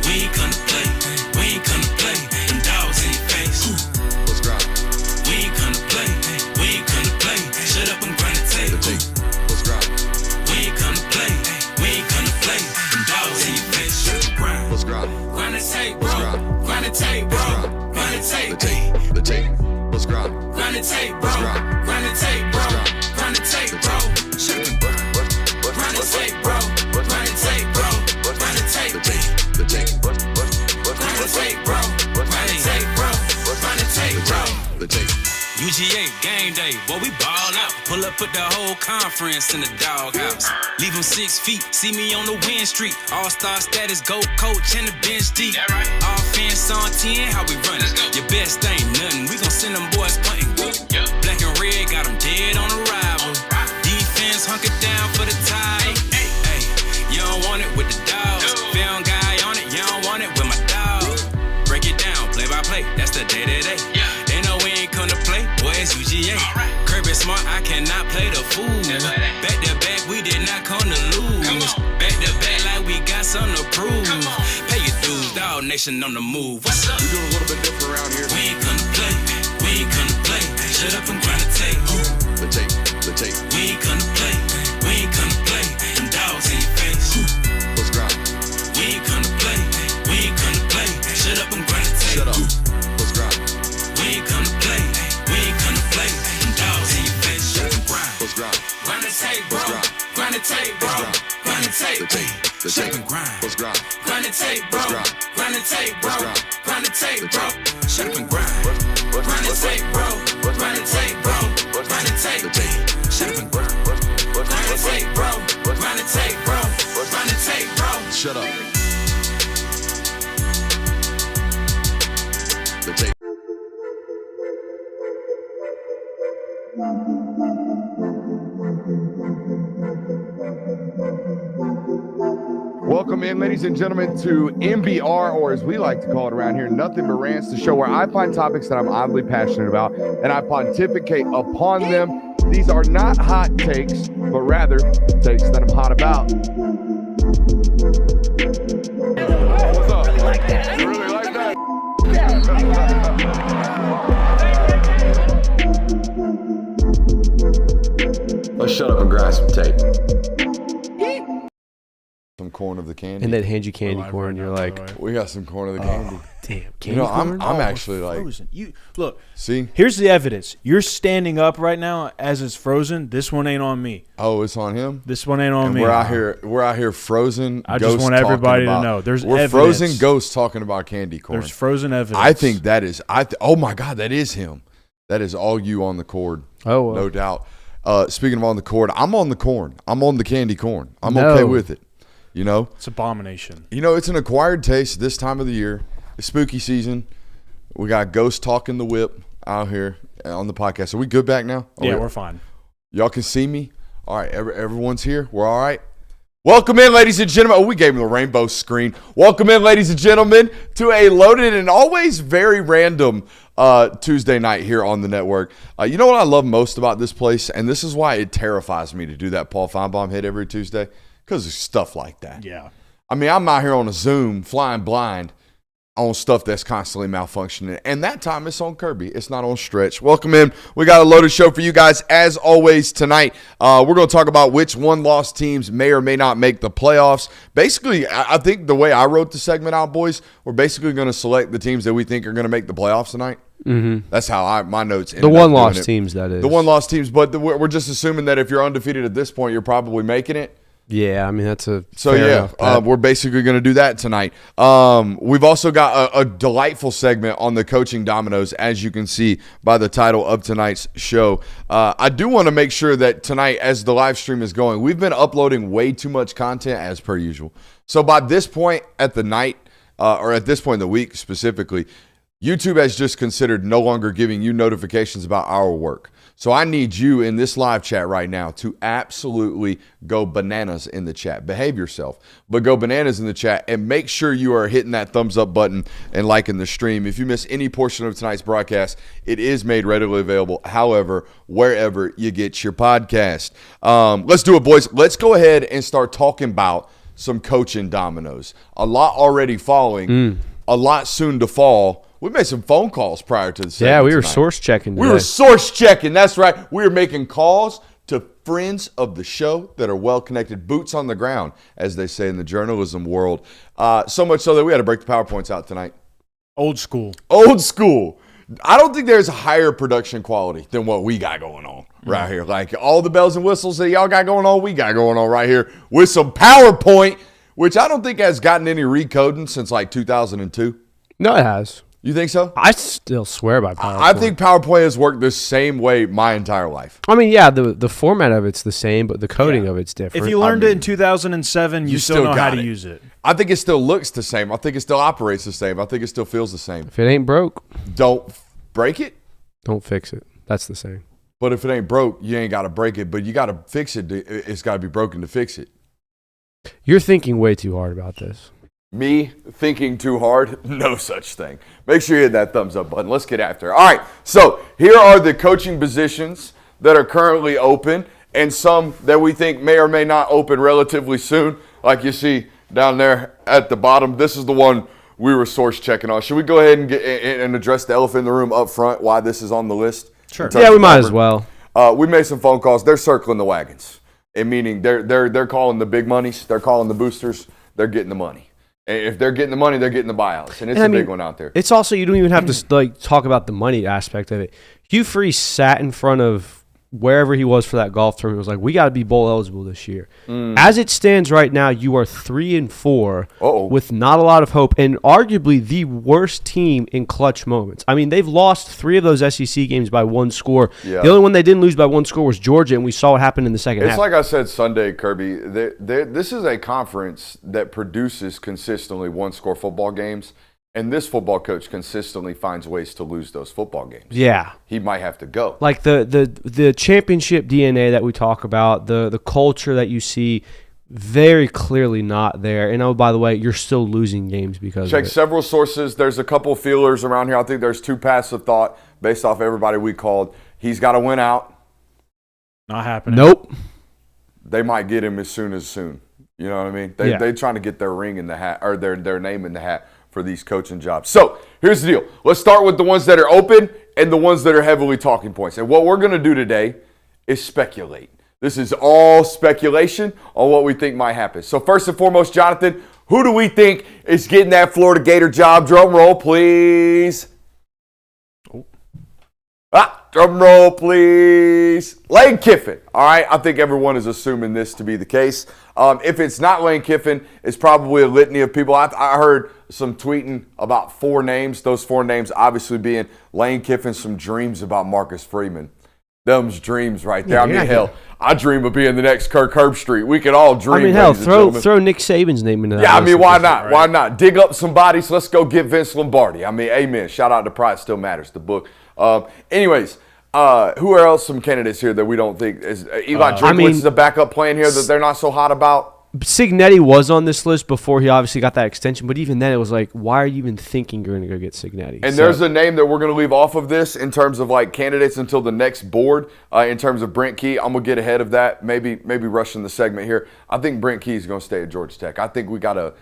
We ain't come to play. We ain't come to play. Them dogs in your face. Let's grind. We ain't come to play. We ain't come to play. Shut up and grind the tape. Let's grind. We ain't come to play. We ain't come to play. Them dogs in your face. Shut up and grind. Let's grind. Grind the tape, bro. Grind the tape, bro. Grind the tape. The tape. Let's grind. Grind the tape, bro. Grind the tape, bro. Grind the tape, bro. Shut up and grind. Grind the tape, bro. Grind the tape, bro. Grind the tape. The tape. Grind the tape, bro. Grind the tape, bro. Grind the tape, bro. The tape. UGA game day, boy, we ball out. Pull up, put the whole conference in the doghouse. Leave them 6 feet, see me on the win streak. All-star status, go coach and the bench deep. Right. Offense on 10, how we run it? Your best ain't nothing, we gon' send them boys punting. Yep. Black and red, got them dead on arrival. Defense hunkered down for the tie. Hey, you don't want it with the dogs. Film guy on it, you don't want it with my dog. Break it down, play by play, that's the day-to-day. They know we ain't come to play, boy, it's UGA. Kirby smart, I cannot play the fool. Back to back, we did not come to lose. Back to back like we got something to prove. Pay your dues, dog nation on the move. What's up? We do a little bit different around here. We ain't come to play, we ain't come to play. Shut up and grind the tape. The tape. The tape. We ain't come to play, we ain't come to play. Them dogs in your face. Let's grind. We ain't come to play, we ain't come to play. Shut up and grind the tape. Shut up. Let's grind. We ain't come to play, we ain't come to play. Them dogs in your face. Shut up and grind. Let's grind. Grind the tape, bro. Grind the tape, bro. Grind the tape. The tape. The Shut tape. up and grind. Let's grind. Grind the tape, bro. Grind the tape, bro. Grind the tape, bro. Shut up and grind. Grind the tape, bro. Grind the tape, bro. Grind the tape. Shut up and grind. Grind the tape, bro. Grind the tape, bro. Grind the tape, bro. Shut up. The tape. Welcome in, ladies and gentlemen, to MBR, or as we like to call it around here, Nothing But Rants, the show where I find topics that I'm oddly passionate about and I pontificate upon them. These are not hot takes, but rather takes that I'm hot about. What's up? You like that? You really like that? Let's shut up and grind some tape. Some corn of the candy. And they'd hand you candy corn, and you're like, we got some corn of the candy. damn, candy corn? I'm actually frozen. You look. See, here's the evidence. You're standing up right now as it's frozen. This one ain't on me. Oh, it's on him. This one ain't on and me. We're out here frozen. I just want everybody to know. We're evidence. Frozen ghosts talking about candy corn. There's frozen evidence. I think that is. Oh my God, that is him. That is all you on the cord. Oh, well. No doubt. Speaking of on the cord, I'm on the corn. I'm on the candy corn. I'm okay with it. You know, it's abomination. You know, it's an acquired taste this time of the year. It's spooky season. We got Ghost talking the whip out here on the podcast. Are we good back now? Yeah, we're fine. Y'all can see me? All right, everyone's here. We're all right. Welcome in, ladies and gentlemen. Oh, we gave him the rainbow screen. Welcome in, ladies and gentlemen, to a loaded and always very random Tuesday night here on the network. You know what I love most about this place? And this is why it terrifies me to do that Paul Feinbaum hit every Tuesday. Because of stuff like that. Yeah. I mean, I'm out here on a Zoom flying blind on stuff that's constantly malfunctioning. And that time it's on Kirby. It's not on Stretch. Welcome in. We got a loaded show for you guys as always tonight. We're going to talk about which one-loss teams may or may not make the playoffs. Basically, I think the way I wrote the segment out, boys, we're basically going to select the teams that we think are going to make the playoffs tonight. Mm-hmm. That's how my notes ended. The one-loss teams, that is. The one-loss teams. But we're just assuming that if you're undefeated at this point, you're probably making it. Yeah, I mean, that's a so yeah. We're basically going to do that tonight. We've also got a delightful segment on the coaching dominoes, as you can see by the title of tonight's show. I do want to make sure that tonight, as the live stream is going, we've been uploading way too much content as per usual. So by this point at the night, or at this point in the week specifically, YouTube has just considered no longer giving you notifications about our work. So I need you in this live chat right now to absolutely go bananas in the chat. Behave yourself, but go bananas in the chat and make sure you are hitting that thumbs up button and liking the stream. If you miss any portion of tonight's broadcast, it is made readily available, however, wherever you get your podcast. Let's do it, boys. Let's go ahead and start talking about some coaching dominoes. A lot already falling, a lot soon to fall. We made some phone calls prior to the segment. Yeah, we were tonight. source checking today. We were source checking. That's right. We were making calls to friends of the show that are well-connected, boots on the ground, as they say in the journalism world. So much so that we had to break the PowerPoints out tonight. Old school. Old school. I don't think there's a higher production quality than what we got going on right here. Like all the bells and whistles that y'all got going on, we got going on right here with some PowerPoint, which I don't think has gotten any recoding since like 2002. No, it has. You think so? I still swear by PowerPoint. I think PowerPoint has worked the same way my entire life. I mean, yeah, the format of it's the same, but the coding of it's different. If you learned it in 2007, you still know how to use it. I think it still looks the same. I think it still operates the same. I think it still feels the same. If it ain't broke, don't break it. Don't fix it. That's the same. But if it ain't broke, you ain't got to break it. But you got to fix it. It's got to be broken to fix it. You're thinking way too hard about this. Me thinking too hard? No such thing. Make sure you hit that thumbs up button. Let's get after it. All right, so here are the coaching positions that are currently open and some that we think may or may not open relatively soon. Like you see down there at the bottom, this is the one we were source checking on. Should we go ahead and address the elephant in the room up front, why this is on the list? Sure. Yeah, we might as well. We made some phone calls. They're circling the wagons, and meaning they're calling the big monies. They're calling the boosters. They're getting the money. And if they're getting the money, they're getting the buyouts, and it's a big one out there. It's also, you don't even have to talk about the money aspect of it. Hugh Freeze sat in front of wherever he was for that golf tournament. Was like, we got to be bowl eligible this year. As it stands right now, you are 3-4 with not a lot of hope, and arguably the worst team in clutch moments. I mean, they've lost 3 of those SEC games by 1 score. Yeah. The only one they didn't lose by 1 score was Georgia, and we saw what happened in the second half. It's like I said Sunday, Kirby. This is a conference that produces consistently 1-score football games. And this football coach consistently finds ways to lose those football games. Yeah. He might have to go. Like the championship DNA that we talk about, the culture that you see, very clearly not there. And oh, by the way, you're still losing games because Check of it. Several sources. There's a couple feelers around here. I think there's 2 paths of thought based off everybody we called. He's got to win out. Not happening. Nope. They might get him as soon as soon. You know what I mean? They're trying to get their ring in the hat, or their name in the hat for these coaching jobs. So here's the deal. Let's start with the ones that are open and the ones that are heavily talking points. And what we're going to do today is speculate. This is all speculation on what we think might happen. So first and foremost, Jonathan, who do we think is getting that Florida Gator job? Drum roll, please. Drum roll, please. Lane Kiffin. All right, I think everyone is assuming this to be the case. If it's not Lane Kiffin, it's probably a litany of people. I heard some tweeting about 4 names. Those 4 names obviously being Lane Kiffin, some dreams about Marcus Freeman. Them's dreams right there. I dream of being the next Kirk Herbstreit. We can all dream. I mean, hell, throw Nick Saban's name into that. Yeah, I mean, why not? Right? Why not? Dig up some bodies. Let's go get Vince Lombardi. I mean, amen. Shout out to Pride Still Matters, the book. Anyways, who are else some candidates here that we don't think is Eli Drinkwitz is a backup plan here that they're not so hot about? Signetti was on this list before he obviously got that extension, but even then it was like, why are you even thinking you're going to go get Signetti? And there's a name that we're going to leave off of this in terms of like candidates until the next board. In terms of Brent Key, I'm going to get ahead of that. Maybe rushing the segment here. I think Brent Key is going to stay at Georgia Tech. I think we got a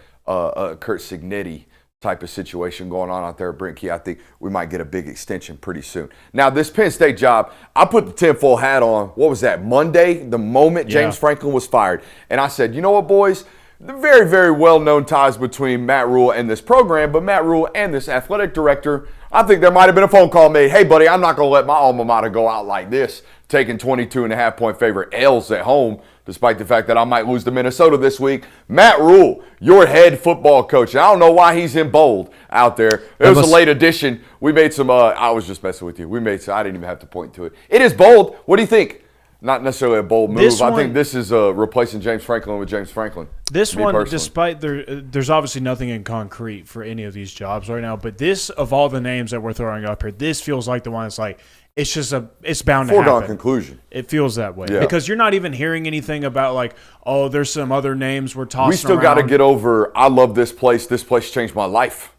Kurt Signetti type of situation going on out there at Brent Key. I think we might get a big extension pretty soon. Now, this Penn State job, I put the tinfoil hat on, what was that, Monday, the moment James Franklin was fired. And I said, you know what, boys? The very, very well-known ties between Matt Rule and this program, but Matt Rule and this athletic director, I think there might have been a phone call made, hey, buddy, I'm not going to let my alma mater go out like this, taking 22.5-point favorite L's at home, despite the fact that I might lose to Minnesota this week. Matt Rule, your head football coach. And I don't know why he's in bold out there. It was a late addition. We made some, I was just messing with you. I didn't even have to point to it. It is bold. What do you think? Not necessarily a bold move. I think this is replacing James Franklin with James Franklin. This one, personally. Despite there's obviously nothing in concrete for any of these jobs right now, but this, of all the names that we're throwing up here, this feels like the one that's like, it's bound to happen. Foregone conclusion. It feels that way. Yeah. Because you're not even hearing anything about like, oh, there's some other names we're tossing around. We still got to get over, I love this place. This place changed my life.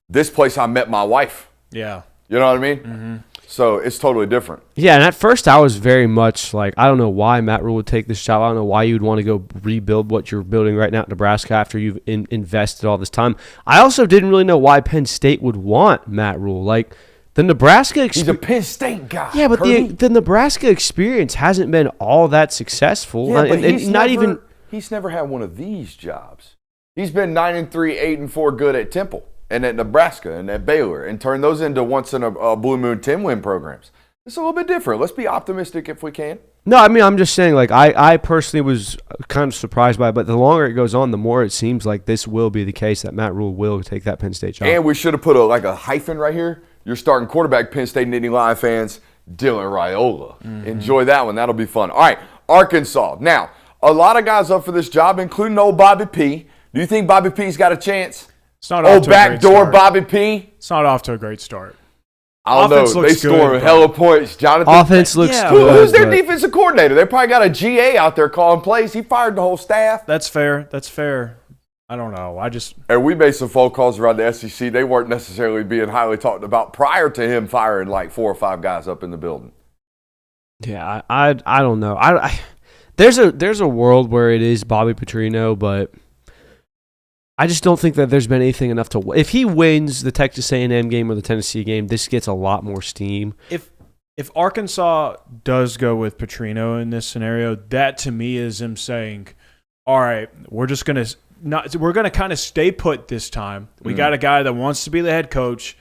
This place I met my wife. Yeah. You know what I mean? Mm-hmm. So it's totally different. Yeah, and at first I was very much like, I don't know why Matt Rule would take this job. I don't know why you would want to go rebuild what you're building right now at Nebraska after you've invested all this time. I also didn't really know why Penn State would want Matt Rule. Like, the Nebraska He's a Penn State guy. Yeah, but the Nebraska experience hasn't been all that successful. Yeah, but he's never had one of these jobs. He's been 9-3, 8-4 good at Temple and at Nebraska and at Baylor and turned those into once in a blue moon 10-win programs. It's a little bit different. Let's be optimistic if we can. No, I mean, I'm just saying, like, I personally was kind of surprised by it, but the longer it goes on, the more it seems like this will be the case, that Matt Rule will take that Penn State job. And we should have put a hyphen right here. Your starting quarterback, Penn State Nittany Lion fans, Dylan Raiola. Mm-hmm. Enjoy that one. That'll be fun. All right, Arkansas. Now, a lot of guys up for this job, including old Bobby P. Do you think Bobby P's got a chance? It's not off to a great backdoor start. Bobby P. It's not off to a great start. I don't know. They score hella points. Jonathan. Offense looks good. Who's their defensive coordinator? They probably got a GA out there calling plays. He fired the whole staff. That's fair. I don't know. And we made some phone calls around the SEC. They weren't necessarily being highly talked about prior to him firing like 4 or 5 guys up in the building. Yeah, I don't know. There's a world where it is Bobby Petrino, but I just don't think that there's been anything enough to. If he wins the Texas A&M game or the Tennessee game, this gets a lot more steam. If Arkansas does go with Petrino in this scenario, that to me is him saying, "All right, we're gonna kind of stay put this time. We got a guy that wants to be the head coach,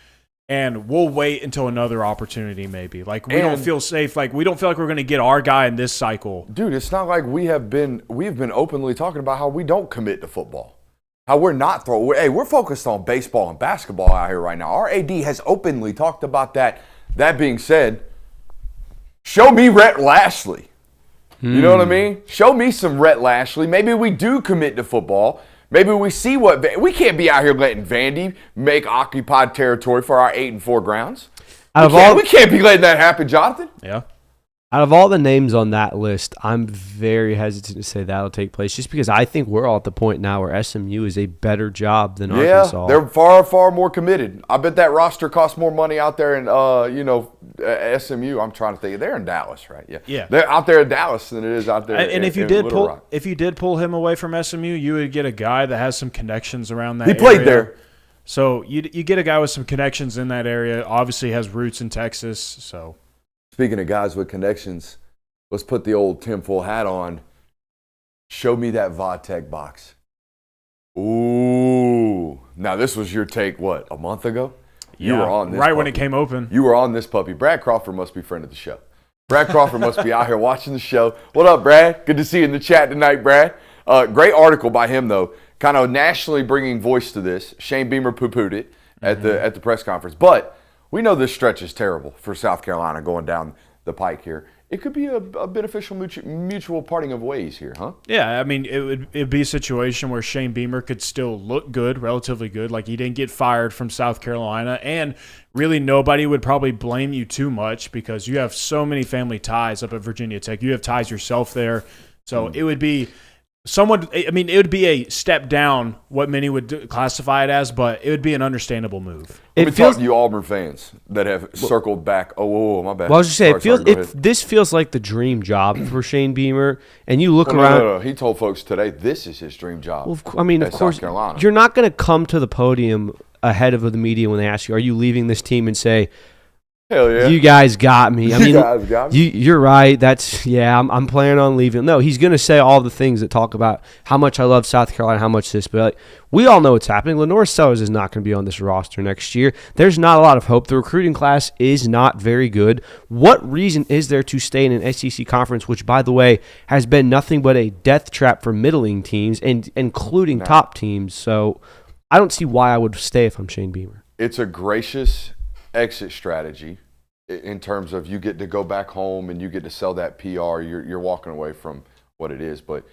and we'll wait until another opportunity maybe. Like don't feel safe. Like we don't feel like we're gonna get our guy in this cycle, dude. It's not like we've been openly talking about how we don't commit to football." How we're not we're focused on baseball and basketball out here right now. Our AD has openly talked about that. That being said, show me Rhett Lashley. You know what I mean? Show me some Rhett Lashley. Maybe we do commit to football. Maybe we see we can't be out here letting Vandy make occupied territory for our 8-4 grounds. We can't be letting that happen, Jonathan. Yeah. Out of all the names on that list, I'm very hesitant to say that'll take place just because I think we're all at the point now where SMU is a better job than Arkansas. Yeah, they're far, far more committed. I bet that roster costs more money out there in, SMU. I'm trying to think. They're in Dallas, right? Yeah. They're out there in Dallas than it is out there and if you did pull him away from SMU, you would get a guy that has some connections around that area. He played there. So you get a guy with some connections in that area, obviously has roots in Texas, so... Speaking of guys with connections, let's put the old tinfoil hat on. Show me that Vodtech box. Ooh. Now, this was your take, a month ago? You were on this right when it came open. You were on this puppy. Brad Crawford must be friend of the show. Brad Crawford must be out here watching the show. What up, Brad? Good to see you in the chat tonight, Brad. Great article by him, though. Kind of nationally bringing voice to this. Shane Beamer poo-pooed it at the press conference. But we know this stretch is terrible for South Carolina going down the pike here. It could be a beneficial mutual parting of ways here, huh? Yeah, I mean, it'd be a situation where Shane Beamer could still look good, relatively good. Like, he didn't get fired from South Carolina. And really nobody would probably blame you too much because you have so many family ties up at Virginia Tech. You have ties yourself there. So it would be – it would be a step down, what many would classify it as, but it would be an understandable move. Let me talk to you Auburn fans that have circled back. Oh, my bad. Well, I was just saying, this feels like the dream job for Shane Beamer, and you look around. No. He told folks today this is his dream job. Well, of course, you're not going to come to the podium ahead of the media when they ask you, are you leaving this team, and say, hell yeah, you guys got me. You guys got me. You're right. I'm planning on leaving. No, he's going to say all the things that talk about how much I love South Carolina, how much this. But we all know what's happening. Lenore Sellers is not going to be on this roster next year. There's not a lot of hope. The recruiting class is not very good. What reason is there to stay in an SEC conference, which, by the way, has been nothing but a death trap for middling teams, and including top teams? So I don't see why I would stay if I'm Shane Beamer. It's a gracious exit strategy in terms of you get to go back home and you get to sell that PR. You're walking away from what it is, but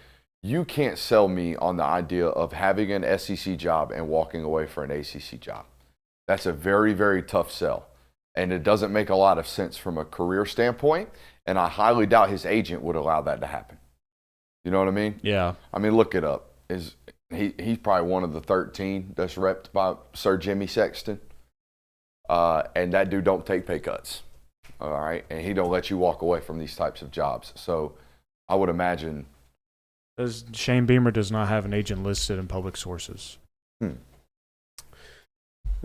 you can't sell me on the idea of having an SEC job and walking away for an ACC job. That's a very, very tough sell, and it doesn't make a lot of sense from a career standpoint, and I highly doubt his agent would allow that to happen. You know what I mean? Yeah. I mean, look it up. He's probably one of the 13 that's repped by Sir Jimmy Sexton. And that dude don't take pay cuts. all right? And he don't let you walk away from these types of jobs. So I would imagine. Shane Beamer does not have an agent listed in public sources. It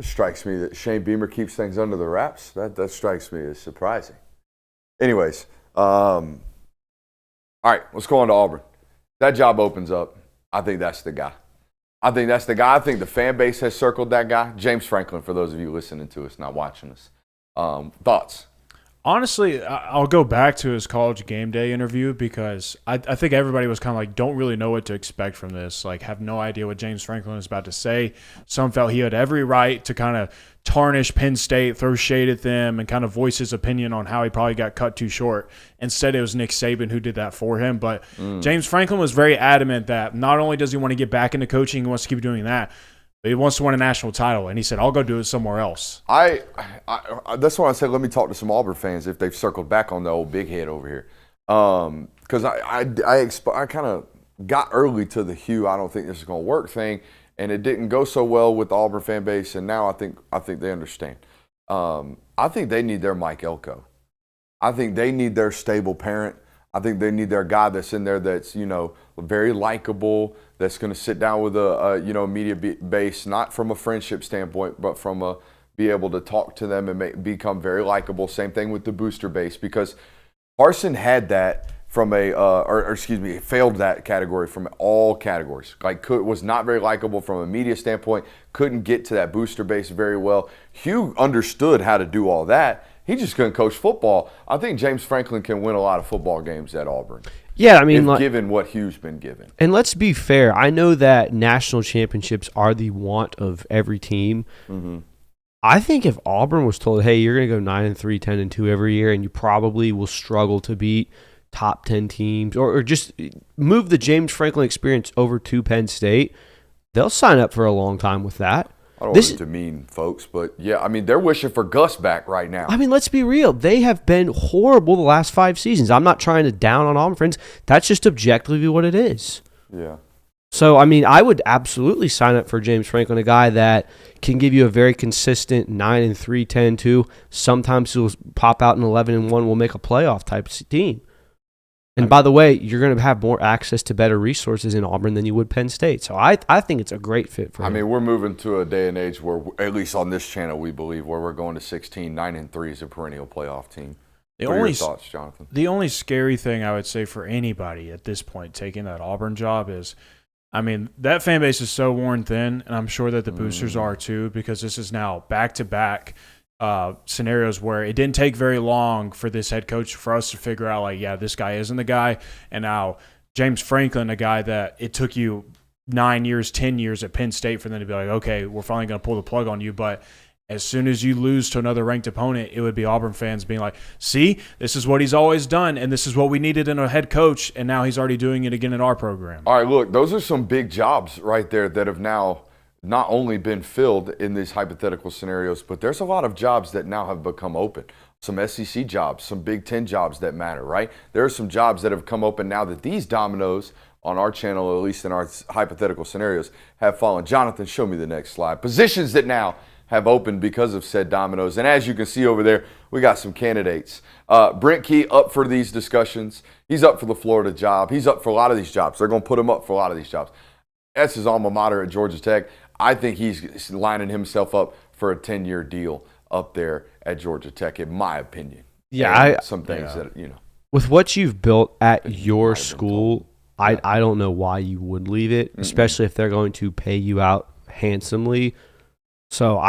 strikes me that Shane Beamer keeps things under the wraps. That strikes me as surprising. Anyways, all right, let's go on to Auburn. That job opens up. I think that's the guy. I think the fan base has circled that guy. James Franklin, for those of you listening to us, not watching us. Thoughts? Honestly, I'll go back to his college game day interview because I think everybody was kind of like, don't really know what to expect from this. Like, have no idea what James Franklin is about to say. Some felt he had every right to kind of tarnish Penn State, throw shade at them, and kind of voice his opinion on how he probably got cut too short. Instead, it was Nick Saban who did that for him. But James Franklin was very adamant that not only does he want to get back into coaching, he wants to keep doing that, but he wants to win a national title, and he said, I'll go do it somewhere else. That's why I said let me talk to some Auburn fans if they've circled back on the old big head over here. Because I kind of got early to the Hugh, I don't think this is going to work thing, and it didn't go so well with the Auburn fan base, and now I think they understand. I think they need their Mike Elko. I think they need their stable parent. I think they need their guy that's in there that's, very likable, that's going to sit down with a media base, not from a friendship standpoint, but from a be able to talk to them and become very likable. Same thing with the booster base, because Carson had that from failed that category from all categories. Was not very likable from a media standpoint, couldn't get to that booster base very well. Hugh understood how to do all that. He just couldn't coach football. I think James Franklin can win a lot of football games at Auburn. Yeah, I mean, given what Hugh's been given. And let's be fair. I know that national championships are the want of every team. Mm-hmm. I think if Auburn was told, hey, you're going to go 9-3, 10-2 every year, and you probably will struggle to beat top 10 teams, or just move the James Franklin experience over to Penn State, they'll sign up for a long time with that. I don't want it to mean, folks, but yeah, I mean, they're wishing for Gus back right now. I mean, let's be real. They have been horrible the last 5 seasons. I'm not trying to down on Auburn friends. That's just objectively what it is. Yeah. So, I mean, I would absolutely sign up for James Franklin, a guy that can give you a very consistent 9-3, 10-2. Sometimes he'll pop out in 11-1, will make a playoff type team. And by the way, you're going to have more access to better resources in Auburn than you would Penn State. So I think it's a great fit for him. I mean, we're moving to a day and age where, at least on this channel, we believe where we're going to 16, 9-3 is a perennial playoff team. What are your thoughts, Jonathan? The only scary thing I would say for anybody at this point taking that Auburn job is, I mean, that fan base is so worn thin, and I'm sure that the boosters are too, because this is now back-to-back scenarios where it didn't take very long for this head coach for us to figure out, like, yeah, this guy isn't the guy. And now James Franklin, a guy that it took you 9 years, 10 years at Penn State for them to be like, okay, we're finally going to pull the plug on you. But as soon as you lose to another ranked opponent, it would be Auburn fans being like, see, this is what he's always done, and this is what we needed in a head coach, and now he's already doing it again in our program. All right, look, those are some big jobs right there that have now not only been filled in these hypothetical scenarios, but there's a lot of jobs that now have become open. Some SEC jobs, some Big Ten jobs that matter, right? There are some jobs that have come open now that these dominoes on our channel, at least in our hypothetical scenarios, have fallen. Jonathan, show me the next slide. Positions that now have opened because of said dominoes. And as you can see over there, we got some candidates. Brent Key up for these discussions. He's up for the Florida job. He's up for a lot of these jobs. They're going to put him up for a lot of these jobs. That's his alma mater at Georgia Tech. I think he's lining himself up for a 10-year deal up there at Georgia Tech, in my opinion. Yeah, some things that, with what you've built at your school, I don't know why you would leave it, especially if they're going to pay you out handsomely. So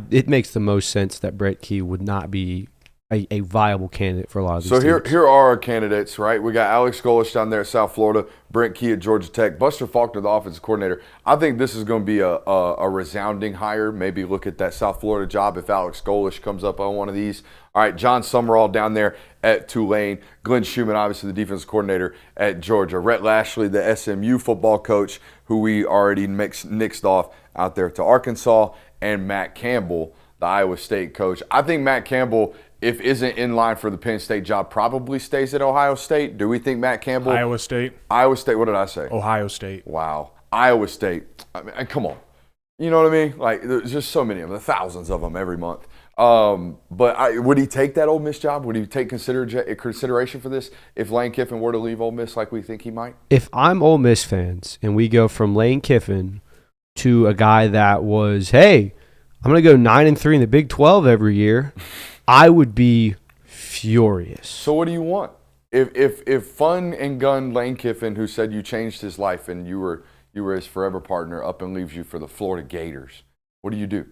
it makes the most sense that Brett Key would not be a viable candidate for a lot of these teams. Here are our candidates, right? We got Alex Golesh down there at South Florida, Brent Key at Georgia Tech, Buster Faulkner, the offensive coordinator. I think this is going to be a resounding hire. Maybe look at that South Florida job if Alex Golesh comes up on one of these. All right, John Summerall down there at Tulane, Glenn Schumann, obviously the defensive coordinator at Georgia, Rhett Lashley, the SMU football coach, who we already nixed off out there to Arkansas, and Matt Campbell, the Iowa State coach. I think Matt Campbell, if isn't in line for the Penn State job, probably stays at Ohio State. Do we think Matt Campbell? Iowa State. Iowa State, what did I say? Ohio State. Wow. Iowa State. I mean, come on. You know what I mean? Like, there's just so many of them, thousands of them every month. But would he take that Ole Miss job? Would he take consideration for this if Lane Kiffin were to leave Ole Miss like we think he might? If I'm Ole Miss fans and we go from Lane Kiffin to a guy that was, hey, I'm going to go 9-3 in the Big 12 every year, I would be furious. So what do you want? If fun and gun Lane Kiffin, who said you changed his life and you were his forever partner, up and leaves you for the Florida Gators, what do you do?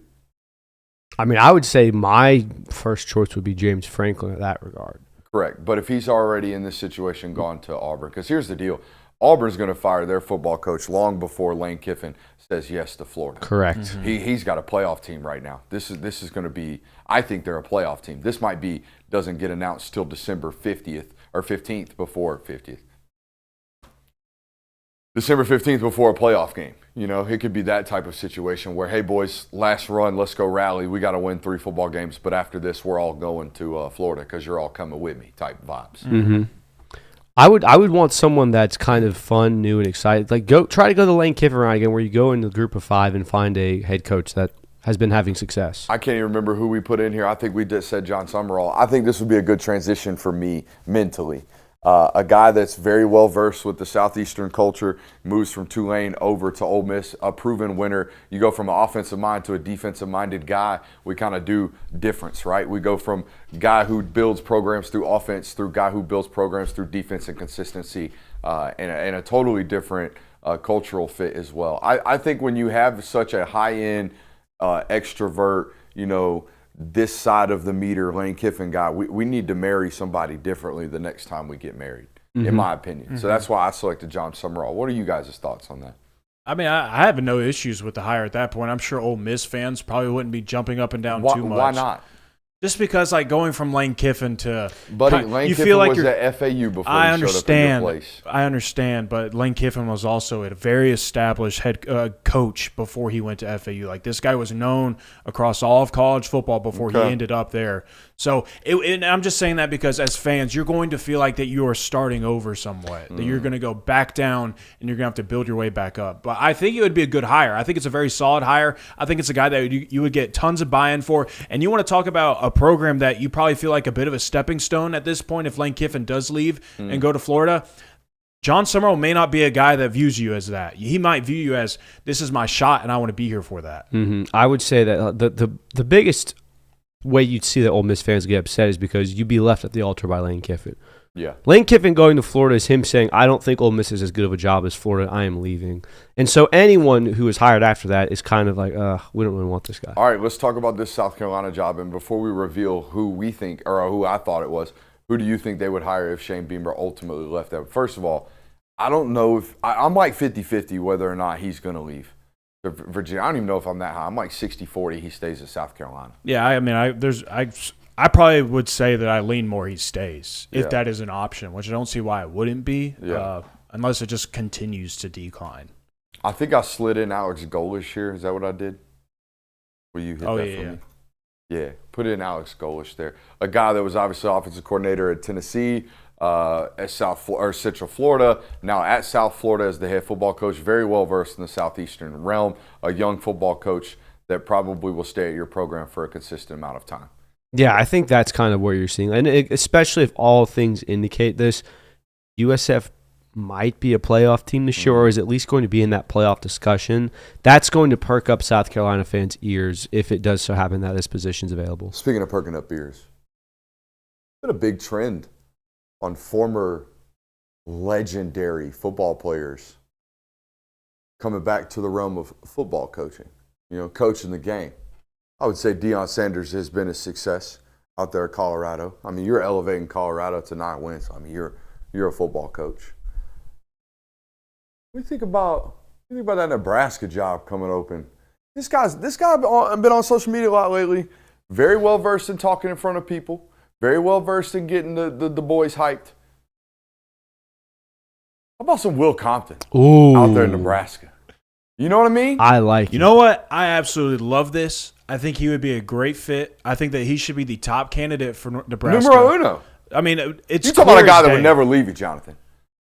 I mean, I would say my first choice would be James Franklin in that regard. Correct. But if he's already in this situation, gone to Auburn, because here's the deal. Auburn's going to fire their football coach long before Lane Kiffin says yes to Florida. Correct. Mm-hmm. He's got a playoff team right now. This is going to be, I think they're a playoff team. This doesn't get announced till December 50th or 15th before 50th. December 15th before a playoff game. You know, it could be that type of situation where, hey, boys, last run, let's go rally. We got to win 3 football games, but after this, we're all going to Florida because you're all coming with me type vibes. Mm-hmm. I would want someone that's kind of fun, new, and excited. Like, try to go the Lane Kiffin route again, where you go in the group of 5 and find a head coach that has been having success. I can't even remember who we put in here. I think we just said John Summerall. I think this would be a good transition for me mentally. A guy that's very well versed with the Southeastern culture, moves from Tulane over to Ole Miss, a proven winner. You go from an offensive mind to a defensive-minded guy. We kind of do difference, right? We go from guy who builds programs through offense through guy who builds programs through defense and consistency, and a totally different cultural fit as well. I think when you have such a high-end extrovert, you know, this side of the meter Lane Kiffin guy, we need to marry somebody differently the next time we get married, in my opinion. Mm-hmm. So that's why I selected John Summerall. What are you guys' thoughts on that? I mean, I have no issues with the hire at that point. I'm sure Ole Miss fans probably wouldn't be jumping up and down too much. Why not? Just because, like, going from Lane Kiffin to Buddy, Lane Kiffin feel like was at FAU before he showed up in your place. I understand, but Lane Kiffin was also a very established head coach before he went to FAU. Like, this guy was known across all of college football before he ended up there. So, and I'm just saying that because as fans, you're going to feel like that you are starting over somewhat, that you're going to go back down and you're going to have to build your way back up. But I think it would be a good hire. I think it's a very solid hire. I think it's a guy that you would get tons of buy-in for. And you want to talk about a program that you probably feel like a bit of a stepping stone at this point if Lane Kiffin does leave and go to Florida. John Summerall may not be a guy that views you as that. He might view you as, this is my shot and I want to be here for that. Mm-hmm. I would say that the biggest way you'd see that Ole Miss fans get upset is because you'd be left at the altar by Lane Kiffin. Yeah. Lane Kiffin going to Florida is him saying, I don't think Ole Miss is as good of a job as Florida. I am leaving. And so anyone who is hired after that is kind of like, we don't really want this guy. All right, let's talk about this South Carolina job. And before we reveal who we think, or who I thought it was, who do you think they would hire if Shane Beamer ultimately left them? First of all, I don't know if – I'm like 50-50 whether or not he's going to leave Virginia. I don't even know if I'm that high. I'm like 60-40 he stays at South Carolina. Yeah, I mean, I probably would say that I lean more he stays if that is an option, which I don't see why it wouldn't be unless it just continues to decline. I think I slid in Alex Golish here. Is that what I did? Will you hit that for me? Yeah, put in Alex Golish there. A guy that was obviously offensive coordinator at Tennessee, at Central Florida, now at South Florida as the head football coach, very well versed in the Southeastern realm, a young football coach that probably will stay at your program for a consistent amount of time. Yeah, I think that's kind of where you're seeing, and especially if all things indicate this, USF might be a playoff team this year, or is at least going to be in that playoff discussion. That's going to perk up South Carolina fans' ears if it does so happen that this position's available. Speaking of perking up ears, been a big trend on former legendary football players coming back to the realm of football coaching, coaching the game. I would say Deion Sanders has been a success out there at Colorado. I mean, you're elevating Colorado to 9 wins. I mean, you're a football coach. What do you think about that Nebraska job coming open? This guy been on social media a lot lately. Very well versed in talking in front of people. Very well versed in getting the boys hyped. How about some Will Compton out there in Nebraska? You know what I mean? I like it. You know what? I absolutely love this. I think he would be a great fit. I think that he should be the top candidate for Nebraska. Numero uno. I mean, it's you talking about a guy that would never leave you, Jonathan.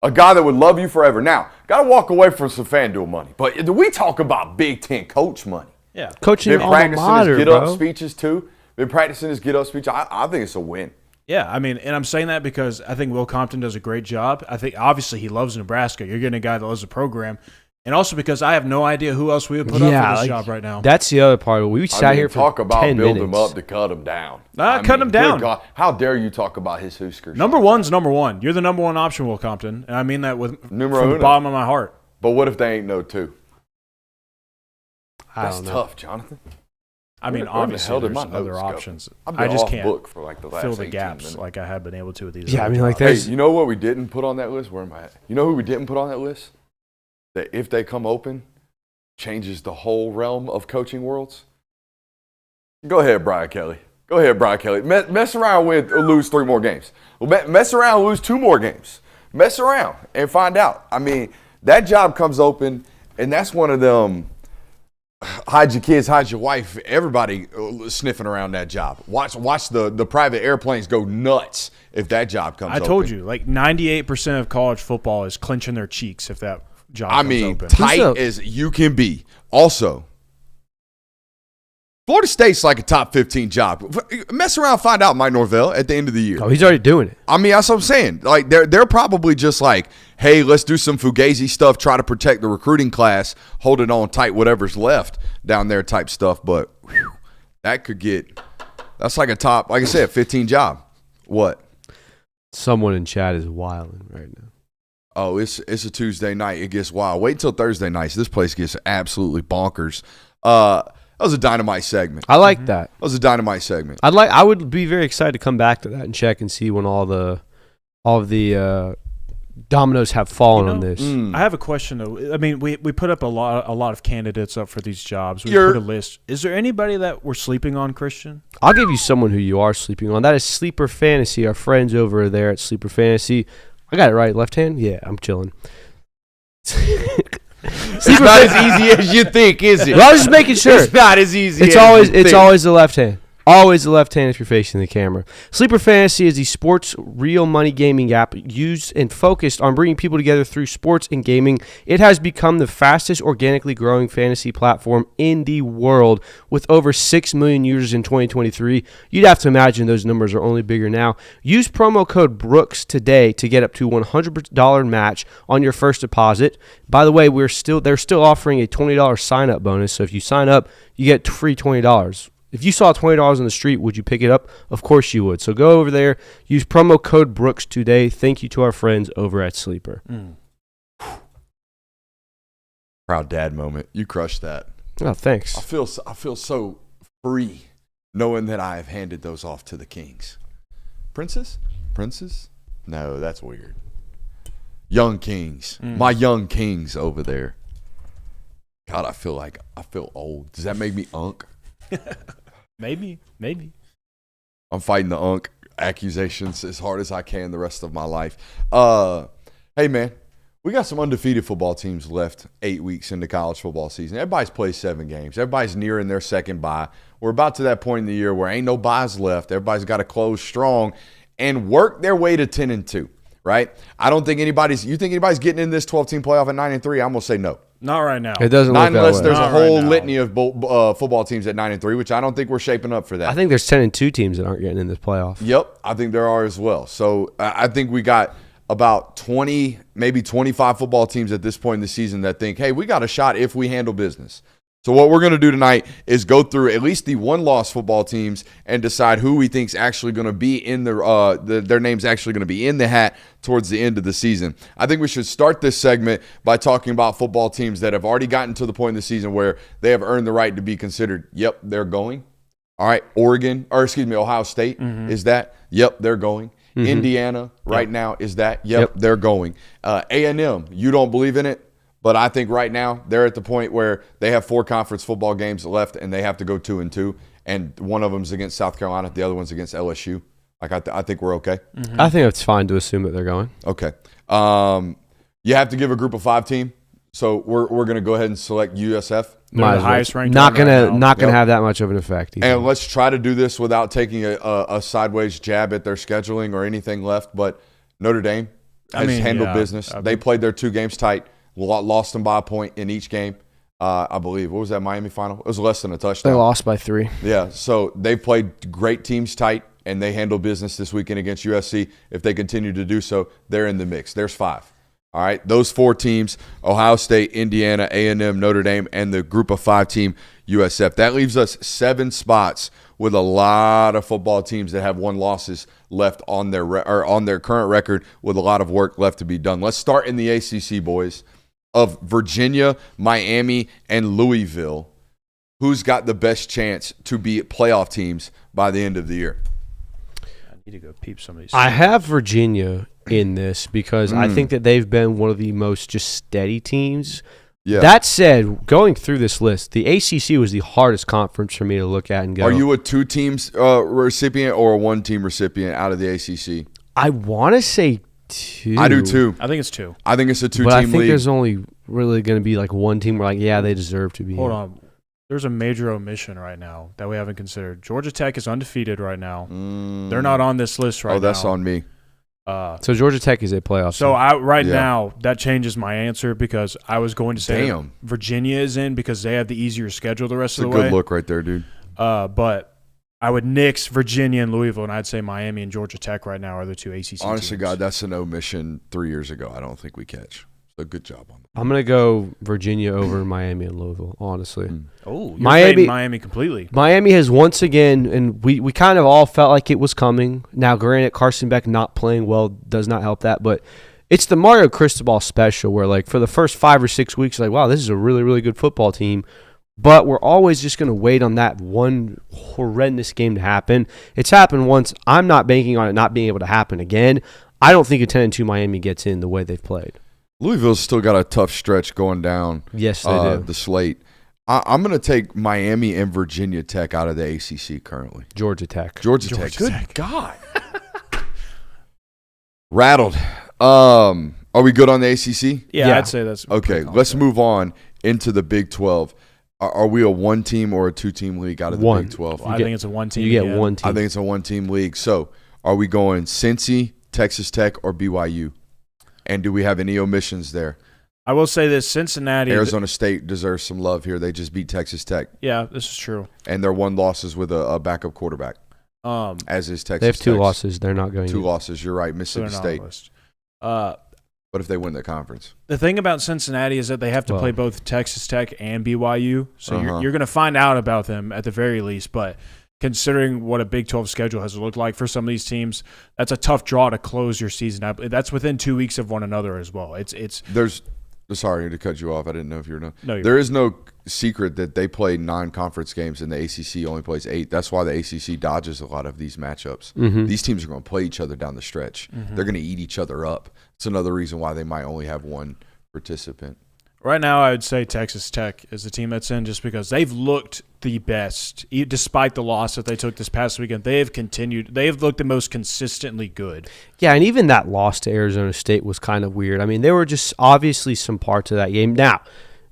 A guy that would love you forever. Now, got to walk away from some FanDuel money. But we talk about Big Ten coach money. Yeah. Coaching been alma practicing mater, his get-up speeches, too. been practicing his get-up speech. I think it's a win. Yeah, I mean, and I'm saying that because I think Will Compton does a great job. I think obviously he loves Nebraska. You're getting a guy that loves the program. And also because I have no idea who else we would put up for this job right now. That's the other part. We sat here for 10 minutes. Talk about build him up to cut him down. Cut him down. God, how dare you talk about his Huskers? Number one's number one. You're the number one option, Will Compton. And I mean that from the bottom of my heart. But what if they ain't no two? I don't know. That's tough, Jonathan. I mean, obviously, there's other options. I just can't for like the last fill the gaps minutes. like I have been able to with these. Yeah, I mean, like hey, you know what we didn't put on that list? Where am I at? You know who we didn't put on that list? That if they come open, changes the whole realm of coaching worlds? Go ahead, Brian Kelly. Go ahead, Brian Kelly. Mess around with or lose 3 more games. Mess around, lose 2 more games. Mess around and find out. I mean, that job comes open, and that's one of them hide your kids, hide your wife, everybody sniffing around that job. Watch the private airplanes go nuts if that job comes open. I told you, like 98% of college football is clenching their cheeks if that job comes open. Tight as you can be. Also, Florida State's like a top 15 job. Mess around, find out Mike Norvell at the end of the year. Oh, he's already doing it. I mean, that's what I'm saying. Like they're probably just like, hey, let's do some Fugazi stuff, try to protect the recruiting class, hold it on tight, whatever's left down there type stuff. But whew, that's like a top, like I said, 15 job. What? Someone in chat is wilding right now. Oh, it's a Tuesday night. It gets wild. Wait until Thursday nights. This place gets absolutely bonkers. That was a dynamite segment. I like that. That was a dynamite segment. I would be very excited to come back to that and check and see when all of the dominoes have fallen on this. I have a question though. I mean, we put up a lot of candidates up for these jobs. We put a list. Is there anybody that we're sleeping on, Christian? I'll give you someone who you are sleeping on. That is Sleeper Fantasy. Our friends over there at Sleeper Fantasy. I got it right. Left hand? Yeah, I'm chilling. It's not as easy as you think, is it? Well, I was just making sure. It's not as easy it's always the left hand. Always the left hand if you're facing the camera. Sleeper Fantasy is the sports real money gaming app used and focused on bringing people together through sports and gaming. It has become the fastest organically growing fantasy platform in the world with over 6 million users in 2023. You'd have to imagine those numbers are only bigger now. Use promo code Brooks today to get up to $100 match on your first deposit. By the way, they're still offering a $20 sign-up bonus. So if you sign up, you get free $20. If you saw $20 on the street, would you pick it up? Of course you would. So go over there, use promo code Brooks today. Thank you to our friends over at Sleeper. Proud dad moment. You crushed that. Oh, thanks. I feel so free knowing that I have handed those off to the kings. Princes? No, that's weird. Young kings. My young kings over there. God, I feel old. Does that make me unk? Maybe. I'm fighting the unk accusations as hard as I can the rest of my life. Hey, man, we got some undefeated football teams left 8 weeks into college football season. Everybody's played 7 games. Everybody's nearing their second bye. We're about to that point in the year where ain't no byes left. Everybody's got to close strong and work their way to 10-2, right? I don't think you think anybody's getting in this 12-team playoff at 9-3? I'm going to say no. Not right now. It doesn't look Not that unless way. there's Not a whole right now. litany of football teams at 9-3, which I don't think we're shaping up for that. I think there's 10-2 teams that aren't getting in this playoff. Yep, I think there are as well. So I think we got about 20, maybe 25 football teams at this point in the season that think, hey, we got a shot if we handle business. So what we're going to do tonight is go through at least the one-loss football teams and decide who we think's actually going to be in their name's actually going to be in the hat towards the end of the season. I think we should start this segment by talking about football teams that have already gotten to the point in the season where they have earned the right to be considered, yep, they're going. All right, Ohio State is that. Yep, they're going. Indiana right now is that. Yep, they're going. A&M, you don't believe in it? But I think right now they're at the point where they have 4 conference football games left and they have to go 2-2. And one of them's against South Carolina. The other one's against LSU. Like I think we're okay. I think it's fine to assume that they're going. Okay. You have to give a group of 5 team. So we're going to go ahead and select USF. They're the highest ranked. Not gonna have that much of an effect. Either. And let's try to do this without taking a sideways jab at their scheduling or anything left. But Notre Dame has handled business. They played their 2 games tight. Lost them by a point in each game. I believe. What was that Miami final? It was less than a They touchdown. lost by 3. Yeah, so they've played great teams tight, and they handle business this weekend against USC. If they continue to do so, they're in the mix. There's 5. All right, those 4 teams, Ohio State, Indiana, A&M, Notre Dame, and the group of 5 team USF. That leaves us 7 spots with a lot of football teams that have 1 losses left on their on their current record with a lot of work left to be done. Let's start in the ACC, boys, of Virginia, Miami, and Louisville. Who's got the best chance to be playoff teams by the end of the year? I need to go peep some of these. I have Virginia in this because I think that they've been one of the most just steady teams. Yeah. That said, going through this list, the ACC was the hardest conference for me to look at and go. Are you a 2 teams recipient or a 1 team recipient out of the ACC? I want to say 2. I do too. I think it's 2. I think it's a 2 But team I think league. there's only really going to be like 1 team where like, yeah, they deserve to be. Hold here. on. There's a major omission right now that we haven't considered. Georgia Tech is undefeated right now. They're not on this list right now. Oh, that's on me. So Georgia Tech is a playoff So team. now that changes my answer because I was going to say Damn. Virginia is in because they have the easier schedule the rest It's a of the way. good look right there, dude. But I would nix Virginia and Louisville, and I'd say Miami and Georgia Tech right now are the 2 ACC Honestly, teams. God, that's an omission 3 years ago. I don't think we catch. So good job on that. I'm going to go Virginia over Miami and Louisville, honestly. Oh, you're Miami- fading Miami completely. Miami has once again, and we kind of all felt like it was coming. Now, granted, Carson Beck not playing well does not help that, but it's the Mario Cristobal special where, like, for the first 5 or 6 weeks, like, wow, this is a really, really good football team. But we're always just going to wait on that one horrendous game to happen. It's happened once. I'm not banking on it not being able to happen again. I don't think a 10-2 Miami gets in the way they've played. Louisville's still got a tough stretch going down Yes, they do. the slate. I'm going to take Miami and Virginia Tech out of the ACC currently. Georgia Tech. Georgia Tech. Good Tech. God. Rattled. Are we good on the ACC? Yeah, I'd say that's Okay, pretty let's confident. move on into the Big 12. Are we a 1-team or a 2-team league out of the 1. Big 12? Well, I think it's a 1 team. You get again. 1 team. I think it's a 1-team league. So are we going Cincy, Texas Tech, or BYU? And do we have any omissions there? I will say this: Cincinnati, Arizona State deserves some love here. They just beat Texas Tech. Yeah, this is true. And they're 1 losses with a backup quarterback, as is Texas They have 2 Tech's. losses. They're not going 2 in. losses. You're right. So Mississippi they're not on the State. list. What if they win the conference? The thing about Cincinnati is that they have to play both Texas Tech and BYU, so you're going to find out about them at the very least. But considering what a Big 12 schedule has looked like for some of these teams, that's a tough draw to close your season out. That's within 2 weeks of one another as well. There's sorry to cut you off. I didn't know if you were done. No, you're there is no secret that they play 9 conference games and the ACC only plays 8. That's why the ACC dodges a lot of these matchups. These teams are going to play each other down the stretch. They're going to eat each other up. It's another reason why they might only have 1 participant. Right now, I would say Texas Tech is the team that's in just because they've looked the best. Despite the loss that they took this past weekend, they have continued. They have looked the most consistently good. Yeah, and even that loss to Arizona State was kind of weird. I mean, there were just obviously some parts of that game. Now,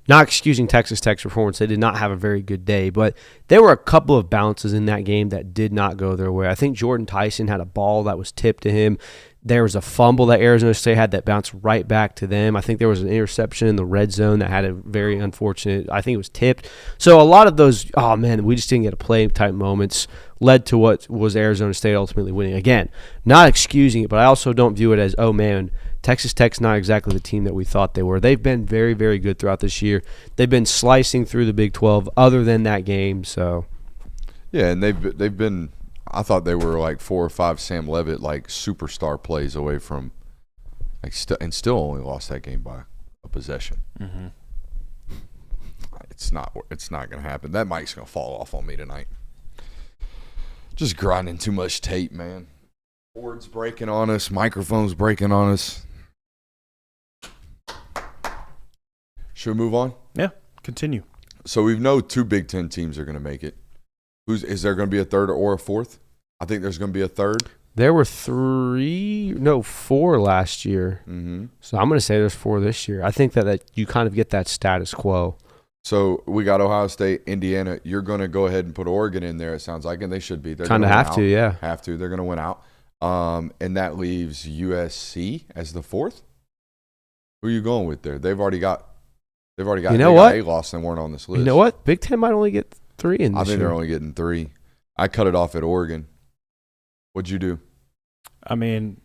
not excusing Texas Tech's performance, they did not have a very good day, but there were a couple of bounces in that game that did not go their way. I think Jordan Tyson had a ball that was tipped to him. There was a fumble that Arizona State had that bounced right back to them. I think there was an interception in the red zone that had a very unfortunate, I think it was tipped. So a lot of those, oh man, we just didn't get to play type moments led to what was Arizona State ultimately winning. Again, not excusing it, but I also don't view it as, oh man, Texas Tech's not exactly the team that we thought they were. They've been very, very good throughout this year. They've been slicing through the Big 12 other than that game. So, Yeah, and they've been. I thought they were like 4 or 5 Sam Levitt like superstar plays away from, like and still only lost that game by a possession. It's not going to happen. That mic's going to fall off on me tonight. Just grinding too much tape, man. Boards breaking on us, microphones breaking on us. Should we move on? Yeah, continue. So we know 2 Big Ten teams are going to make it. Is there going to be a third or a fourth? I think there's going to be a third. there were 4 last year. Mm-hmm. So I'm going to say there's 4 this year. I think that you kind of get that status quo. So we got Ohio State, Indiana. You're going to go ahead and put Oregon in there, it sounds like, and they should be. They're Kind of gonna have win to, out. yeah. Have to. They're going to win out. And that leaves USC as the 4th. Who are you going with there? They've already got They've already got, You know they what? got 8 losses and weren't on this list. You know what? Big Ten might only get 3 in this I think year. they're only getting 3. I cut it off at Oregon. What'd you do? I mean,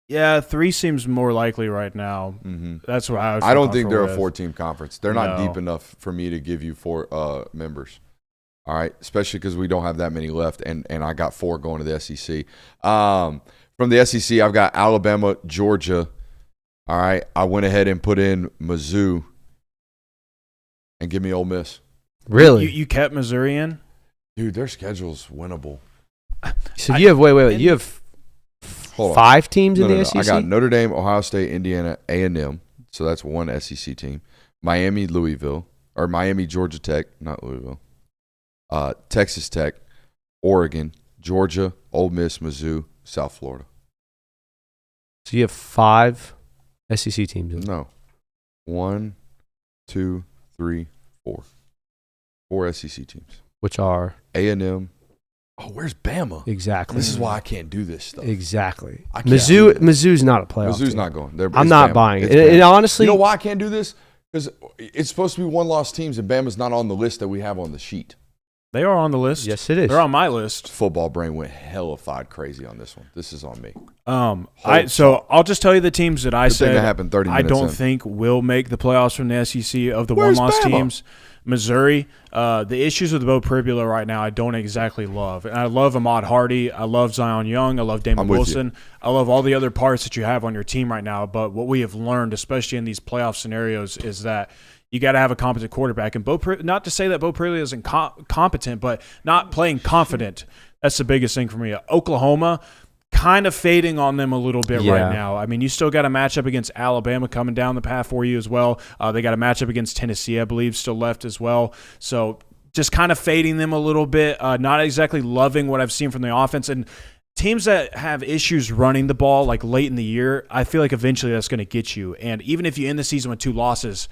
yeah, 3 seems more likely right now. Mm-hmm. That's what I would I feel don't think they're a comfortable with. 4-team conference. They're not No. deep enough for me to give you 4 members. All right, especially because we don't have that many left, and I got 4 going to the SEC. From the SEC, I've got Alabama, Georgia. All right, I went ahead and put in Mizzou, and give me Ole Miss. Really? You kept Missouri in? Dude, their schedule's winnable. So you have wait. You have Hold on. 5 teams in No, the no. SEC? I got Notre Dame, Ohio State, Indiana, A&M. So that's one SEC team. Miami, Louisville, or Miami, Georgia Tech, not Louisville. Texas Tech, Oregon, Georgia, Ole Miss, Mizzou, South Florida. So you have 5 SEC teams in. No. 1, 2, 3, 4. 4 SEC teams. Which are A&M. Oh, where's Bama? exactly. This is why I can't do this stuff. Exactly. I can't do that. Mizzou's not a playoff Mizzou's team. not going. I'm not buying it. And honestly, you know why I can't do this? Because it's supposed to be 1-loss teams, and Bama's not on the list that we have on the sheet. They are on the list. yes, it is. They're on my list. Football brain went hellified crazy on this one. This is on me. So I'll just tell you the teams that I Good thing said that happened 30 I minutes don't in. think will make the playoffs from the SEC of the Where's one-loss Bama? teams. Missouri, the issues with Bo Pribula right now I don't exactly love. And I love Ahmad Hardy. I love Zion Young. I love Damon I'm with Wilson. I love all the other parts that you have on your team right now. But what we have learned, especially in these playoff scenarios, is that you got to have a competent quarterback. And not to say that Bo Pribula isn't competent, but not playing confident. That's the biggest thing for me. Oklahoma, kind of fading on them a little bit right now. I mean, you still got a matchup against Alabama coming down the path for you as well. They got a matchup against Tennessee, I believe, still left as well. So just kind of fading them a little bit. Not exactly loving what I've seen from the offense. And teams that have issues running the ball like late in the year, I feel like eventually that's going to get you. And even if you end the season with 2 losses,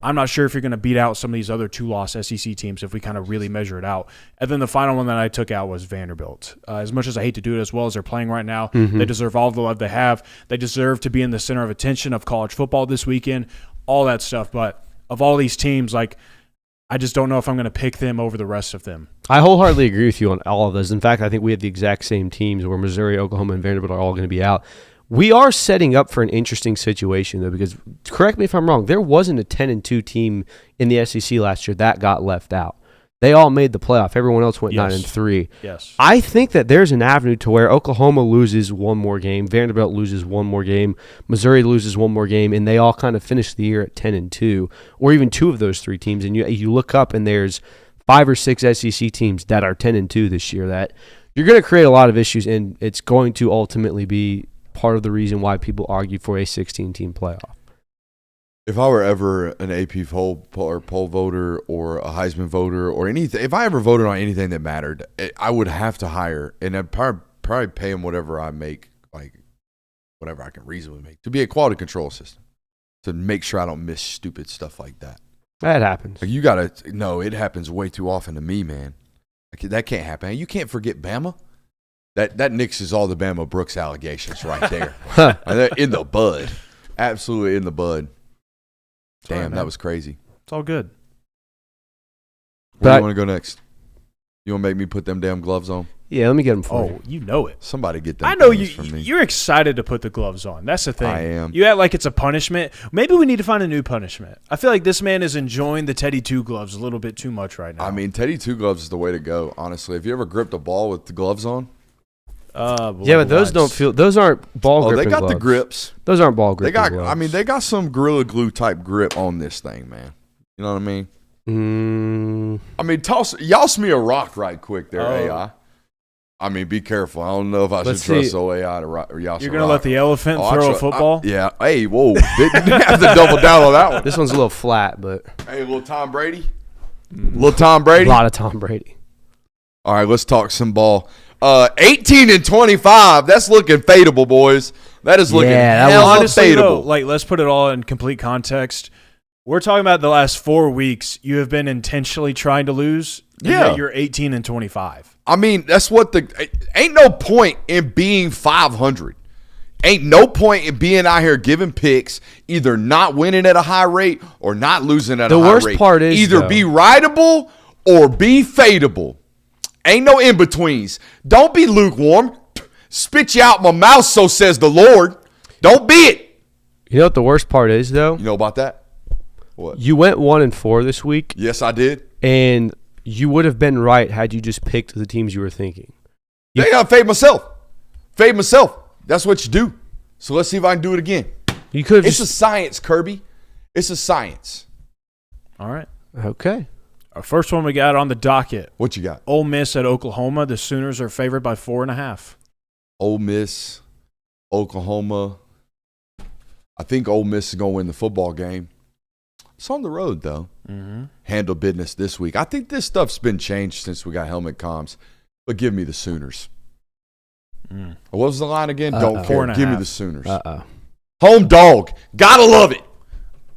I'm not sure if you're going to beat out some of these other 2-loss SEC teams if we kind of really measure it out. And then the final one that I took out was Vanderbilt. As much as I hate to do it as well as they're playing right now, they deserve all the love they have. They deserve to be in the center of attention of college football this weekend, all that stuff. But of all these teams, like, I just don't know if I'm going to pick them over the rest of them. I wholeheartedly agree with you on all of those. In fact, I think we have the exact same teams where Missouri, Oklahoma, and Vanderbilt are all going to be out. We are setting up for an interesting situation, though, because correct me if I'm wrong, there wasn't a 10-2 team in the SEC last year that got left out. They all made the playoff. Everyone else went 9-3. Yes. I think that there's an avenue to where Oklahoma loses one more game, Vanderbilt loses one more game, Missouri loses one more game, and they all kind of finish the year at 10-2, or even 2 of those 3 teams. And you look up, and there's 5 or 6 SEC teams that are 10-2 this year. That you're going to create a lot of issues, and it's going to ultimately be part of the reason why people argue for a 16-team playoff. If I were ever an AP poll voter or a Heisman voter or anything, if I ever voted on anything that mattered, I would have to hire, and I'd probably pay them whatever I make, like whatever I can reasonably make, to be a quality control system, to make sure I don't miss stupid stuff like that. That happens. Like, you got to know it happens way too often to me, man. Like, that can't happen. You can't forget Bama. That nixes all the Bama Brooks allegations right there. And they're in the bud. Absolutely in the bud. Sorry, Damn, man. that was crazy. It's all good. Where do you want to go next? You want to make me put them damn gloves on? Yeah, let me get them for Oh, you. you know it. Somebody get them I know things from me. you're excited to put the gloves on. That's the thing. I am. You act like it's a punishment. Maybe we need to find a new punishment. I feel like this man is enjoying the Teddy 2 gloves a little bit too much right now. I mean, Teddy 2 gloves is the way to go, honestly. Have you ever gripped a ball with the gloves on? Yeah, but those don't feel. Those aren't ball Oh, gripping they got gloves. the grips. Those aren't ball They gripping got. gloves. I mean, they got some Gorilla Glue type grip on this thing, man. You know what I mean? I mean, toss me a rock right quick there, AI. I mean, be careful. I don't know if I should Let's trust see. AI to rock. You're You're gonna let the elephant throw a football? Yeah. Hey, whoa. Didn't have to double down on that one. This one's a little flat, but Hey, little Tom Brady. Little Tom Brady. a lot of Tom Brady. All right, let's talk some ball. 18-25. That's looking fadeable, boys. That is looking Yeah, that hella was- Honestly, though, fadeable. like, let's put it all in complete context. We're talking about the last 4 weeks. You have been intentionally trying to lose. And Yeah. yet you're 18-25. I mean, that's what ain't no point in being 500. Ain't no point in being out here giving picks, either not winning at a high rate or not losing at a high rate. The worst part is, either be rideable or be fadeable. Ain't no in-betweens. Don't be lukewarm. Spit you out my mouth, so says the Lord. Don't be it. You know what the worst part is, though? You know about that? What? You went 1-4 this week. Yes, I did. And you would have been right had you just picked the teams you were thinking. I got to fade myself. Fade myself. That's what you do. So let's see if I can do it again. You could have It's a science, Kirby. It's a science. All right. Okay. Our first one we got on the docket. What you got? Ole Miss at Oklahoma. The Sooners are favored by 4.5. Ole Miss, Oklahoma. I think Ole Miss is going to win the football game. It's on the road, though. Mm-hmm. Handle business this week. I think this stuff's been changed since we got helmet comms. But give me the Sooners. What was the line again? Don't care. 4.5. Give me the Sooners. Uh-oh. Home dog. Gotta love it.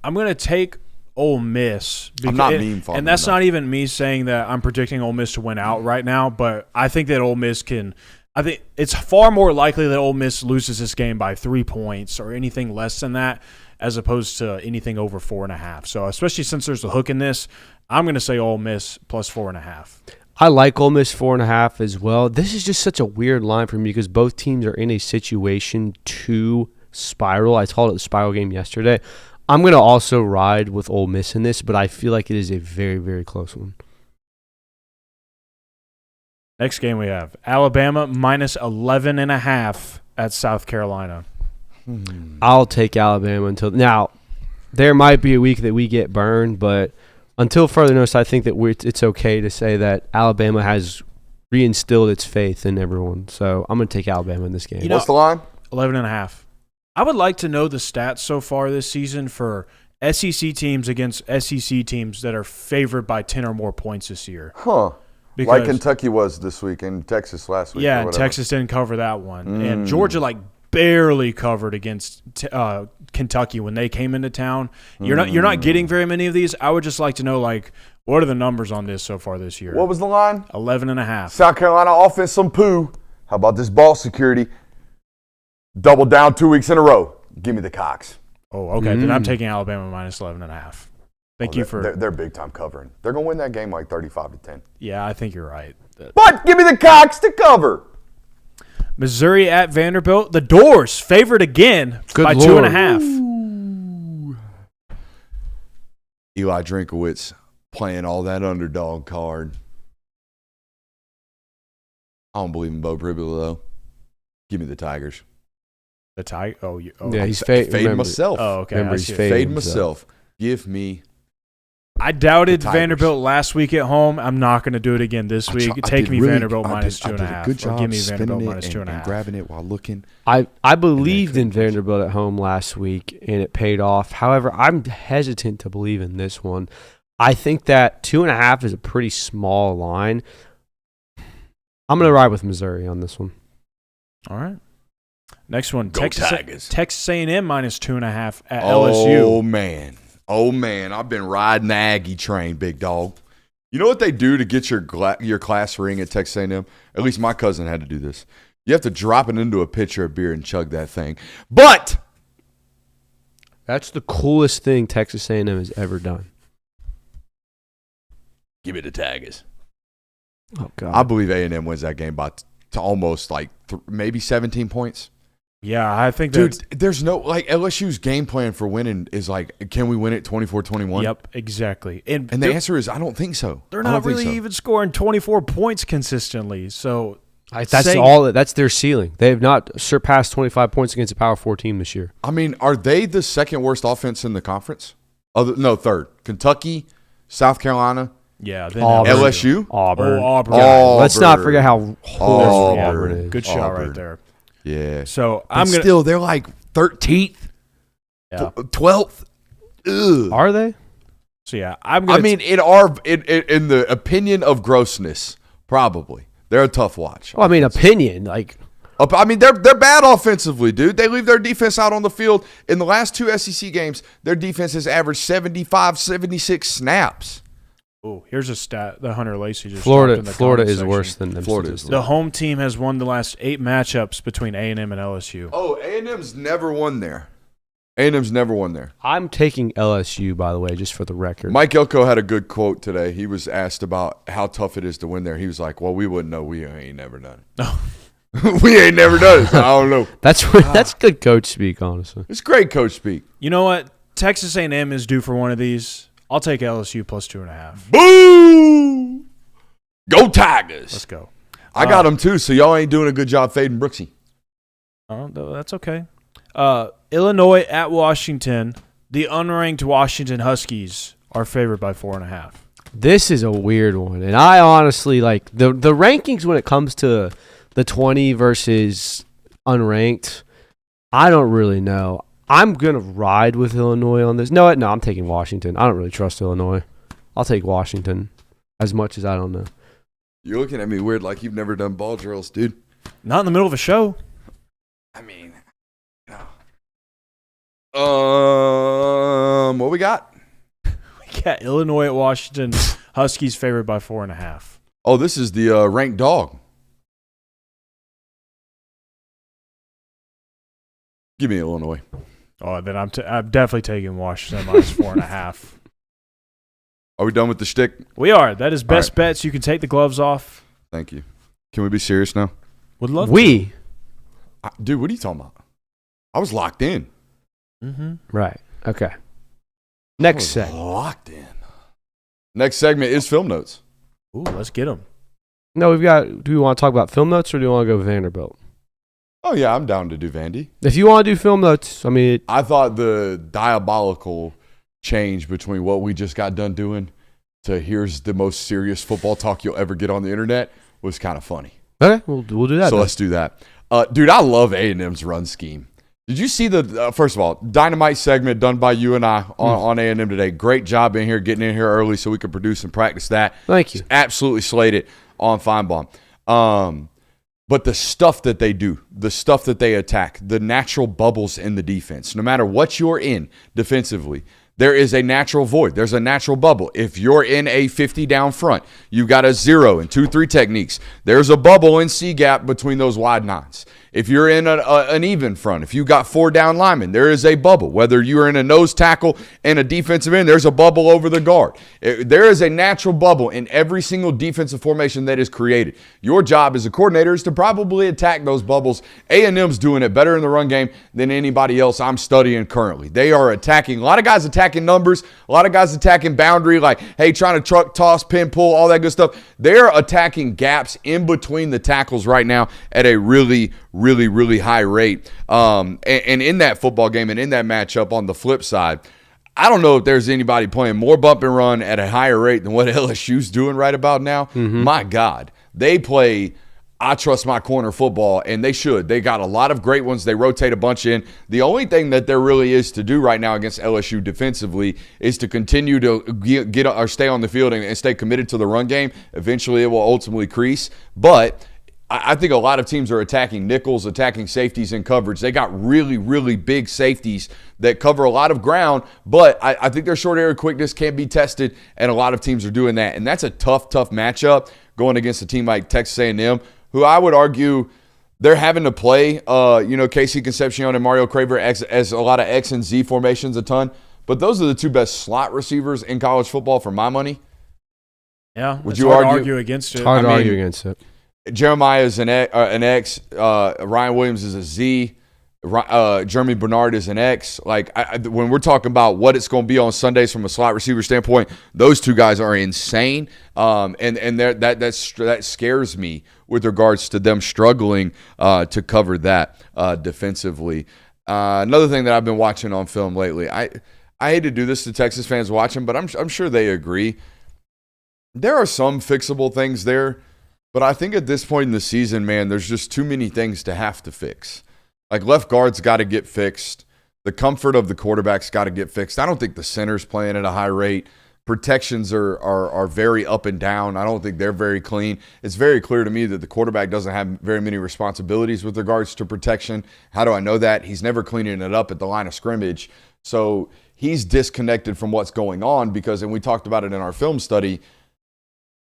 I'm going to take Ole Miss. I'm not mean for and that's not even me saying that I'm predicting Ole Miss to win out right now, but I think that Ole Miss can – I think it's far more likely that Ole Miss loses this game by 3 points or anything less than that as opposed to anything over 4.5. So especially since there's a hook in this, I'm going to say Ole Miss plus 4.5. I like Ole Miss 4.5 as well. This is just such a weird line for me because both teams are in a situation to spiral. I called it the spiral game yesterday. I'm going to also ride with Ole Miss in this, but I feel like it is a very, very close one. Next game we have Alabama minus 11.5 at South Carolina. I'll take Alabama until now. There might be a week that we get burned, but until further notice, I think that it's okay to say that Alabama has reinstilled its faith in everyone. So I'm going to take Alabama in this game. What's the line? 11.5. I would like to know the stats so far this season for SEC teams against SEC teams that are favored by 10 or more points this year. Huh. Because, like Kentucky was this week and Texas last week. Yeah, and Texas didn't cover that one. And Georgia, barely covered against Kentucky when they came into town. You're not getting very many of these. I would just like to know, what are the numbers on this so far this year? What was the line? 11.5. South Carolina offense, some poo. How about this ball security? Double down 2 weeks in a row. Give me the Cox. Oh, okay. Then I'm taking Alabama minus 11.5. Thank you for. They're big time covering. They're gonna win that game 35-10. Yeah, I think you're right. But give me the Cox to cover. Missouri at Vanderbilt. The Doors favored again by 2.5. Eli Drinkowitz playing all that underdog card. I don't believe in Bo Pribula, though. Give me the Tigers. The Tiger? Oh, yeah, he's fading myself. Oh, okay. Remember, he's fading myself. Give me. I doubted Vanderbilt last week at home. I'm not going to do it again this week. Take me Vanderbilt minus 2.5. Good job. Give me Vanderbilt minus 2.5. And grabbing it while looking. I believed in Vanderbilt at home last week, and it paid off. However, I'm hesitant to believe in this one. I think that 2.5 is a pretty small line. I'm going to ride with Missouri on this one. All right. Next one, Go Tigers. Texas A&M minus 2.5 at LSU. Oh, man. I've been riding the Aggie train, big dog. You know what they do to get your class ring at Texas A&M? At least my cousin had to do this. You have to drop it into a pitcher of beer and chug that thing. But that's the coolest thing Texas A&M has ever done. Give me the Tigers. Oh, God. I believe A&M wins that game by to almost maybe 17 points. Yeah, I think Dude, there's no LSU's game plan for winning is can we win it 24-21? Yep, exactly. And the answer is I don't think so. They're not really even scoring 24 points consistently. So that's their ceiling. They have not surpassed 25 points against a Power 4 team this year. I mean, are they the second worst offense in the conference? Third. Kentucky, South Carolina. Yeah, then Auburn. LSU, Auburn. Auburn. Let's not forget how horrible Auburn is. Good shot right there. Yeah. So they're 13th, 12th. Ugh. Are they? So yeah, in the opinion of grossness, probably they're a tough watch. Well, opinion they're bad offensively, dude. They leave their defense out on the field. In the last two SEC games, their defense has averaged 75, 76 snaps. Oh, here's a stat that Hunter Lacey just dropped Florida in the Florida comment is section. worse than them. Florida is statistics. The home team has won the last 8 matchups between A&M and LSU. Oh, A&M's never won there. A&M's never won there. I'm taking LSU, by the way, just for the record. Mike Elko had a good quote today. He was asked about how tough it is to win there. He was like, well, we wouldn't know. We ain't never done it. We ain't never done it, so I don't know. That's good coach speak, honestly. It's great coach speak. You know what? Texas A&M is due for one of these. I'll take LSU plus 2.5. Boo! Go Tigers. Let's go. I got them too, so y'all ain't doing a good job fading Brooksy. Oh, that's okay. Illinois at Washington. The unranked Washington Huskies are favored by 4.5. This is a weird one, and I honestly like the rankings when it comes to the 20 versus unranked. I don't really know. I'm gonna ride with Illinois on this. No, I'm taking Washington. I don't really trust Illinois. I'll take Washington as much as I don't know. You're looking at me weird like you've never done ball drills, dude. Not in the middle of a show. I mean, what we got? We got Illinois at Washington. Huskies favored by 4.5. Oh, this is the ranked dog. Give me Illinois. Oh, then I'm definitely taking Washington minus 4.5. Are we done with the shtick? We are. That is best right. bets. You can take the gloves off. Thank you. Can we be serious now? Would love We Dude, what are you talking about? I was locked in. to. Mm-hmm. right. Okay. Next set. Locked in. Next segment is film notes. Ooh, let's get them. No, we've got. Do we want to talk about film notes or do you want to go Vanderbilt? Oh, yeah, I'm down to do Vandy. If you want to do film notes, I mean, I thought the diabolical change between what we just got done doing to here's the most serious football talk you'll ever get on the internet was kind of funny. okay, we'll do that. So then. let's do that. Dude, I love A&M's run scheme. Did you see the first of all, dynamite segment done by you and I on A&M today? Great job in here, getting in here early so we could produce and practice that. Thank you. Absolutely slayed it on Feinbaum. But the stuff that they do, the stuff that they attack, the natural bubbles in the defense, no matter what you're in defensively, there is a natural void. There's a natural bubble. If you're in a 50 down front, you've got a 0 and 2-3 techniques. There's a bubble in C gap between those wide nines. If you're in an even front, if you've got 4 down linemen, there is a bubble. Whether you're in a nose tackle and a defensive end, there's a bubble over the guard. There is a natural bubble in every single defensive formation that is created. Your job as a coordinator is to probably attack those bubbles. A&M's doing it better in the run game than anybody else I'm studying currently. They are attacking. A lot of guys attacking numbers. A lot of guys attacking boundary, like, hey, trying to truck, toss, pin, pull, all that good stuff. They're attacking gaps in between the tackles right now at a really high rate. And in that football game and in that matchup on the flip side, I don't know if there's anybody playing more bump and run at a higher rate than what LSU's doing right about now. Mm-hmm. My God, they play I trust my corner football, and they should. They got a lot of great ones. They rotate a bunch in. The only thing that there really is to do right now against LSU defensively is to continue to get or stay on the field and stay committed to the run game. Eventually, it will ultimately crease. But I think a lot of teams are attacking nickels, attacking safeties in coverage. They got really big safeties that cover a lot of ground, but I think their short area quickness can be tested, and a lot of teams are doing that. And that's a tough matchup going against a team like Texas A&M, who I would argue they're having to play, Casey Concepcion and Mario Craver as a lot of X and Z formations a ton. But those are the two best slot receivers in college football for my money. Yeah, would you argue against it? It's hard to argue against it. Jeremiah is an X. Ryan Williams is a Z. Jeremy Bernard is an X. Like when we're talking about what it's going to be on Sundays from a slot receiver standpoint, those two guys are insane. And that scares me with regards to them struggling to cover that defensively. Another thing that I've been watching on film lately, I hate to do this to Texas fans watching, but I'm sure they agree. There are some fixable things there, but I think at this point in the season, man, there's just too many things to have to fix. Like left guard's got to get fixed. The comfort of the quarterback's got to get fixed. I don't think the center's playing at a high rate. Protections are very up and down. I don't think they're very clean. It's very clear to me that the quarterback doesn't have very many responsibilities with regards to protection. How do I know that? He's never cleaning it up at the line of scrimmage. So he's disconnected from what's going on because, and we talked about it in our film study,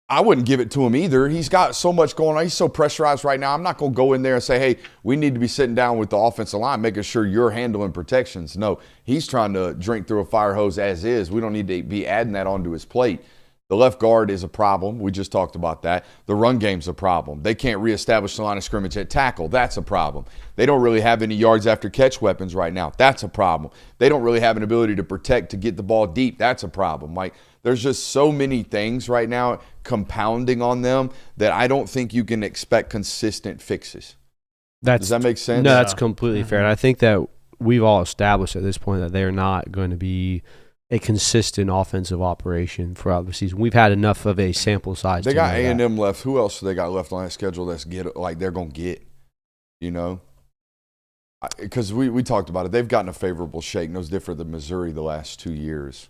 I wouldn't give it to him either. He's got so much going on. He's so pressurized right now. I'm not going to go in there and say, hey, we need to be sitting down with the offensive line, making sure you're handling protections. No, he's trying to drink through a fire hose as is. We don't need to be adding that onto his plate. The left guard is a problem. We just talked about that. The run game's a problem. They can't reestablish the line of scrimmage at tackle. That's a problem. They don't really have any yards after catch weapons right now. That's a problem. They don't really have an ability to protect, to get the ball deep. That's a problem. Like, there's just so many things right now compounding on them that I don't think you can expect consistent fixes. Does that make sense? No, that's completely fair. And I think that we've all established at this point that they're not going to be a consistent offensive operation throughout the season. We've had enough of a sample size. They got A&M left. Who else do they got left on that schedule that's they're going to get, you know? Because we talked about it. They've gotten a favorable shake. No different than Missouri the last 2 years.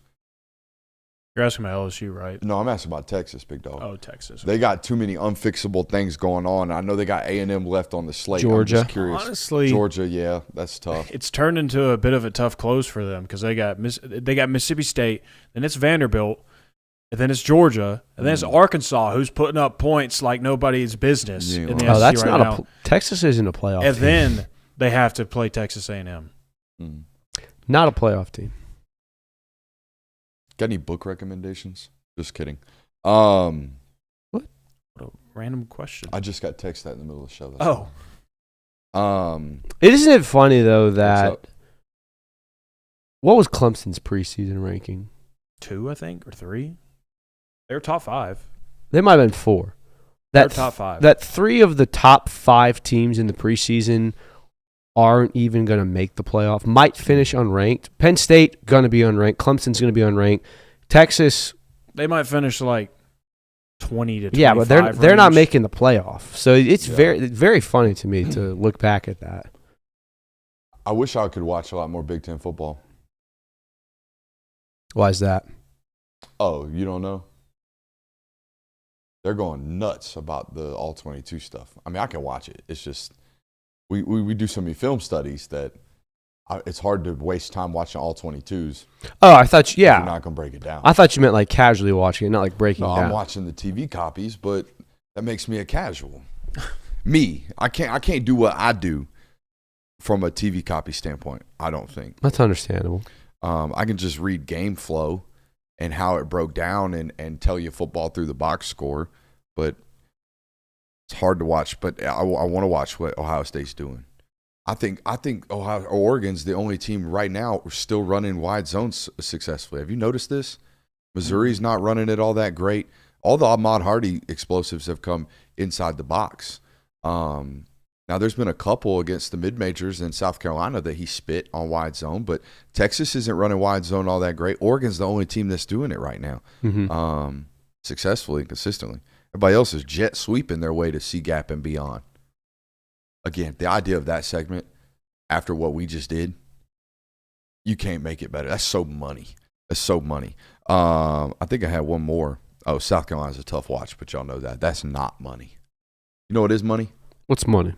You're asking about LSU, right? No, I'm asking about Texas, big dog. Oh, Texas. They got too many unfixable things going on. I know they got A&M left on the slate. Georgia. I'm just curious. Honestly, Georgia, yeah, that's tough. It's turned into a bit of a tough close for them because they got Mississippi State, then it's Vanderbilt, and then it's Georgia, and then it's Arkansas, who's putting up points like nobody's business in the SEC that's right not now. Texas isn't a playoff And team. then they have to play Texas A&M. Not a playoff team. Got any book recommendations? Just kidding. What a random question. I just got text that in the middle of the show. Isn't it funny though What's that up? what was Clemson's preseason ranking? 2, I think, or 3. They're top 5. They might have been 4. They're top 5. That 3 of the top 5 teams in the preseason aren't even going to make the playoff. Might finish unranked. Penn State going to be unranked. Clemson's going to be unranked. Texas, they might finish like 20 to 25. yeah, but they're not range. making the playoff. So it's very funny to me to look back at that. I wish I could watch a lot more Big Ten football. Why is that? Oh, you don't know? They're going nuts about the All-22 stuff. I mean, I can watch it. It's just we do so many film studies that it's hard to waste time watching All-22s. Oh, I thought You're not going to break it down. I thought you meant like casually watching it, not like breaking No, it down. I'm watching the TV copies, but that makes me a casual. I can't do what I do from a TV copy standpoint, I don't think. That's understandable. I can just read game flow and how it broke down and tell you football through the box score, but it's hard to watch. But I want to watch what Ohio State's doing. I think Oregon's the only team right now still running wide zones successfully. Have you noticed this? Missouri's not running it all that great. All the Ahmad Hardy explosives have come inside the box. Now, there's been a couple against the mid-majors in South Carolina that he spit on wide zone, but Texas isn't running wide zone all that great. Oregon's the only team that's doing it right now, successfully and consistently. Everybody else is jet sweeping their way to C-gap and beyond. Again, the idea of that segment after what we just did, you can't make it better. That's so money. That's so money. I think I had one more. Oh, South Carolina's a tough watch, but y'all know that. That's not money. You know what is money? What's money?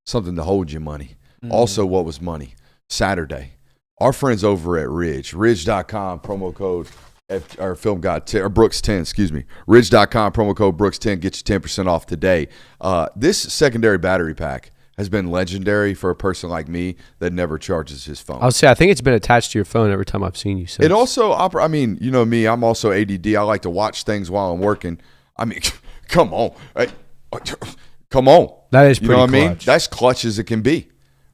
Something to hold you money. Also, what was money? Saturday. Our friends over at Ridge.com, promo code Film God 10, or Brooks 10, excuse me. Ridge.com, promo code Brooks 10, get you 10% off today. This secondary battery pack has been legendary for a person like me that never charges his phone. I'll say I think it's been attached to your phone every time I've seen you. Since. It also, I mean, you know me, I'm also ADD. I like to watch things while I'm working. I mean, come on. Come on. That is pretty You know what I mean? clutch. That's clutch as it can be.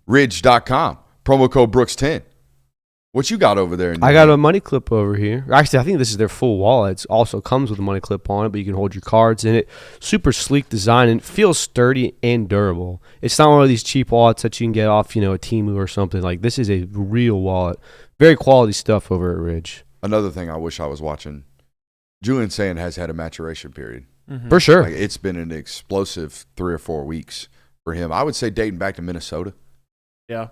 Ridge.com, promo code Brooks 10. What you got over there? I got a money clip over here. Actually, I think this is their full wallet. It also comes with a money clip on it, but you can hold your cards in it. Super sleek design, and it feels sturdy and durable. It's not one of these cheap wallets that you can get off, a Temu or something. Like, this is a real wallet. Very quality stuff over at Ridge. Another thing I wish I was watching. Julian Sand has had a maturation period. For sure. Like, it's been an explosive 3 or 4 weeks for him. I would say dating back to Minnesota. Yeah.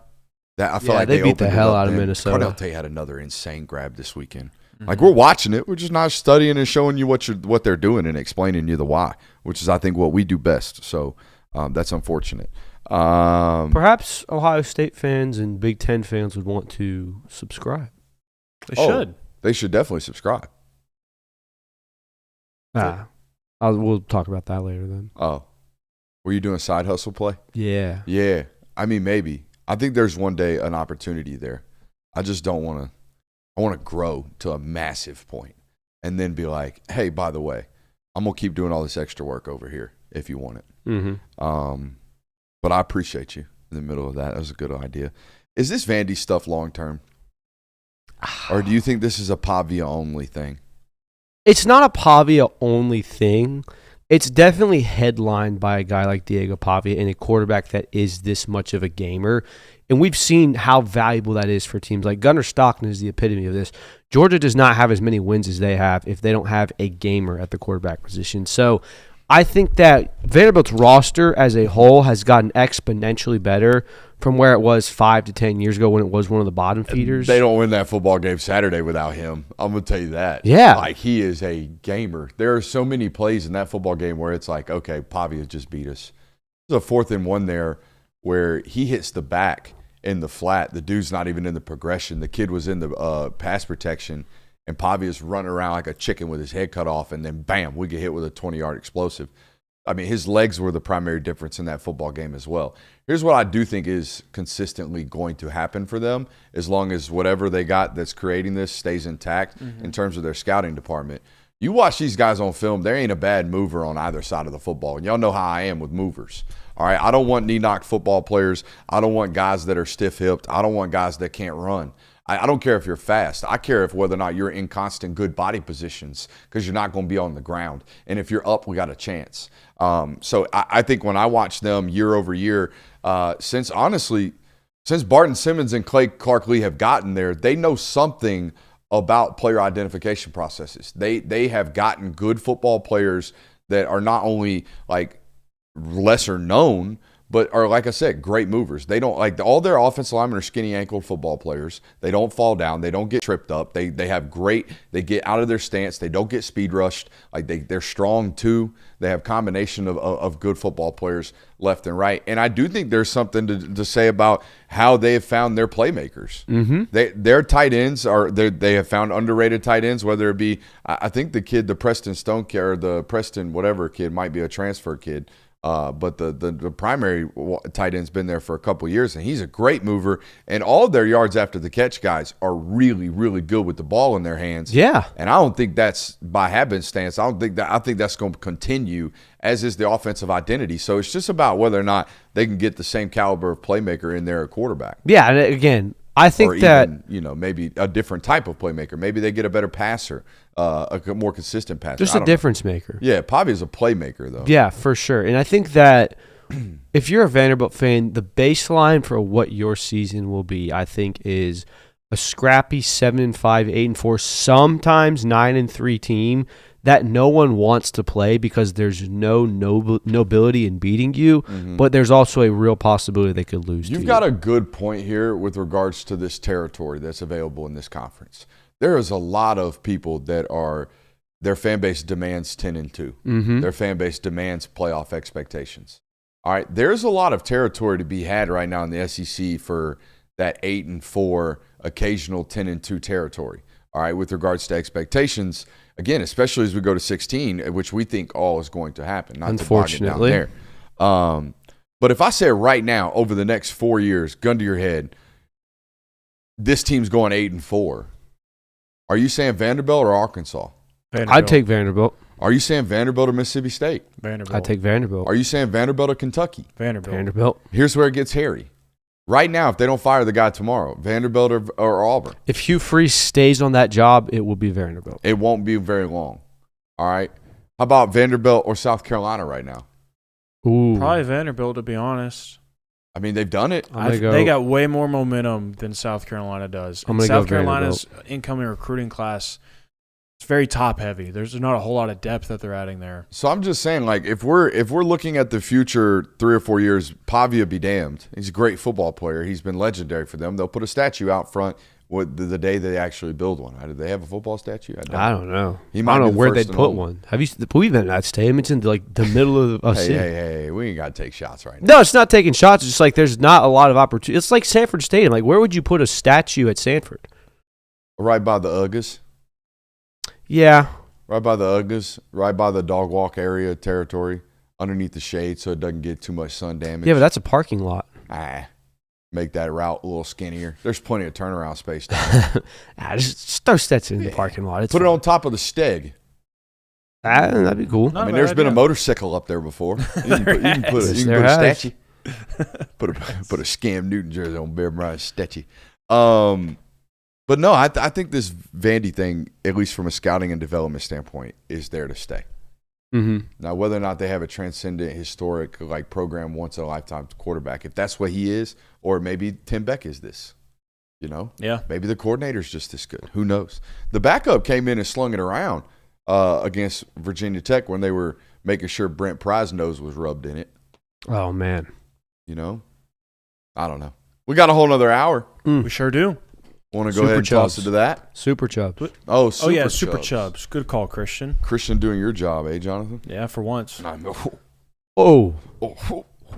That I feel like they beat the opened it hell up out of then. Minnesota. Cardell Tate had another insane grab this weekend. Like, we're watching it. We're just not studying and showing you what they're doing and explaining you the why, which is, I think, what we do best. So that's unfortunate. Perhaps Ohio State fans and Big Ten fans would want to subscribe. They should. They should definitely subscribe. We'll talk about that later then. Oh. Were you doing side hustle play? Yeah. Yeah. I mean, maybe. I think there's one day an opportunity there. I just don't want to. I want to grow to a massive point and then be like, hey, by the way, I'm going to keep doing all this extra work over here if you want it. Mm-hmm. But I appreciate you in the middle of that. That was a good idea. Is this Vandy stuff long term? Or do you think this is a Pavia only thing? It's not a Pavia only thing. It's definitely headlined by a guy like Diego Pavia and a quarterback that is this much of a gamer. And we've seen how valuable that is for teams. Like Gunnar Stockton is the epitome of this. Georgia does not have as many wins as they have if they don't have a gamer at the quarterback position. So I think that Vanderbilt's roster as a whole has gotten exponentially better from where it was 5 to 10 years ago when it was one of the bottom feeders. They don't win that football game Saturday without him. I'm going to tell you that. Yeah. Like, he is a gamer. There are so many plays in that football game where it's like, okay, Pavia just beat us. There's a 4th and 1 there where he hits the back in the flat. The dude's not even in the progression. The kid was in the pass protection, and Pavia's running around like a chicken with his head cut off, and then, bam, we get hit with a 20-yard explosive. I mean, his legs were the primary difference in that football game as well. Here's what I do think is consistently going to happen for them, as long as whatever they got that's creating this stays intact in terms of their scouting department. You watch these guys on film, there ain't a bad mover on either side of the football. And y'all know how I am with movers. All right, I don't want knee-knocked football players. I don't want guys that are stiff-hipped. I don't want guys that can't run. I don't care if you're fast. I care if whether or not you're in constant good body positions, because you're not going to be on the ground. And if you're up, we got a chance. So I think when I watch them year over year, since Barton Simmons and Clay Clark-Lee have gotten there, they know something about player identification processes. They have gotten good football players that are not only like lesser known, but are, like I said, great movers. They don't, like, all their offensive linemen are skinny ankled football players. They don't fall down. They don't get tripped up. They have great, they get out of their stance. They don't get speed rushed. Like, they're strong too. They have combination of good football players left and right. And I do think there's something to say about how they have found their playmakers. Their tight ends they have found underrated tight ends, whether it be, I think the kid, the Preston Stone kid, or the Preston whatever kid, might be a transfer kid. But the primary tight end's been there for a couple of years, and he's a great mover. And all of their yards after the catch guys are really, really good with the ball in their hands. Yeah. And I don't think that's by happenstance. I think that's going to continue, as is the offensive identity. So it's just about whether or not they can get the same caliber of playmaker in there at quarterback. Yeah, and again, I think or that even, maybe a different type of playmaker. Maybe they get a better passer, a more consistent passer. just a difference maker. Yeah, Pavia's a playmaker though. Yeah, for sure. And I think that if you're a Vanderbilt fan, the baseline for what your season will be, I think, is a scrappy 7-5, 8-4, sometimes 9-3 team that no one wants to play because there's no nobility in beating you, but there's also a real possibility they could lose. You've got a good point here with regards to this territory that's available in this conference. There is a lot of people that are, their fan base demands 10-2. Their fan base demands playoff expectations. All right, there's a lot of territory to be had right now in the SEC for that 8-4, occasional 10-2 territory. All right, with regards to expectations, again, especially as we go to 16, which we think all is going to happen. Not unfortunately. To bog it down there. But if I say right now, over the next 4 years, gun to your head, this team's going 8-4. Are you saying Vanderbilt or Arkansas? Vanderbilt. I'd take Vanderbilt. Are you saying Vanderbilt or Mississippi State? Vanderbilt. I'd take Vanderbilt. Are you saying Vanderbilt or Kentucky? Vanderbilt. Here's where it gets hairy. Right now, if they don't fire the guy tomorrow, Vanderbilt or Auburn. If Hugh Freeze stays on that job, it will be Vanderbilt. It won't be very long. All right. How about Vanderbilt or South Carolina right now? Ooh. Probably Vanderbilt, to be honest. I mean, they've done it. They got way more momentum than South Carolina does. I'm gonna South go Carolina's incoming recruiting class, it's very top heavy. There's not a whole lot of depth that they're adding there. So I'm just saying, like, if we're looking at the future 3 or 4 years, Pavia be damned. He's a great football player. He's been legendary for them. They'll put a statue out front with the day they actually build one. Do they have a football statue? I don't know. He I might don't be know the where first they'd and put only. one. We've been at that stadium. It's in like the middle of a city. Hey, we ain't got to take shots right now. No, it's not taking shots. It's just like there's not a lot of opportunity. It's like Sanford Stadium. Like, where would you put a statue at Sanford? Right by the Uggas. Yeah. Right by the Uggas. Right by the dog walk area territory. Underneath the shade so it doesn't get too much sun damage. Yeah, but that's a parking lot. Make that route a little skinnier. There's plenty of turnaround space down there. Just throw Stetson in the parking lot. It's Put it fine. on top of the steg. That'd be cool. Not I mean, a there's bad been a idea. motorcycle up there before. You can put a There has. statue. Put a Scam Newton jersey on Bear Bryant's statue. But no, I think this Vandy thing, at least from a scouting and development standpoint, is there to stay. Mm-hmm. Now, whether or not they have a transcendent, historic, like program once in a lifetime quarterback, if that's what he is, or maybe Tim Beck is this, Yeah. maybe the coordinator's just this good. Who knows? The backup came in and slung it around against Virginia Tech when they were making sure Brent Pry's nose was rubbed in it. Oh, man. I don't know. We got a whole nother hour. We sure do. Want to go Super ahead and toss Chubs. it to that? Super Chubbs. Oh, Super Chubs. Good call, Christian. Christian doing your job, Jonathan? Yeah, for once. Oh.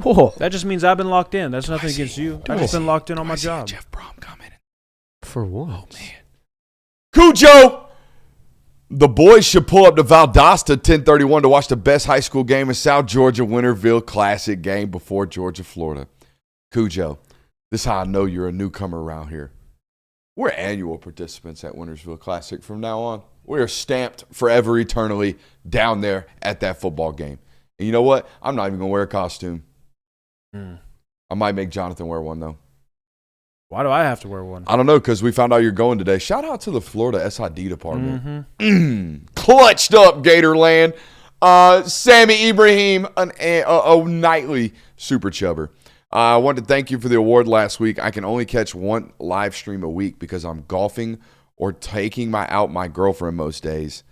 Whoa. That just means I've been locked in. That's nothing against you. I've just been locked in on my job. Jeff Brom coming. For what? Oh, man. Cujo! The boys should pull up to Valdosta 10:31 to watch the best high school game in South Georgia, Winterville Classic game before Georgia, Florida. Cujo, this is how I know you're a newcomer around here. We're annual participants at Wintersville Classic from now on. We are stamped forever, eternally down there at that football game. And you know what? I'm not even going to wear a costume. I might make Jonathan wear one, though. Why do I have to wear one? I don't know, because we found out you're going today. Shout out to the Florida SID department. Clutched up, Gatorland. Sammy Ibrahim, a nightly super chubber. I want to thank you for the award last week. I can only catch one live stream a week because I'm golfing or taking my girlfriend most days.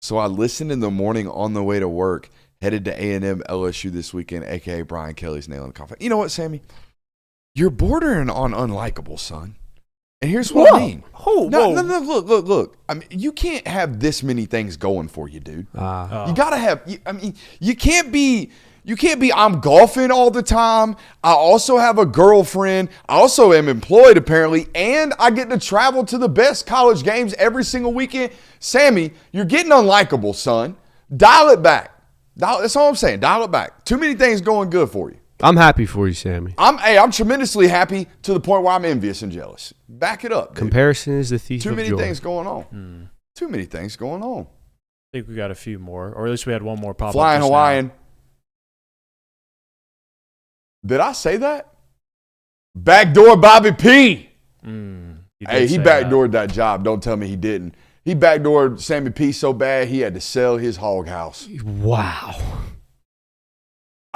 So I listened in the morning on the way to work, headed to A&M LSU this weekend, a.k.a. Brian Kelly's nailing the confidence. You know what, Sammy? You're bordering on unlikable, son. And here's what I mean. No, look. I mean, you can't have this many things going for you, dude. You gotta have. You can't be. I'm golfing all the time. I also have a girlfriend. I also am employed apparently, and I get to travel to the best college games every single weekend. Sammy, you're getting unlikable, son. Dial it back. That's all I'm saying. Dial it back. Too many things going good for you. I'm happy for you, Sammy. I'm tremendously happy to the point where I'm envious and jealous. Back it up, dude. Comparison is the thief Too of many joy. things going on. Too many things going on. I think we got a few more, or at least we had one more pop up. Flying just now. Hawaiian. Did I say that? Backdoor Bobby P. Hey, he backdoored that job. Don't tell me he didn't. He backdoored Sammy P so bad he had to sell his hog house. Wow.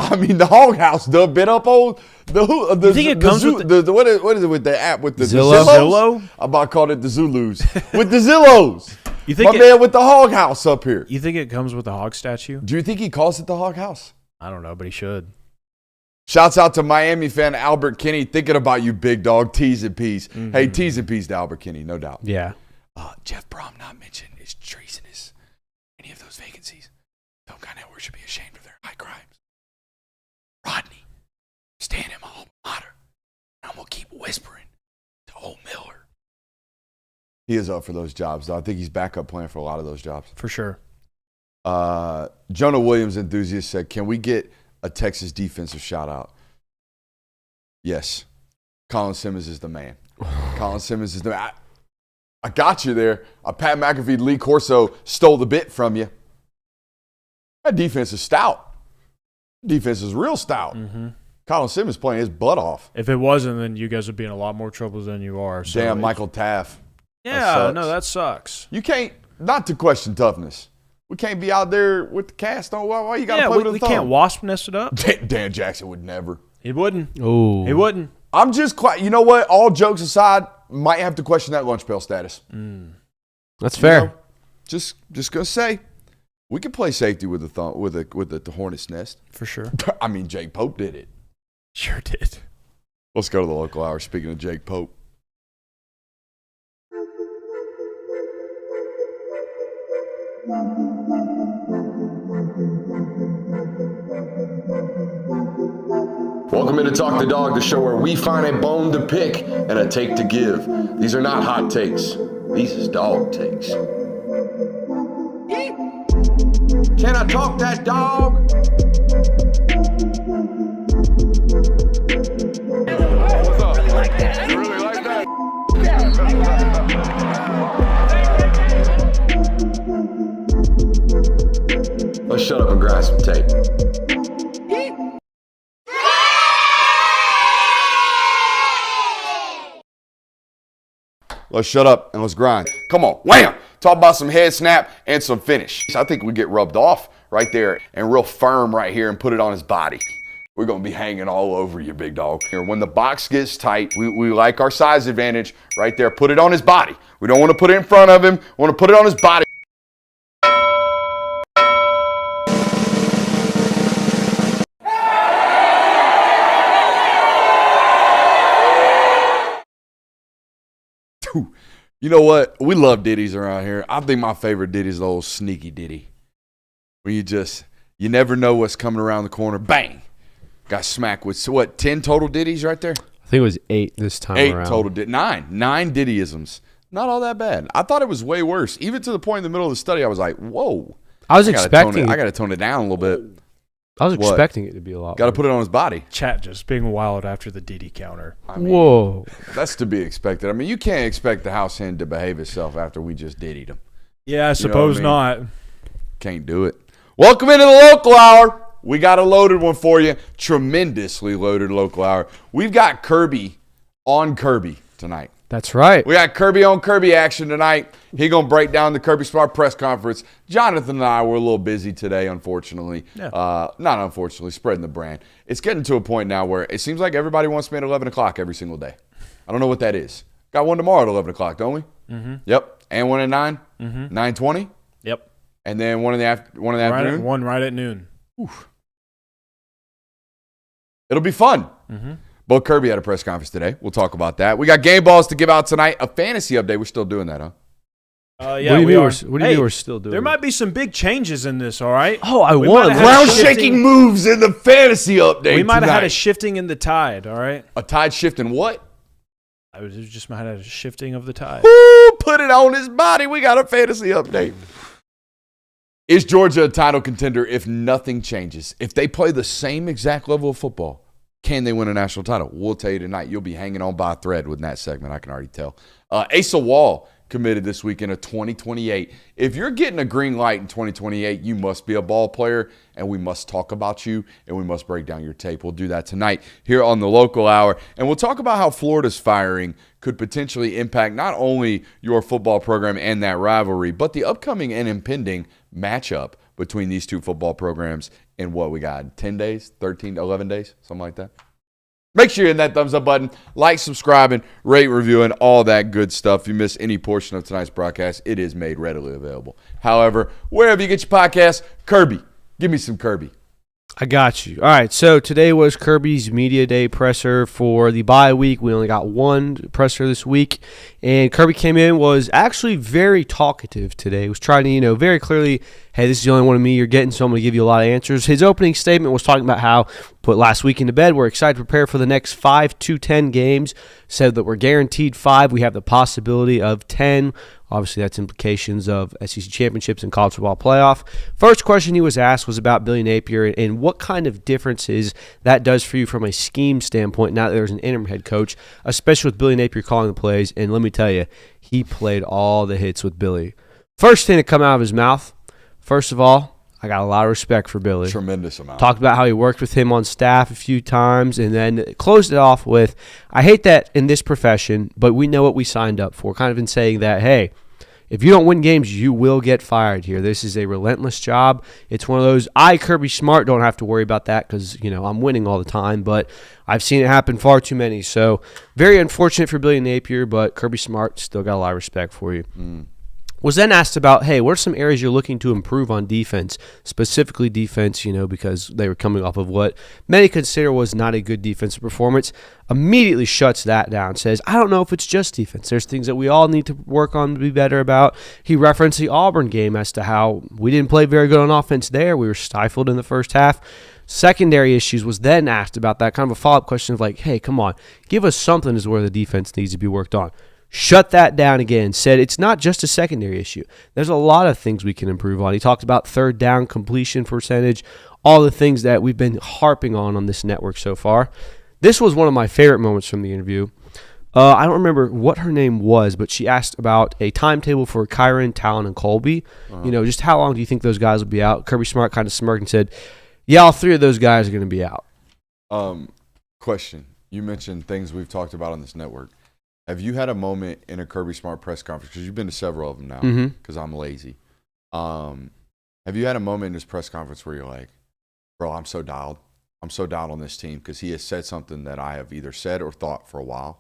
I mean, the hog house done been up on the You think it comes with what is it with the app with the Zillow? Zillows? I'm about to call it the Zulus. With the Zillows. You think My man with the hog house up here. You think it comes with the hog statue? Do you think he calls it the hog house? I don't know, but he should. Shouts out to Miami fan Albert Kinney. Thinking about you, big dog. T's and P's. Hey, T's and P's to Albert Kinney, no doubt. Yeah. Jeff Brom not mentioned is treasonous. Any of those vacancies. Filmcon Network should be ashamed of their high crimes. Rodney, stand in my alma mater. I'm going to keep whispering to old Miller. He is up for those jobs, though. I think he's backup plan for a lot of those jobs. For sure. Jonah Williams enthusiast said, can we get a Texas defensive shout out? Yes. Colin Simmons is the man. Colin Simmons is the man. I got you there. Pat McAfee, Lee Corso stole the bit from you. That defense is stout. Defense is real stout. Colin Simmons playing his butt off. If it wasn't, then you guys would be in a lot more trouble than you are. So Damn, Michael Taff. Yeah, no, that sucks. You can't, not to question toughness. We can't be out there with the cast on. Why you got to play with we the thumb? can't wasp nest it up. Dan Jackson would never. He wouldn't. Oh. He wouldn't. I'm just quite, you know what? All jokes aside, might have to question that lunch pail status. That's fair. You know, just gonna say, we can play safety with the thumb, with the hornet's nest. For sure. I mean, Jake Pope did it. Sure did. Let's go to the local hour. Speaking of Jake Pope. Welcome into Talk the Dog, the show where we find a bone to pick and a take to give. These are not hot takes. These is dog takes. Can I talk that dog? What's up? You really like that? Let's shut up and grind some tape. Let's shut up and let's grind. Come on, wham! Talk about some head snap and some finish. I think we get rubbed off right there and real firm right here and put it on his body. We're going to be hanging all over you, big dog. When the box gets tight, we like our size advantage right there. Put it on his body. We don't want to put it in front of him. We want to put it on his body. You know what? We love ditties around here. I think my favorite ditty is the old sneaky ditty. When you never know what's coming around the corner. Bang! Got smacked with, 10 total ditties right there? I think it was 8 this time around. 8 total ditties. 9 dittyisms. Not all that bad. I thought it was way worse. Even to the point in the middle of the study, I was like, whoa. I was expecting I got to tone it down a little bit. I was expecting it to be a lot. Got to put it on his body. Chat just being wild after the Diddy counter. Whoa. That's to be expected. I mean, you can't expect the house hen to behave itself after we just diddied him. Yeah, I suppose not. Can't do it. Welcome into the local hour. We got a loaded one for you. Tremendously loaded local hour. We've got Kirby on Kirby tonight. That's right. We got Kirby on Kirby action tonight. He going to break down the Kirby Smart press conference. Jonathan and I were a little busy today, unfortunately. Yeah. Not unfortunately, spreading the brand. It's getting to a point now where it seems like everybody wants me at 11 o'clock every single day. I don't know what that is. Got one tomorrow at 11 o'clock, don't we? Mm-hmm. Yep. And one at 9? Mm-hmm. 9:20? Yep. And then one in the afternoon? One right at noon. Oof. It'll be fun. Mm-hmm. Bo Kirby had a press conference today. We'll talk about that. We got game balls to give out tonight. A fantasy update. We're still doing that, huh? Yeah, what do you mean we're still doing There might be some big changes in this, all right? Oh, I want ground-shaking moves in the fantasy update We might have tonight. had a shifting in the tide, all right? A tide shift in what? Just might have a shifting of the tide. Ooh, put it on his body. We got a fantasy update. Is Georgia a title contender if nothing changes? If they play the same exact level of football, can they win a national title? We'll tell you tonight. You'll be hanging on by a thread with that segment. I can already tell. Asa Wall committed this weekend of 2028. If you're getting a green light in 2028, you must be a ball player, and we must talk about you, and we must break down your tape. We'll do that tonight here on the local hour, and we'll talk about how Florida's firing could potentially impact not only your football program and that rivalry, but the upcoming and impending matchup between these two football programs in what we got, 10 days, 13, 11 days, something like that. Make sure you hit that thumbs up button, like, subscribing, rate, reviewing, all that good stuff. If you miss any portion of tonight's broadcast, it is made readily available. However, wherever you get your podcast, Kirby, give me some Kirby. I got you. All right, so today was Kirby's Media Day presser for the bye week. We only got one presser this week, and Kirby came in, was actually very talkative today. He was trying to, very clearly, hey, this is the only one of me you're getting, so I'm going to give you a lot of answers. His opening statement was talking about how put last week into bed. We're excited to prepare for the next 5 to 10 games. Said that we're guaranteed 5. We have the possibility of 10. Obviously, that's implications of SEC championships and college football playoff. First question he was asked was about Billy Napier and what kind of differences that does for you from a scheme standpoint now that there's an interim head coach, especially with Billy Napier calling the plays. And let me tell you, he played all the hits with Billy. First thing to come out of his mouth, first of all, I got a lot of respect for Billy. Tremendous amount. Talked about how he worked with him on staff a few times and then closed it off with, I hate that in this profession, but we know what we signed up for. Kind of in saying that, hey, if you don't win games, you will get fired here. This is a relentless job. It's one of those, Kirby Smart, don't have to worry about that because, I'm winning all the time, but I've seen it happen far too many. So very unfortunate for Billy Napier, but Kirby Smart still got a lot of respect for you. Was then asked about, hey, what are some areas you're looking to improve on defense, specifically defense, because they were coming off of what many consider was not a good defensive performance. Immediately shuts that down, says, I don't know if it's just defense. There's things that we all need to work on to be better about. He referenced the Auburn game as to how we didn't play very good on offense there. We were stifled in the first half. Secondary issues was then asked about that, kind of a follow-up question of like, hey, come on, give us something is where the defense needs to be worked on. shut that down again, said it's not just a secondary issue. There's a lot of things we can improve on. He talked about third down completion percentage, all the things that we've been harping on this network so far. This was one of my favorite moments from the interview. I don't remember what her name was, but she asked about a timetable for Kyron, Talon, and Colby. Just how long do you think those guys will be out? Kirby Smart kind of smirked and said, yeah, all 3 of those guys are going to be out. Question. You mentioned things we've talked about on this network. Have you had a moment in a Kirby Smart press conference, because you've been to several of them now, because I'm lazy. Have you had a moment in this press conference where you're like, bro, I'm so dialed. I'm so dialed on this team because he has said something that I have either said or thought for a while?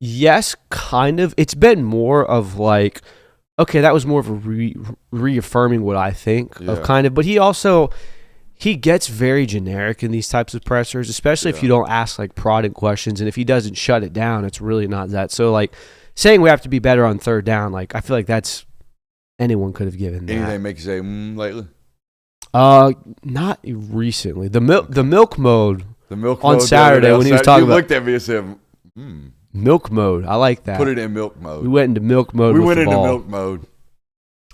Yes, kind of. It's been more of like, okay, that was more of a reaffirming what I think of kind of. But he gets very generic in these types of pressers, especially if you don't ask like prodding questions. And if he doesn't shut it down, it's really not that. So like saying we have to be better on third down, like I feel like that's anyone could have given that. Anything make you say lately? Not recently. The milk mode. The milk on mode Saturday when he was talking about. You looked at me and said, milk mode. I like that. Put it in milk mode. We went into milk mode. We went into milk mode.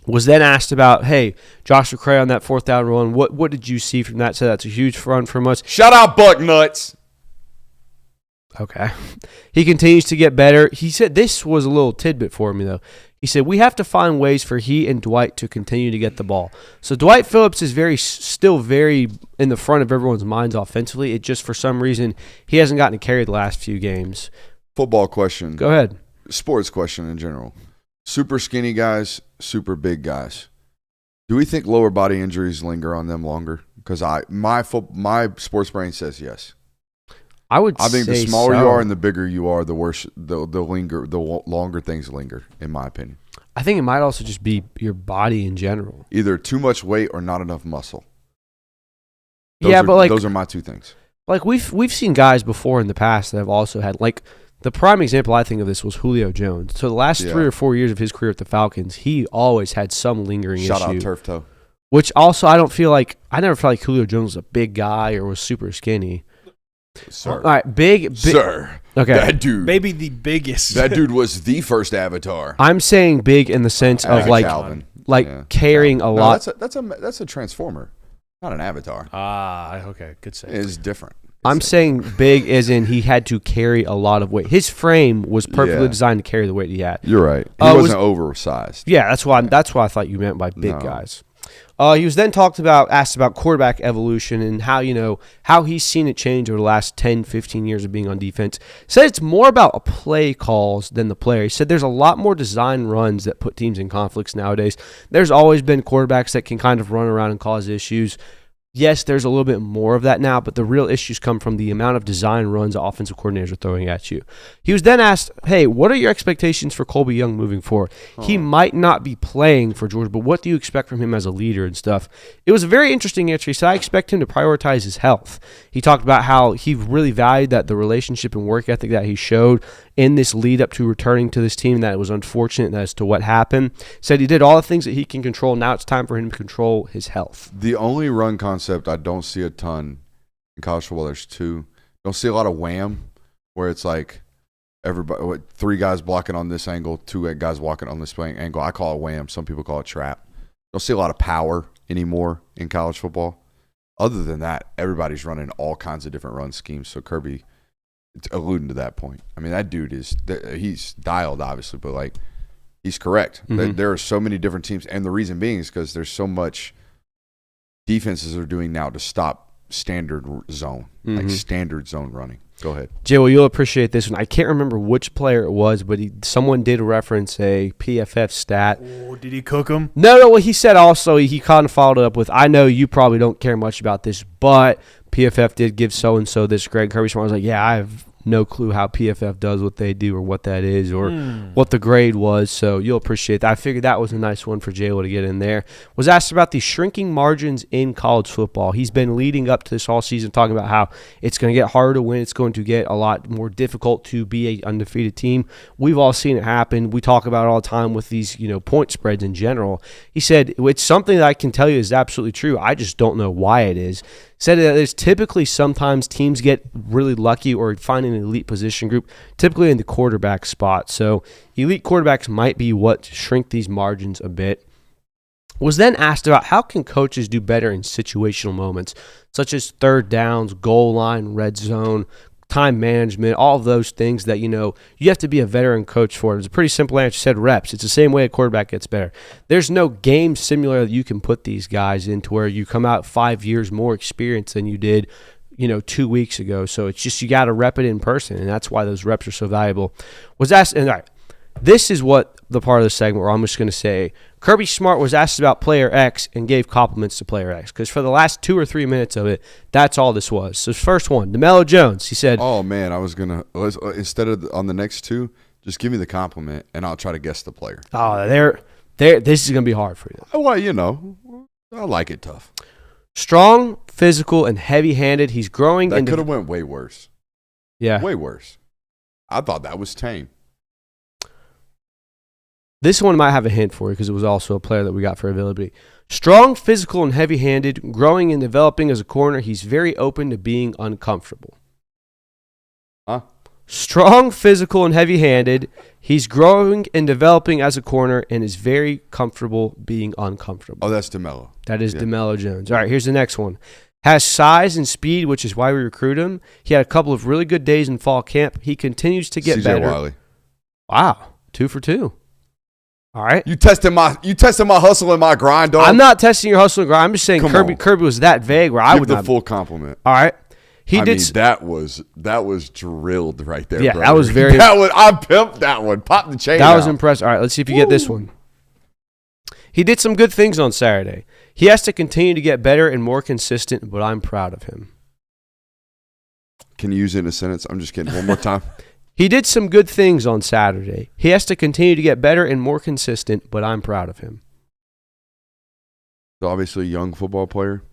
Was then asked about, hey, Josh McCray on that 4th down run. What did you see from that? So that's a huge front from us. Shout out Buck Nuts. Okay. He continues to get better. He said this was a little tidbit for me, though. He said, we have to find ways for he and Dwight to continue to get the ball. So Dwight Phillips is still very in the front of everyone's minds offensively. It just, for some reason, he hasn't gotten to carry the last few games. Football question. Go ahead. Sports question in general. Super skinny guys, super big guys. Do we think lower body injuries linger on them longer? Because my sports brain says yes. I think the smaller you are and the bigger you are, the worse the longer things linger, in my opinion. I think it might also just be your body in general. Either too much weight or not enough muscle. Those are my 2 things. Like we've seen guys before in the past that have also had, like, the prime example I think of this was Julio Jones. So the last 3 or 4 years of his career at the Falcons, he always had some lingering issue. Shout out turf toe. Which also I never felt like Julio Jones was a big guy or was super skinny. Sir. All right, big. Sir. Okay. That dude. Maybe the biggest. That dude was the first Avatar. I'm saying big in the sense of like Calvin. Carrying a lot. That's a Transformer, not an Avatar. Okay, good save. It's different. I'm saying big as in he had to carry a lot of weight. His frame was perfectly designed to carry the weight he had. You're right. He wasn't oversized. Yeah, that's why I thought you meant by big guys. He was then asked about quarterback evolution and how he's seen it change over the last 10, 15 years of being on defense. Said it's more about play calls than the player. He said there's a lot more design runs that put teams in conflicts nowadays. There's always been quarterbacks that can kind of run around and cause issues. Yes, there's a little bit more of that now, but the real issues come from the amount of design runs offensive coordinators are throwing at you. He was then asked, hey, what are your expectations for Colby Young moving forward? He might not be playing for Georgia, but what do you expect from him as a leader and stuff? It was a very interesting answer. He said, I expect him to prioritize his health. He talked about how he really valued the relationship and work ethic that he showed in this lead up to returning to this team, that it was unfortunate as to what happened. Said he did all the things that he can control. Now it's time for him to control his health. The only run concept I don't see a ton in college football, there's 2. Don't see a lot of wham, where it's like everybody, 3 guys blocking on this angle, 2 guys blocking on this angle. I call it wham. Some people call it trap. Don't see a lot of power anymore in college football. Other than that, everybody's running all kinds of different run schemes. So Kirby, alluding to that point. I mean, that dude he's dialed, obviously, but he's correct. Mm-hmm. There are so many different teams, and the reason being is because there's so much defenses are doing now to stop standard zone, like standard zone running. Go ahead. Jay, well, you'll appreciate this one. I can't remember which player it was, but someone did reference a PFF stat. Oh, did he cook him? No. Well, he said also, he kind of followed up with, I know you probably don't care much about this, but PFF did give so-and-so this grade. Kirby Smart was like, yeah, I have no clue how PFF does what they do or what that is or what the grade was, so you'll appreciate that. I figured that was a nice one for J.Lo to get in there. Was asked about the shrinking margins in college football. He's been leading up to this all season talking about how it's going to get harder to win. It's going to get a lot more difficult to be an undefeated team. We've all seen it happen. We talk about it all the time with these point spreads in general. He said, it's something that I can tell you is absolutely true. I just don't know why it is. Said that there's typically sometimes teams get really lucky or find an elite position group, typically in the quarterback spot. So elite quarterbacks might be what shrink these margins a bit. Was then asked about how can coaches do better in situational moments, such as third downs, goal line, red zone, time management, all of those things that, you have to be a veteran coach for. It's a pretty simple answer. Said reps. It's the same way a quarterback gets better. There's no game simulator that you can put these guys into where you come out 5 years more experience than you did, 2 weeks ago. So it's just you got to rep it in person, and that's why those reps are so valuable. Was asked, and all right, this is what the part of the segment where I'm just going to say Kirby Smart was asked about player X and gave compliments to player X, because for the last 2 or 3 minutes of it, that's all this was. So first one, DeMello Jones, he said, "Oh man, I was gonna instead of on the next two, just give me the compliment and I'll try to guess the player." "Oh, this is going to be hard for you." Well, I like it tough. Strong, physical, and heavy-handed. He's growing. That could have went way worse. Yeah, way worse. I thought that was tame. This one might have a hint for you because it was also a player that we got for availability. Strong, physical, and heavy-handed, growing and developing as a corner. He's very open to being uncomfortable. Huh? Strong, physical, and heavy-handed. He's growing and developing as a corner and is very comfortable being uncomfortable. Oh, that's DeMello. That is DeMello Jones. All right, here's the next one. Has size and speed, which is why we recruit him. He had a couple of really good days in fall camp. He continues to get better. Wiley. Wow, 2 for 2. All right. You tested my hustle and my grind, dog. I'm not testing your hustle and grind. I'm just saying Kirby was that vague where I would give the full compliment. All right. That was drilled right there. Yeah, brother. that was very. I pimped that one. Pop the chain. That was impressive. All right, let's see if you get this one. He did some good things on Saturday. He has to continue to get better and more consistent, but I'm proud of him. Can you use it in a sentence? I'm just kidding. One more time. He did some good things on Saturday. He has to continue to get better and more consistent, but I'm proud of him. So obviously, young football player.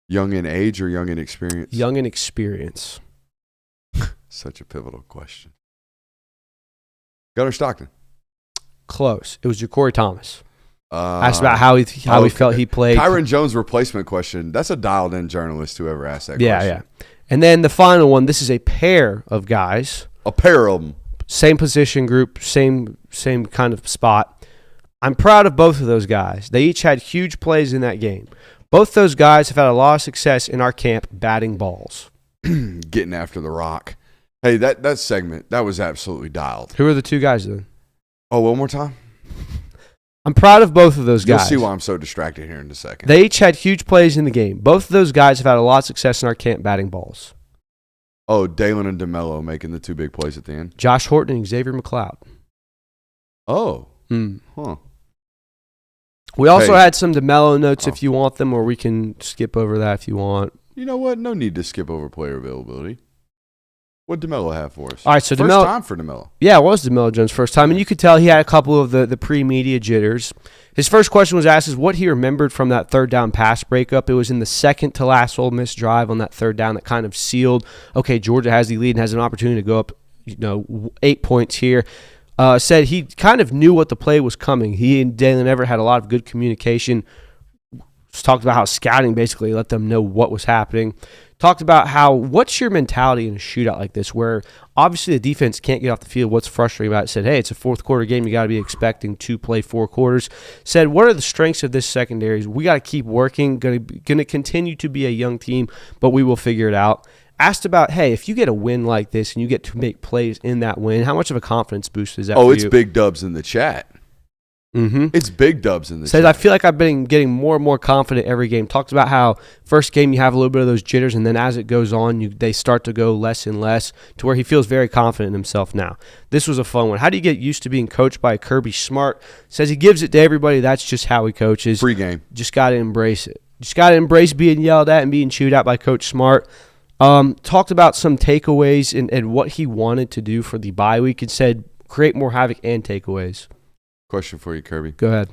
Young in age or young in experience? Young in experience. Such a pivotal question. Gunnar Stockton. Close. It was Ja'Cory Thomas. Asked about how he felt he played. Kyron Jones replacement question. That's a dialed-in journalist who ever asked that question. Yeah. And then the final one, this is a pair of guys. A pair of them. Same position group, same kind of spot. I'm proud of both of those guys. They each had huge plays in that game. Both those guys have had a lot of success in our camp batting balls. Getting after the rock. Hey, that segment, that was absolutely dialed. Who are the two guys then? Oh, one more time? I'm proud of both of those guys. You'll see why I'm so distracted here in a second. They each had huge plays in the game. Both of those guys have had a lot of success in our camp batting balls. Oh, Dalen and DeMello making the 2 big plays at the end. Josh Horton and Xavier McLeod. Oh. Huh. We also had some DeMello notes if you want them, or we can skip over that if you want. You know what? No need to skip over player availability. What did DeMello have for us? All right, so first time for DeMello. Yeah, it was DeMello Jones' first time, and you could tell he had a couple of the pre-media jitters. His first question was asked is what he remembered from that third down pass breakup. It was in the second to last Ole Miss drive on that third down that kind of sealed, okay, Georgia has the lead and has an opportunity to go up 8 points here. Said he kind of knew what the play was coming. He and Dalen Everett had a lot of good communication. Just talked about how scouting basically let them know what was happening. Talked about what's your mentality in a shootout like this where obviously the defense can't get off the field. What's frustrating about it? Said, hey, it's a fourth quarter game. You got to be expecting to play 4 quarters. Said, what are the strengths of this secondary? We got to keep working. Going to continue to be a young team, but we will figure it out. Asked about, hey, if you get a win like this and you get to make plays in that win, how much of a confidence boost is that for you? Oh, it's big dubs in the chat. Mm-hmm. It's big dubs in the Says, chat. I feel like I've been getting more and more confident every game. Talked about how first game you have a little bit of those jitters, and then as it goes on, they start to go less and less to where he feels very confident in himself now. This was a fun one. How do you get used to being coached by Kirby Smart? Says he gives it to everybody. That's just how he coaches. Free game. Just got to embrace it. Just got to embrace being yelled at and being chewed out by Coach Smart. Talked about some takeaways and what he wanted to do for the bye week and said create more havoc and takeaways. Question for you, Kirby. Go ahead.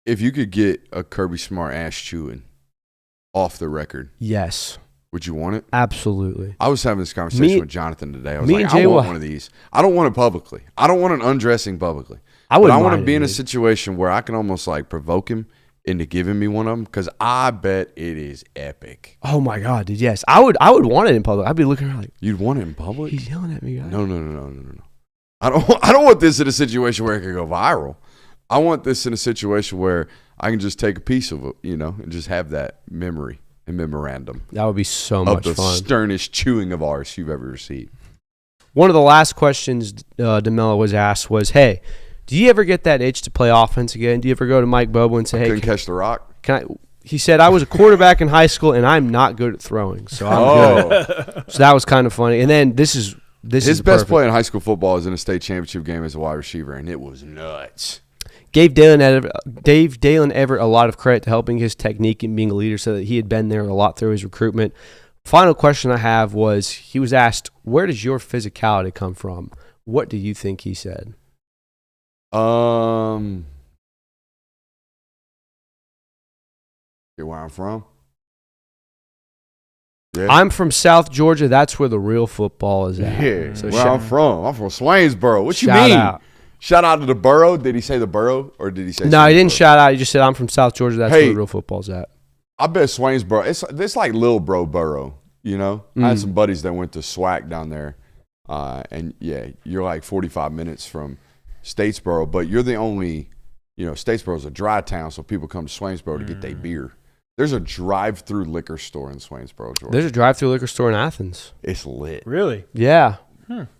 If you could get a Kirby Smart ass chewing off the record, yes. Would you want it? Absolutely. I was having this conversation with Jonathan today. I was like, I want one of these. I don't want it publicly. I don't want it undressing publicly. I want to be in a situation where I can almost like provoke him, into giving me one of them? Because I bet it is epic. Oh my God, dude! Yes, I would want it in public. I'd be looking around like, You'd want it in public? he's yelling at me, guys. No. I don't want this in a situation where it could go viral. I want this in a situation where I can just take a piece of it, and just have that memory and memorandum That would be so of much the fun. sternest chewing of arse you've ever received. One of the last questions DeMello was asked was, "Hey, do you ever get that itch to play offense again? Do you ever go to Mike Bobo and say, hey, Couldn't catch the rock? can I?" He said, "I was a quarterback in high school, and I'm not good at throwing, so I'm good." So that was kind of funny. And then this is His best play in high school football is in a state championship game as a wide receiver, and it was nuts. Gave Dalen Everett a lot of credit to helping his technique and being a leader, so that he had been there a lot through his recruitment. Final question I have was, he was asked, "Where does your physicality come from?" What do you think he said? Where I'm from? Yeah. I'm from South Georgia. That's where the real football is at. Yeah, So where I'm from. I'm from Swainsboro. What you Shout mean? out. Shout out to the borough. Did he say the borough or did he say? No, he didn't Swainsboro? shout out. He just said, "I'm from South Georgia. That's where Hey. the real football's at." I bet Swainsboro. It's like Lil Bro Borough. I had some buddies that went to SWAC down there, and yeah, you're like 45 minutes from Statesboro, but you're the only. Statesboro's a dry town, so people come to Swainsboro to get their beer. There's a drive-through liquor store in Swainsboro, Georgia. There's a drive-through liquor store in Athens. It's lit. Really? Yeah,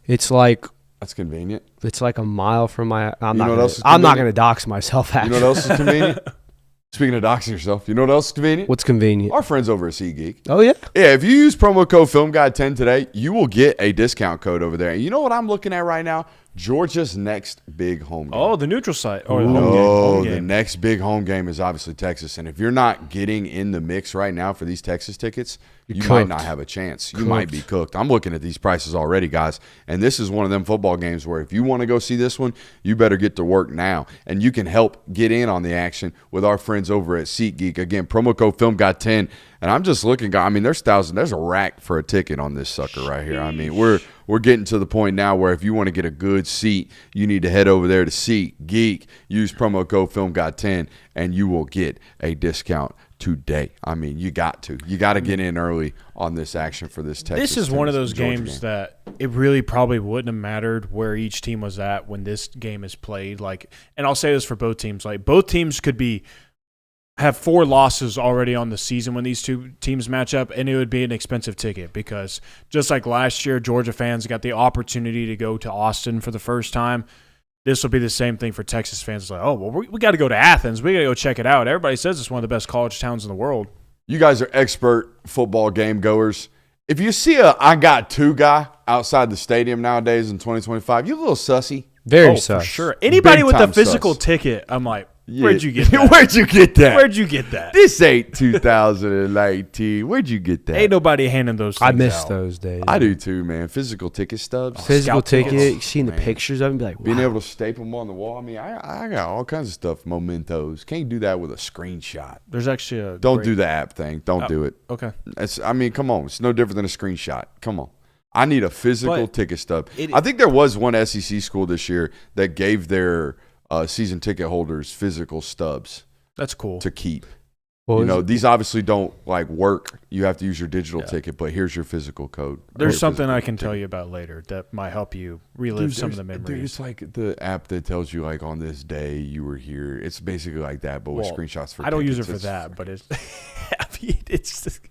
it's like That's convenient. a mile from my. I'm You know not. what else is I'm not convenient? going to dox myself. You Actually, know what else is convenient? Speaking of doxing yourself, you know what else is convenient? what's convenient? Our friends over at SeatGeek. Oh yeah, Yeah, if you use promo code FilmGuide10 today, you will get a discount code over there. And you know what I'm looking at right now? Georgia's next big home game. Oh, the neutral site. Or the home No, game. Home the game. next big home game is obviously Texas. And if you're not getting in the mix right now for these Texas tickets, you might cooked. not have a chance. You might be cooked. I'm looking at these prices already, guys. And this is one of them football games where if you want to go see this one, you better get to work now. And you can help get in on the action with our friends over at SeatGeek. Again, promo code FilmGuide10. And I'm just looking, I mean, there's a rack for a ticket on this sucker right here. I mean, we're getting to the point now where if you want to get a good seat, you need to head over there to SeatGeek, use promo code FilmGuide10, and you will get a discount today. I mean, you got to get in early on this action for this Texas. This is one of those Georgia games game. that it really probably wouldn't have mattered where each team was at when this game is played. Like, and I'll say this for both teams. Like, both teams could have 4 losses already on the season when these two teams match up, and it would be an expensive ticket because just like last year, Georgia fans got the opportunity to go to Austin for the first time. This will be the same thing for Texas fans. It's like, oh, well, we got to go to Athens. We got to go check it out. Everybody says it's one of the best college towns in the world. You guys are expert football game goers. If you see a I got 2 guy outside the stadium nowadays in 2025, you a little sussy. very For sus. sure. Anybody with a time physical sus. ticket, I'm like, Yeah. where'd you get that? Where'd you get that? Where'd you get that? This ain't 2019. Where'd you get that? Ain't nobody handing those things I miss out. those days. I do too, man. Physical ticket stubs. Physical Scout tickets. ticket, seeing the Man. pictures of them, be like, Being wow. able to staple them on the wall. I mean, I got all kinds of stuff, mementos. Can't do that with a screenshot. There's actually a Don't great- do the app thing. Don't do it. Okay. I mean, come on. It's no different than a screenshot. Come on. I need a physical But ticket stub. I think there was one SEC school this year that gave their season ticket holders physical stubs That's cool. to keep. What was it? These obviously don't work. You have to use your digital ticket, but here's your physical code. There's Or something physical I can ticket. tell you about later that might help you relive some of the Dude, memories. it's like the app that tells you on this day you were here. It's basically like that, but with Well, screenshots for I don't use it tickets. for that, but it's I mean, it's just,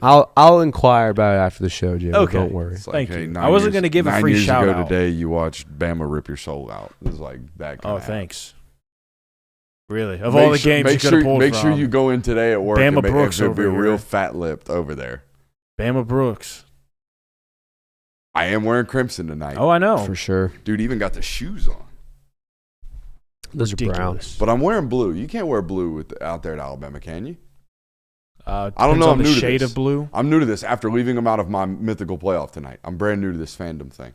I'll inquire about it after the show, Jim. Okay. Don't worry. It's Thank you. 9 I wasn't years- gonna give a 9 free years shout ago out. today, you watched Bama rip your soul out. It was like that kind oh, of thanks. Really, of all the games you could have pulled make from, sure you go in today at work Bama and Brooks be over here. real fat-lipped over there. Bama Brooks. I am wearing crimson tonight. Oh, I know. For sure. Dude, even got the shoes on. Those are brown. Ridiculous. But I'm wearing blue. You can't wear blue out there at Alabama, can you? I don't know. On I'm the new to shade this. of blue. I'm new to this after leaving them out of my mythical playoff tonight. I'm brand new to this fandom thing.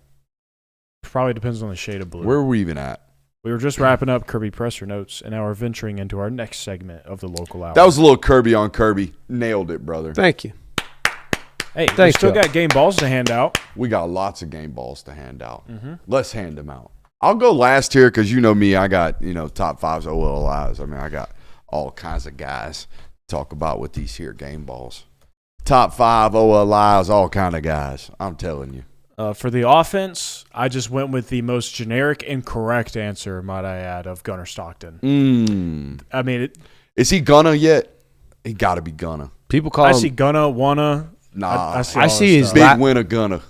Probably depends on the shade of blue. Where are we even at? We were just wrapping up Kirby presser notes, and now we're venturing into our next segment of the local hour. That was a little Kirby on Kirby. Nailed it, brother. Thank you. hey, we Thanks, still Joe. got game balls to hand out. We got lots of game balls to hand out. Mm-hmm. Let's hand them out. I'll go last here because you know me. I got, top 5s OLIs. I mean, I got all kinds of guys talk about with these here game balls. Top 5 OLIs, all kind of guys. I'm telling you. For the offense, I just went with the most generic and correct answer, might I add, of Gunnar Stockton. I mean, is he gonna yet? He got to be gonna. People call I him. see Gunna, wanna. Nah, I I see his big winner Gunna.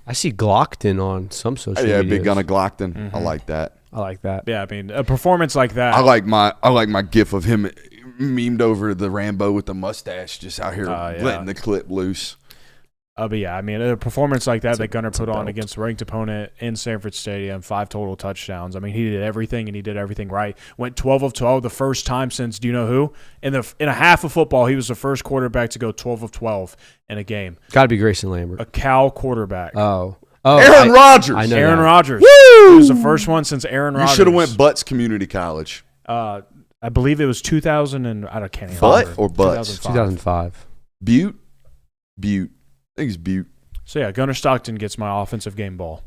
I see Glockton on some social Yeah, media. big Gunna Glockton. I like that. I like that. Yeah, I mean, a performance like that. I like my gif of him memed over the Rambo with the mustache, just out here letting the clip loose. But yeah, I mean, a performance like that Gunnar put on against a ranked opponent in Sanford Stadium, 5 total touchdowns. I mean, he did everything, and he did everything right. Went 12 of 12 the first time since, do you know who? In a half of football, he was the first quarterback to go 12 of 12 in a game. Got to be Grayson Lambert. A Cal quarterback. Oh, Aaron Rodgers. I know Aaron that. Rodgers. Woo! He was the first one since Aaron Rodgers. You should have went Butts Community College. I believe it was 2000 and I can't even Butt remember. or Butts? 2005. Butte. I think it's Butte. So yeah, Gunnar Stockton gets my offensive game ball.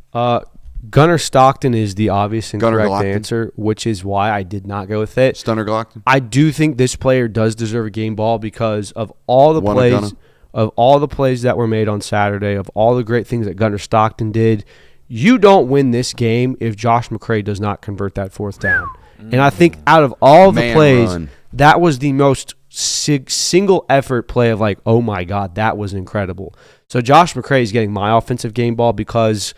Gunnar Stockton is the obvious and Gunnar correct Glockton. answer, which is why I did not go with it. Stunner Glockton. I do think this player does deserve a game ball because of all the One plays that were made on Saturday, of all the great things that Gunnar Stockton did. You don't win this game if Josh McCray does not convert that 4th down. And I think out of all the plays, run. that was the most single effort play of like, oh my God, that was incredible. So Josh McCray is getting my offensive game ball because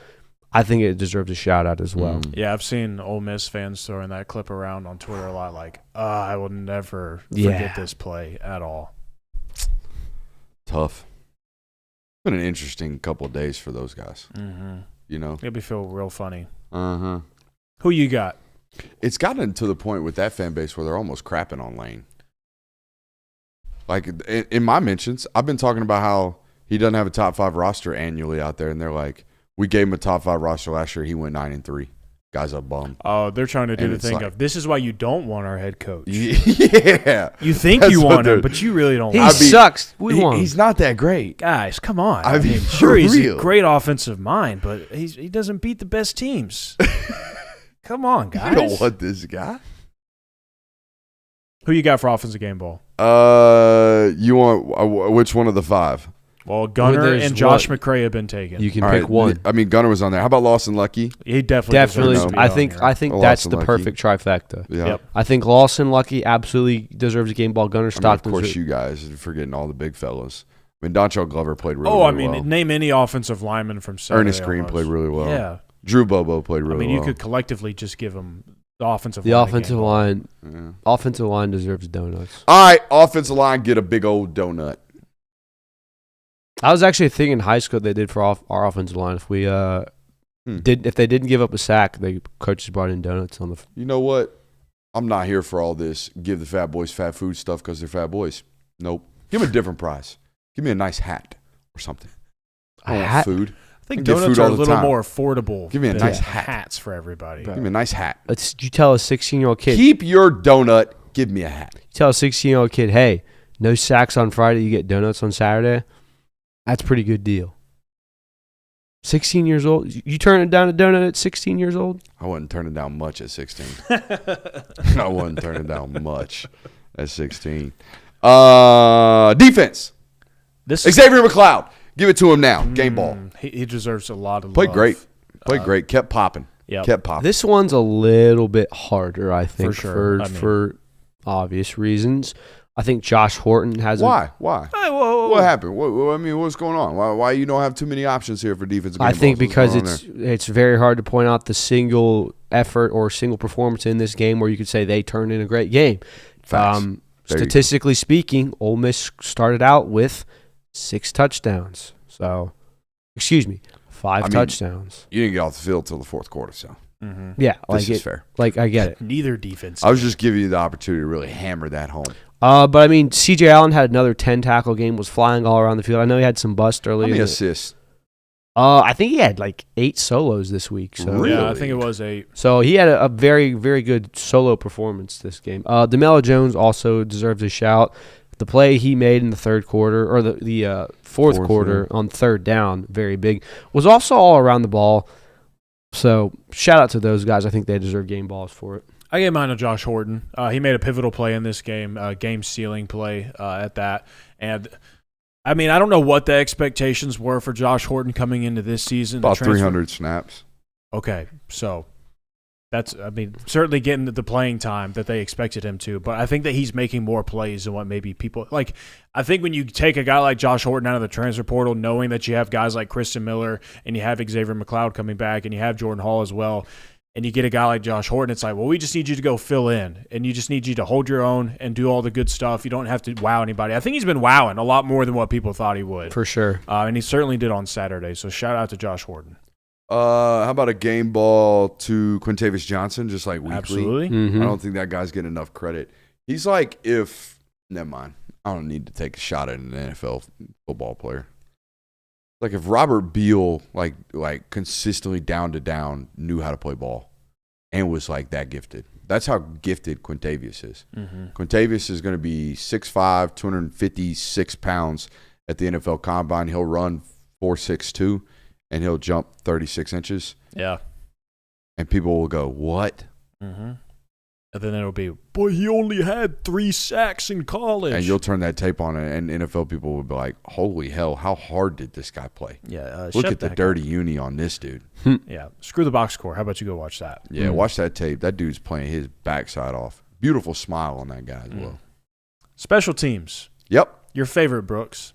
I think it deserves a shout out as well. Yeah, I've seen Ole Miss fans throwing that clip around on Twitter a lot, like, I will never forget this play at all. Tough. Been an interesting couple of days for those guys. Mm-hmm. You know? It'll be feel real funny. Uh-huh. Who you got? It's gotten to the point with that fan base where they're almost crapping on Lane. Like, in my mentions, I've been talking about how he doesn't have a top 5 roster annually out there, and they're like, we gave him a top 5 roster last year. He went 9-3. Guy's a bum. Oh, they're trying to do And the it's thing like- of, this is why you don't want our head coach. Yeah. You think That's you what want him, they're- but you really don't He want him. sucks. We won. He's not that great. Guys, come on. I mean, sure, for he's real. a great offensive mind, but he doesn't beat the best teams. Come on, guys. You don't want this guy. Who you got for offensive game ball? You want which one of the 5? Well, Gunnar there's and Josh one- McCray have been taken. You can All pick right, one. I mean, Gunnar was on there. How about Lawson Lucky? He definitely Definitely. deserves to be I on think here. I think Oh, that's Lawson the Lucky. perfect trifecta. Yeah. Yep. I think Lawson Lucky absolutely deserves a game ball. Gunnar I mean, of Stockton. course, you guys are forgetting all the big fellas. I mean, Dontrell Glover played really, I really mean, well. name any offensive lineman from Saturday. Ernest Green almost. played really well. Yeah. Drew Bobo played really I mean, well. you could collectively just give him the offensive The line. offensive game ball. line. Yeah. Offensive line deserves donuts. All right, offensive line, get a big old donut. I was actually thinking in high school they did for our offensive line. If we if they didn't give up a sack, the coaches brought in donuts on the. You know what? I'm not here for all this. Give the fat boys fat food stuff because they're fat boys. Nope. Give them a different prize. Give me a nice hat or something. I don't want hat? food. I think Get donuts food are all a the little time. more affordable. Give me a than nice hat. hats for everybody. Give me a nice hat. You tell a 16-year-old kid. Keep your donut. Give me a hat. You tell a 16-year-old kid, hey, no sacks on Friday. You get donuts on Saturday. That's a pretty good deal. 16 years old. You turn it down a donut at 16 years old? I wasn't turning down much at 16. I wasn't turning down much at 16. Defense. Xavier McLeod. Give it to him now. Game ball. He deserves a lot of Played love. great. Played great. Kept popping. Yep. Kept popping. This one's a little bit harder, I think, For sure. for obvious reasons. I think Josh Horton has Why? Why? Hey, whoa. What happened? I mean, what's going on? Why you don't have too many options here for defensive game I think balls? because What's going on it's very hard to point out the single effort or single performance in this game where you could say they turned in a great game. Facts. There you go. Statistically speaking, Ole Miss started out with 6 touchdowns. So, 5 touchdowns. You didn't get off the field till the fourth quarter, so Yeah, this is fair. Like I get it. Neither defense. I was just giving you the opportunity to really hammer that home. But I mean, C.J. Allen had another 10-tackle game, was flying all around the field. I know he had some bust How early. many assists? I think he had like 8 solos this week. So Really? Yeah, I think it was 8. So he had a very, very good solo performance this game. DeMello Jones also deserves a shout. The play he made in the third quarter, or the fourth quarter on third down, very big, was also all around the ball. So shout out to those guys. I think they deserve game balls for it. I gave mine to Josh Horton. He made a pivotal play in this game, game-sealing play at that. And, I mean, I don't know what the expectations were for Josh Horton coming into this season. About 300 snaps. Okay, so that's, I mean, certainly getting the playing time that they expected him to. But I think that he's making more plays than what maybe people – like, I think when you take a guy like Josh Horton out of the transfer portal, knowing that you have guys like Christian Miller and you have Xavier McLeod coming back and you have Jordan Hall as well – and you get a guy like Josh Horton, it's like, well, we just need you to go fill in, and you just need you to hold your own and do all the good stuff. You don't have to wow anybody. I think he's been wowing a lot more than what people thought he would. For sure. And he certainly did on Saturday, so shout out to Josh Horton. How about a game ball to Quintavious Johnson, just like weekly? Absolutely. Mm-hmm. I don't think that guy's getting enough credit. He's like never mind. I don't need to take a shot at an NFL football player. Like if Robert Beal like consistently down to down knew how to play ball and was like that gifted. That's how gifted Quintavious is. Mm-hmm. Quintavious is going to be 6'5", 256 pounds at the NFL Combine. He'll run 4.62 and he'll jump 36 inches. Yeah. And people will go, "What?" Mm-hmm. And then it'll be, boy, he only had 3 sacks in college. And you'll turn that tape on, and NFL people will be like, "Holy hell, how hard did this guy play?" Yeah, Look at the dirty uni on this dude. Yeah, screw the box score. How about you go watch that? Yeah, watch that tape. That dude's playing his backside off. Beautiful smile on that guy as well. Special teams. Yep. Your favorite, Brooks.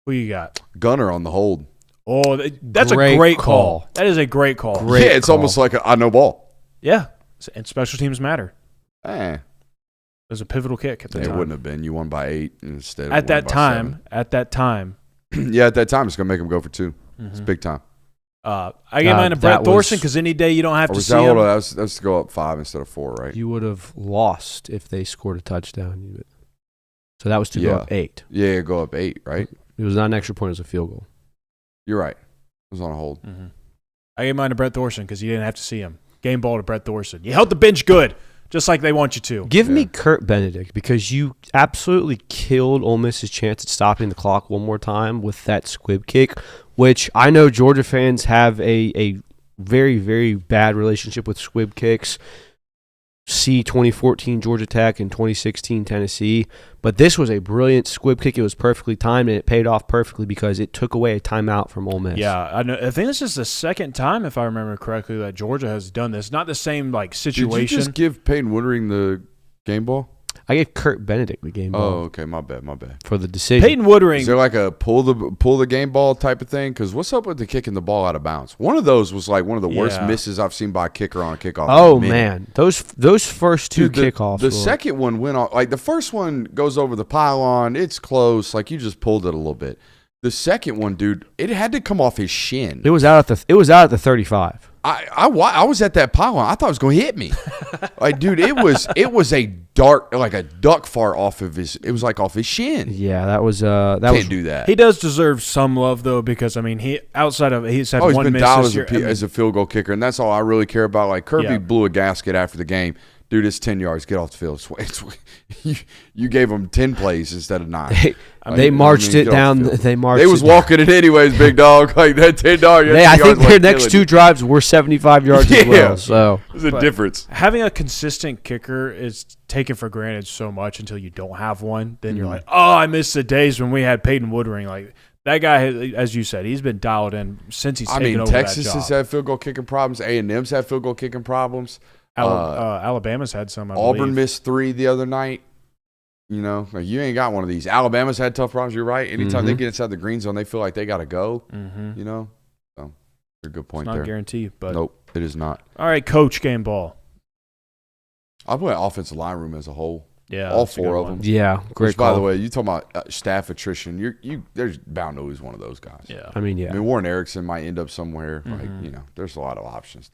Who you got? Gunner on the hold. Oh, that's a great call. That is a great call. Yeah, it's almost like I know ball. Yeah, and special teams matter. Eh. It was a pivotal kick at the time. It wouldn't have been. You won by 8 instead of at that time. 7. At that time. Yeah, at that time, it's going to make him go for 2. It's big time. I gave mine to Brett Thorson because any day you don't have to see him. That was to go up 5 instead of 4, right? You would have lost if they scored a touchdown. So that was to go up 8. Yeah, go up 8, right? It was not an extra point. It was a field goal. You're right. It was on a hold. Mm-hmm. I gave mine to Brett Thorson because you didn't have to see him. Game ball to Brett Thorson. You held the bench good, just like they want you to. Give me Kurt Benedict because you absolutely killed Ole Miss's chance at stopping the clock one more time with that squib kick, which I know Georgia fans have a very, very bad relationship with squib kicks. See 2014 Georgia Tech and 2016 Tennessee. But this was a brilliant squib kick. It was perfectly timed, and it paid off perfectly because it took away a timeout from Ole Miss. Yeah, I think this is the second time, if I remember correctly, that Georgia has done this. Not the same situation. Did you just give Peyton Woodring the game ball? I gave Kurt Benedict the game ball. Oh, okay. My bad. For the decision. Peyton Woodring. Is there like a pull the game ball type of thing? Because what's up with the kicking the ball out of bounds? One of those was like one of the worst misses I've seen by a kicker on a kickoff. Oh, man. Those first two kickoffs. The second one went off. Like the first one goes over the pylon. It's close. Like you just pulled it a little bit. The second one, dude, it had to come off his shin. It was out at the 35. I was at that pylon. I thought it was going to hit me. Like, dude, it was a dart, like a duck fart off of his. It was like off his shin. Yeah, that was Can't do that. He does deserve some love though, because I mean, he's had one miss dialed this year. as a field goal kicker, and that's all I really care about. Like Kirby blew a gasket after the game. Dude, it's 10 yards. Get off the field. You gave them 10 plays instead of 9. They marched it down. They was walking it anyways, big dog. Like that 10 yards. I think their next 2 drives were 75 yards as well. So there's a difference. Having a consistent kicker is taken for granted so much until you don't have one. Then you're like, oh, I miss the days when we had Peyton Woodring. Like that guy, as you said, he's been dialed in since he's taken over Texas that job. has had field goal kicking problems. A&M's had field goal kicking problems. Alabama's had some. Auburn missed 3 the other night. You know, like you ain't got one of these. Alabama's had tough problems. You're right. Anytime they get inside the green zone, they feel like they got to go. You know, so a good point it's not there. A guarantee, but nope, it is not. All right, coach, game ball. I put offensive line room as a whole. Yeah, all 4 of them. Yeah, great. By the way, you talking about staff attrition? There's bound to lose one of those guys. Yeah, I mean, Warren Erickson might end up somewhere. Like there's a lot of options.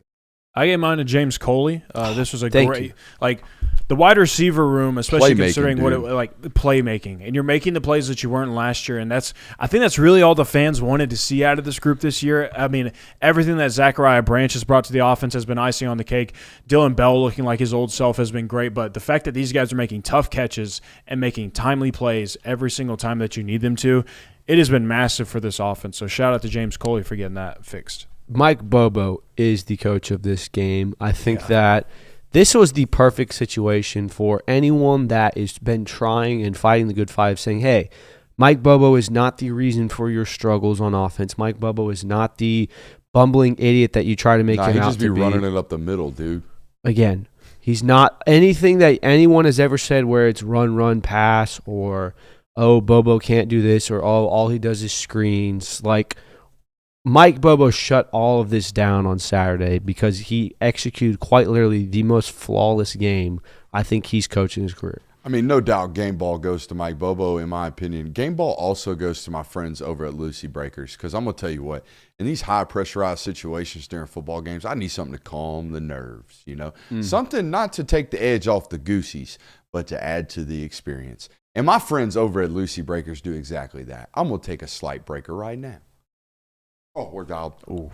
I gave mine to James Coley. This was a great, like the wide receiver room, especially considering what it like playmaking, and you're making the plays that you weren't last year, and I think that's really all the fans wanted to see out of this group this year. I mean, everything that Zachariah Branch has brought to the offense has been icing on the cake. Dylan Bell looking like his old self has been great, but the fact that these guys are making tough catches and making timely plays every single time that you need them to, it has been massive for this offense. So shout out to James Coley for getting that fixed. Mike Bobo is the coach of this game. I think that this was the perfect situation for anyone that has been trying and fighting the good fight of saying, hey, Mike Bobo is not the reason for your struggles on offense. Mike Bobo is not the bumbling idiot that you try to make him out to be. He just be running it up the middle, dude. Again, he's not anything that anyone has ever said where it's run, pass, or, oh, Bobo can't do this, or, oh, all he does is screens. Like, Mike Bobo shut all of this down on Saturday because he executed quite literally the most flawless game I think he's coached in his career. I mean, no doubt game ball goes to Mike Bobo, in my opinion. Game ball also goes to my friends over at Lucy Breakers, because I'm going to tell you what, in these high-pressurized situations during football games, I need something to calm the nerves, you know? Something not to take the edge off the goosies, but to add to the experience. And my friends over at Lucy Breakers do exactly that. I'm going to take a slight breaker right now. Oh, we're dialed. Ooh.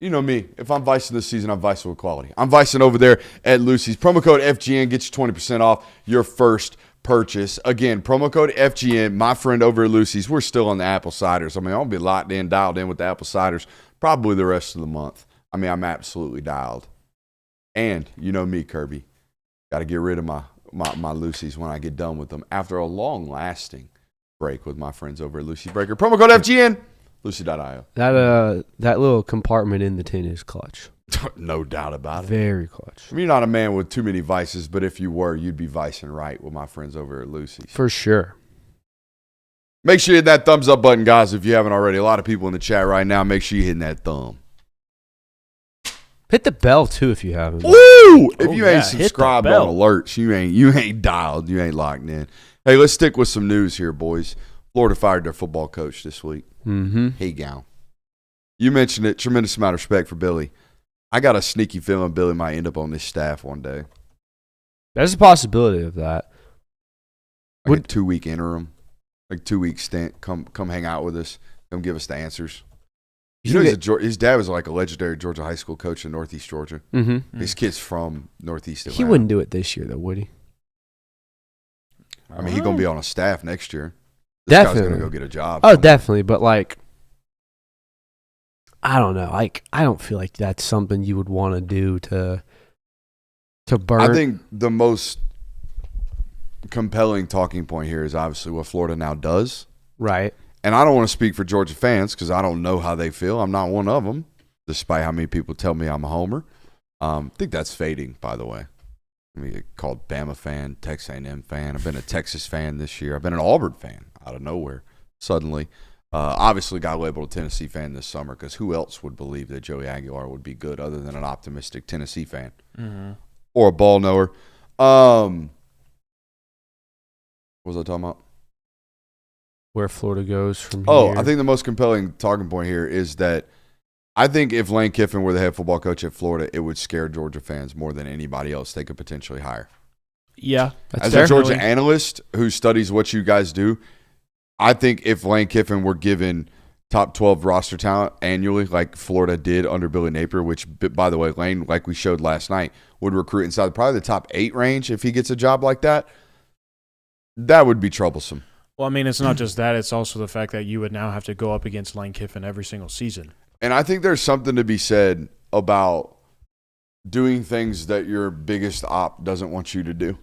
You know me. If I'm vicing this season, I'm vicing with quality. I'm vicing over there at Lucy's. Promo code FGN gets you 20% off your first purchase. Again, promo code FGN, my friend over at Lucy's. We're still on the apple ciders. I mean, I'll be locked in, dialed in with the apple ciders probably the rest of the month. I mean, I'm absolutely dialed. And you know me, Kirby. Got to get rid of my Lucy's when I get done with them after a long-lasting break with my friends over at Lucy Breaker. Promo code FGN. Lucy.io. That little compartment in the tin is clutch. No doubt about it. Very clutch. I mean, you're not a man with too many vices, but if you were, you'd be vicing right with my friends over at Lucy's. For sure. Make sure you hit that thumbs up button, guys, if you haven't already. A lot of people in the chat right now. Make sure you hit that thumb. Hit the bell, too, if you haven't. Woo! If you ain't yeah, subscribed on alerts, you ain't dialed. You ain't locked in. Hey, let's stick with some news here, boys. Florida fired their football coach this week. Mm-hmm. Hey, Gown. You mentioned it. Tremendous amount of respect for Billy. I got a sneaky feeling Billy might end up on this staff one day. There's a possibility of that. Like a 2-week interim. Like 2-week stint. Come hang out with us. Come give us the answers. You know, his dad was like a legendary Georgia high school coach in Northeast Georgia. Mm-hmm. His kid's from Northeast Atlanta. He wouldn't do it this year, though, would he? I mean, he's going to be on a staff next year. This Definitely. guy's going to go get a job. Oh, definitely. But, like, I don't know. Like, I don't feel like that's something you would want to do to burn. I think the most compelling talking point here is obviously what Florida now does. Right. And I don't want to speak for Georgia fans because I don't know how they feel. I'm not one of them, despite how many people tell me I'm a homer. I think that's fading, by the way. I mean, called Bama fan, Texas A&M fan. I've been a Texas fan this year. I've been an Auburn fan out of nowhere suddenly. Obviously got labeled a Tennessee fan this summer because who else would believe that Joey Aguilar would be good other than an optimistic Tennessee fan or a ball knower? What was I talking about? Where Florida goes from here. Oh, I think the most compelling talking point here is that I think if Lane Kiffin were the head football coach at Florida, it would scare Georgia fans more than anybody else they could potentially hire. Yeah. As a Georgia analyst who studies what you guys do, I think if Lane Kiffin were given top 12 roster talent annually like Florida did under Billy Napier, which, by the way, Lane, like we showed last night, would recruit inside probably the top 8 range if he gets a job like that, that would be troublesome. Well, I mean, it's not just that. It's also the fact that you would now have to go up against Lane Kiffin every single season. And I think there's something to be said about doing things that your biggest op doesn't want you to do,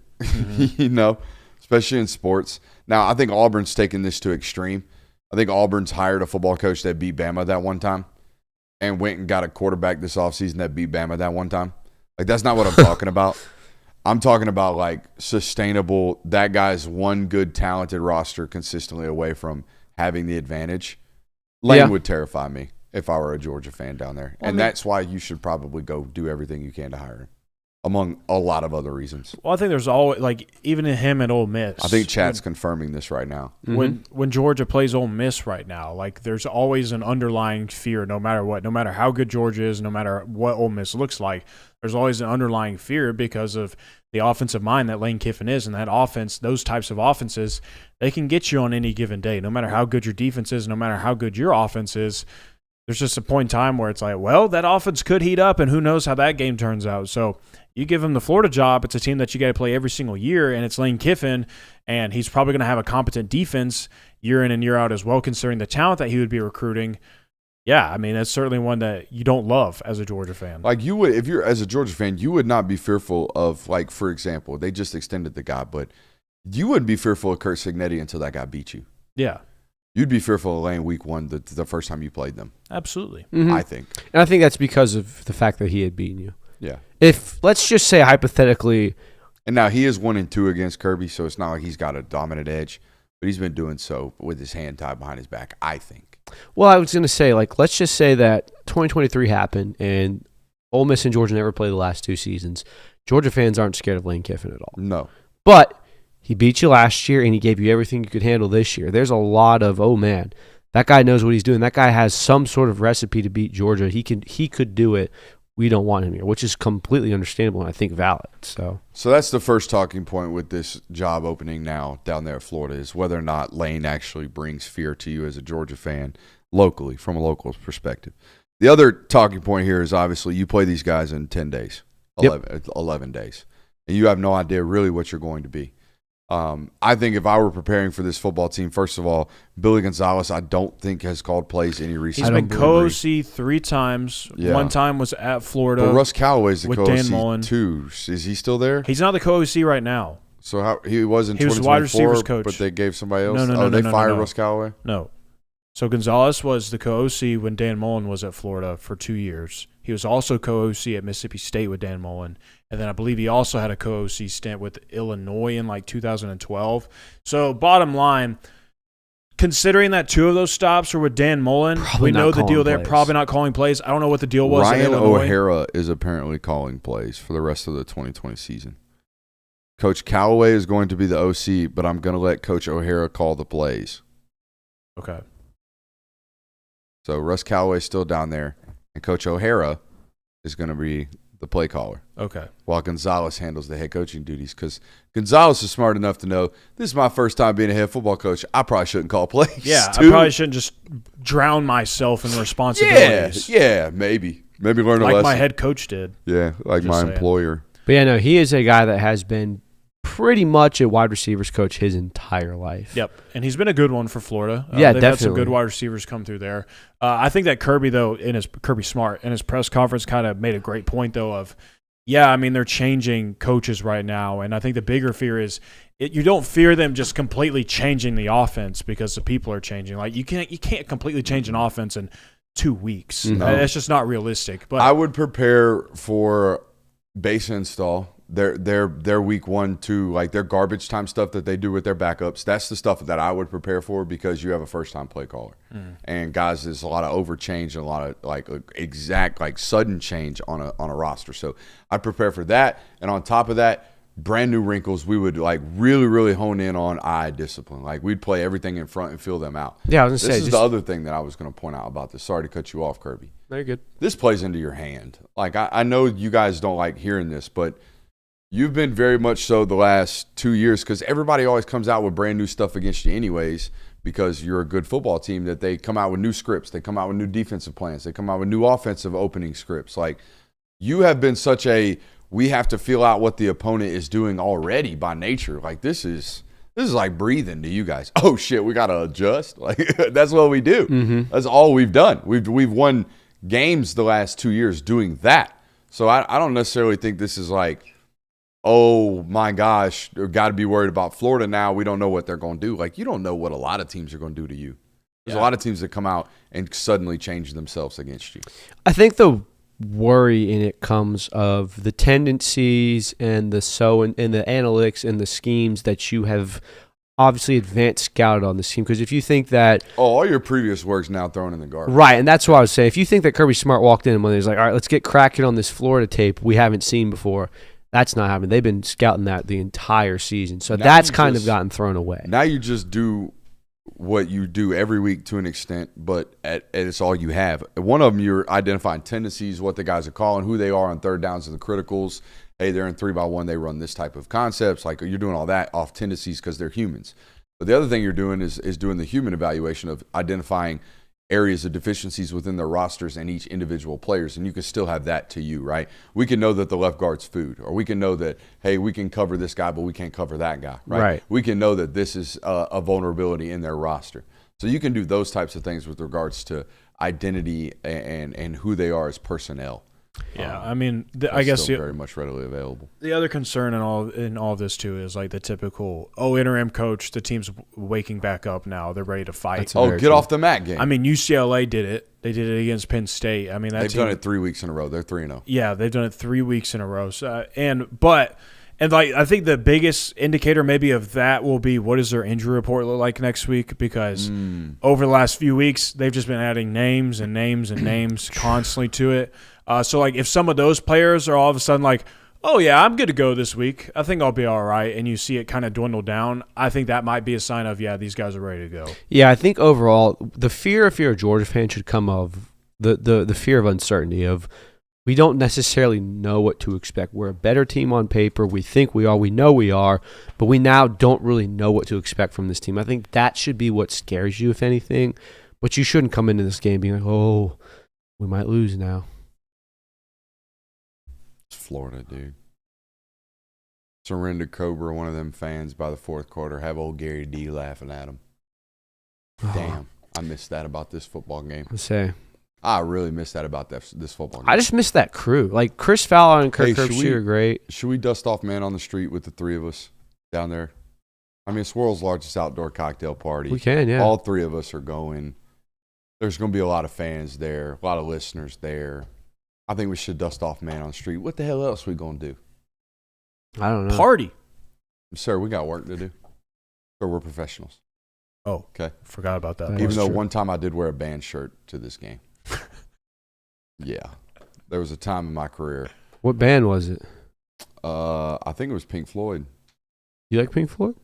you know, especially in sports. Now, I think Auburn's taken this to extreme. I think Auburn's hired a football coach that beat Bama that one time and went and got a quarterback this offseason that beat Bama that one time. Like, that's not what I'm talking about. I'm talking about, like, sustainable, that guy's one good, talented roster consistently away from having the advantage. Lane would terrify me if I were a Georgia fan down there. And that's why you should probably go do everything you can to hire him, among a lot of other reasons. Well, I think there's always, like, even in him at Ole Miss. I think chat's confirming this right now. When Georgia plays Ole Miss right now, like, there's always an underlying fear no matter what. No matter how good Georgia is, no matter what Ole Miss looks like, there's always an underlying fear because of the offensive mind that Lane Kiffin is. And that offense, those types of offenses, they can get you on any given day. No matter how good your defense is, no matter how good your offense is, there's just a point in time where it's like, well, that offense could heat up, and who knows how that game turns out. So you give him the Florida job, it's a team that you got to play every single year, and it's Lane Kiffin, and he's probably going to have a competent defense year in and year out as well, considering the talent that he would be recruiting. Yeah, I mean, that's certainly one that you don't love as a Georgia fan. Like you would, if you're as a Georgia fan, you would not be fearful of, like, for example, they just extended the guy, but you wouldn't be fearful of Kurt Signetti until that guy beat you. Yeah. You'd be fearful of laying week one the first time you played them. Absolutely. I think. And I think that's because of the fact that he had beaten you. Yeah. If, let's just say hypothetically, And now he is 1-2 against Kirby, so it's not like he's got a dominant edge, but he's been doing so with his hand tied behind his back, I think. well, I was going to say, like, let's just say that 2023 happened and Ole Miss and Georgia never played the last 2 seasons. Georgia fans aren't scared of Lane Kiffin at all. No. But he beat you last year and he gave you everything you could handle this year. There's a lot of, oh man, that guy knows what he's doing. That guy has some sort of recipe to beat Georgia. He could do it. We don't want him here, which is completely understandable and I think valid. So that's the first talking point with this job opening now down there in Florida is whether or not Lane actually brings fear to you as a Georgia fan locally, from a local perspective. The other talking point here is obviously you play these guys in 10 days, 11 days, and you have no idea really what you're going to be. I think if I were preparing for this football team, first of all, Billy Gonzalez, I don't think has called plays any recent. He's been co-OC 3 times. Yeah. One time was at Florida. But Russ Callaway's the with Dan co-OC Mullen. too. Is he still there? He's not the co-OC right now. So how he was in He was 2024, wide receivers coach. but they gave somebody else? No, they no, fired no. Russ Callaway? No. So Gonzalez was the co-OC when Dan Mullen was at Florida for 2 years. He was also co-OC at Mississippi State with Dan Mullen. And then I believe he also had a co-OC stint with Illinois in like 2012. So bottom line, considering that 2 of those stops were with Dan Mullen, Probably we know not the deal calling there. plays. Probably not calling plays. I don't know what the deal was Ryan in Illinois. O'Hara is apparently calling plays for the rest of the 2020 season. Coach Callaway is going to be the OC, but I'm going to let Coach O'Hara call the plays. Okay. So Russ Callaway is still down there, and Coach O'Hara is going to be the play caller, Okay. while Gonzalez handles the head coaching duties, because Gonzalez is smart enough to know this is my first time being a head football coach. I probably shouldn't call plays. Yeah, too. I probably shouldn't just drown myself in responsibilities. Yeah, maybe learn a Like lesson. my head coach did. Yeah, like Just my saying. employer. But yeah, no, he is a guy that has been pretty much a wide receivers coach his entire life. Yep, and he's been a good one for Florida. Yeah, they've had some definitely. good wide receivers come through there. I think that Kirby, though, Kirby Smart in his press conference kind of made a great point, though, of, yeah, I mean, they're changing coaches right now, and I think the bigger fear is you don't fear them just completely changing the offense because the people are changing. Like you can't completely change an offense in 2 weeks. No. That's just not realistic. But I would prepare for base install. Their week 1, 2, like their garbage time stuff that they do with their backups. That's the stuff that I would prepare for because you have a first time play caller, and guys, there's a lot of overchange and a lot of like exact like sudden change on a roster. So I prepare for that, and on top of that, brand new wrinkles. We would like really hone in on eye discipline. Like we'd play everything in front and feel them out. Yeah, I was This gonna is say the other thing that I was going to point out about this. Sorry to cut you off, Kirby. very good. This plays into your hand. Like I know you guys don't like hearing this, but you've been very much so the last 2 years because everybody always comes out with brand new stuff against you anyways because you're a good football team that they come out with new scripts. They come out with new defensive plans. They come out with new offensive opening scripts. Like you have been such a we have to feel out what the opponent is doing already by nature. Like this is like breathing to you guys. Oh shit, we got to adjust. Like that's what we do. Mm-hmm. That's all we've done. We've won games the last 2 years doing that. So I don't necessarily think this is like, oh my gosh, we've got to be worried about Florida now. We don't know what they're going to do. Like you don't know what a lot of teams are going to do to you. There's a lot of teams that come out and suddenly change themselves against you. I think the worry in it comes of the tendencies and the analytics and the schemes that you have obviously advanced scouted on this team. Because if you think that all your previous work's now thrown in the garbage. right, and that's what I was saying. If you think that Kirby Smart walked in and he's like, all right, let's get cracking on this Florida tape we haven't seen before. That's not happening. They've been scouting that the entire season. So Now that's you kind just- of gotten thrown away. Now you just do what you do every week to an extent, but it's all you have. One of them, you're identifying tendencies, what the guys are calling, who they are on third downs and the criticals. Hey, they're in 3-by-1. They run this type of concepts. Like you're doing all that off tendencies because they're humans. But the other thing you're doing is doing the human evaluation of identifying areas of deficiencies within their rosters and each individual players, and you can still have that to you, right? We can know that the left guard's food, or we can know that, hey, we can cover this guy, but we can't cover that guy, right? We can know that this is a vulnerability in their roster. So you can do those types of things with regards to identity and who they are as personnel. Yeah, I mean, I guess still very much readily available. The other concern in all this too is like the typical interim coach. The team's waking back up now. They're ready to fight. Get off the mat game. I mean, UCLA did it. They did it against Penn State. I mean, they've done it 3 weeks in a row. They're 3-0. Yeah, they've done it 3 weeks in a row. So, I think the biggest indicator maybe of that will be what does their injury report look like next week? Because over the last few weeks, they've just been adding names and names and names constantly to it. So, like, if some of those players are all of a sudden like, oh, yeah, I'm good to go this week, I think I'll be all right, and you see it kind of dwindle down, I think that might be a sign of, yeah, these guys are ready to go. Yeah, I think overall, the fear if you're a Georgia fan should come of the fear of uncertainty of we don't necessarily know what to expect. We're a better team on paper. We think we are. We know we are. But we now don't really know what to expect from this team. I think that should be what scares you, if anything. But you shouldn't come into this game being like, oh, we might lose now. It's Florida, dude. Surrender Cobra, one of them fans by the fourth quarter, have old Gary D laughing at him. Damn, I missed that about this football game. I really missed that about this football game. I just missed that crew. Like, Chris Fowler and Kirk Herbstreit are great. Should we dust off man on the street with the three of us down there? I mean, it's world's largest outdoor cocktail party. We can, yeah. All three of us are going. There's going to be a lot of fans there, a lot of listeners there. I think we should dust off man on the street. What the hell else are we going to do? I don't know. Party. Sir, we got work to do. So we're professionals. Oh, okay. Forgot about that. Even though one time I did wear a band shirt to this game. Yeah. There was a time in my career. What band was it? I think it was Pink Floyd. You like Pink Floyd?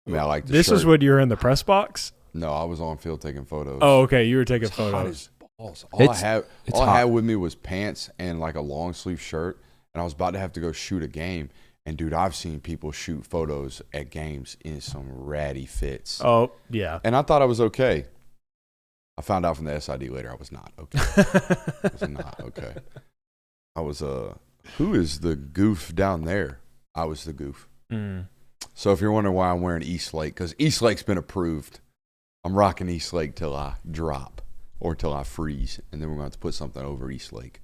I mean, I like this shirt. Is when you were in the press box? No, I was on field taking photos. Oh, okay. You were taking photos. All I had with me was pants and like a long sleeve shirt, and I was about to have to go shoot a game. And dude, I've seen people shoot photos at games in some ratty fits. Oh, yeah. And I thought I was okay. I found out from the SID later I was not okay. I was not okay. I was who is the goof down there? I was the goof. So if you're wondering why I'm wearing Eastlake, because Eastlake's been approved. I'm rocking Eastlake till I drop or till I freeze, and then we're going to have to put something over Eastlake.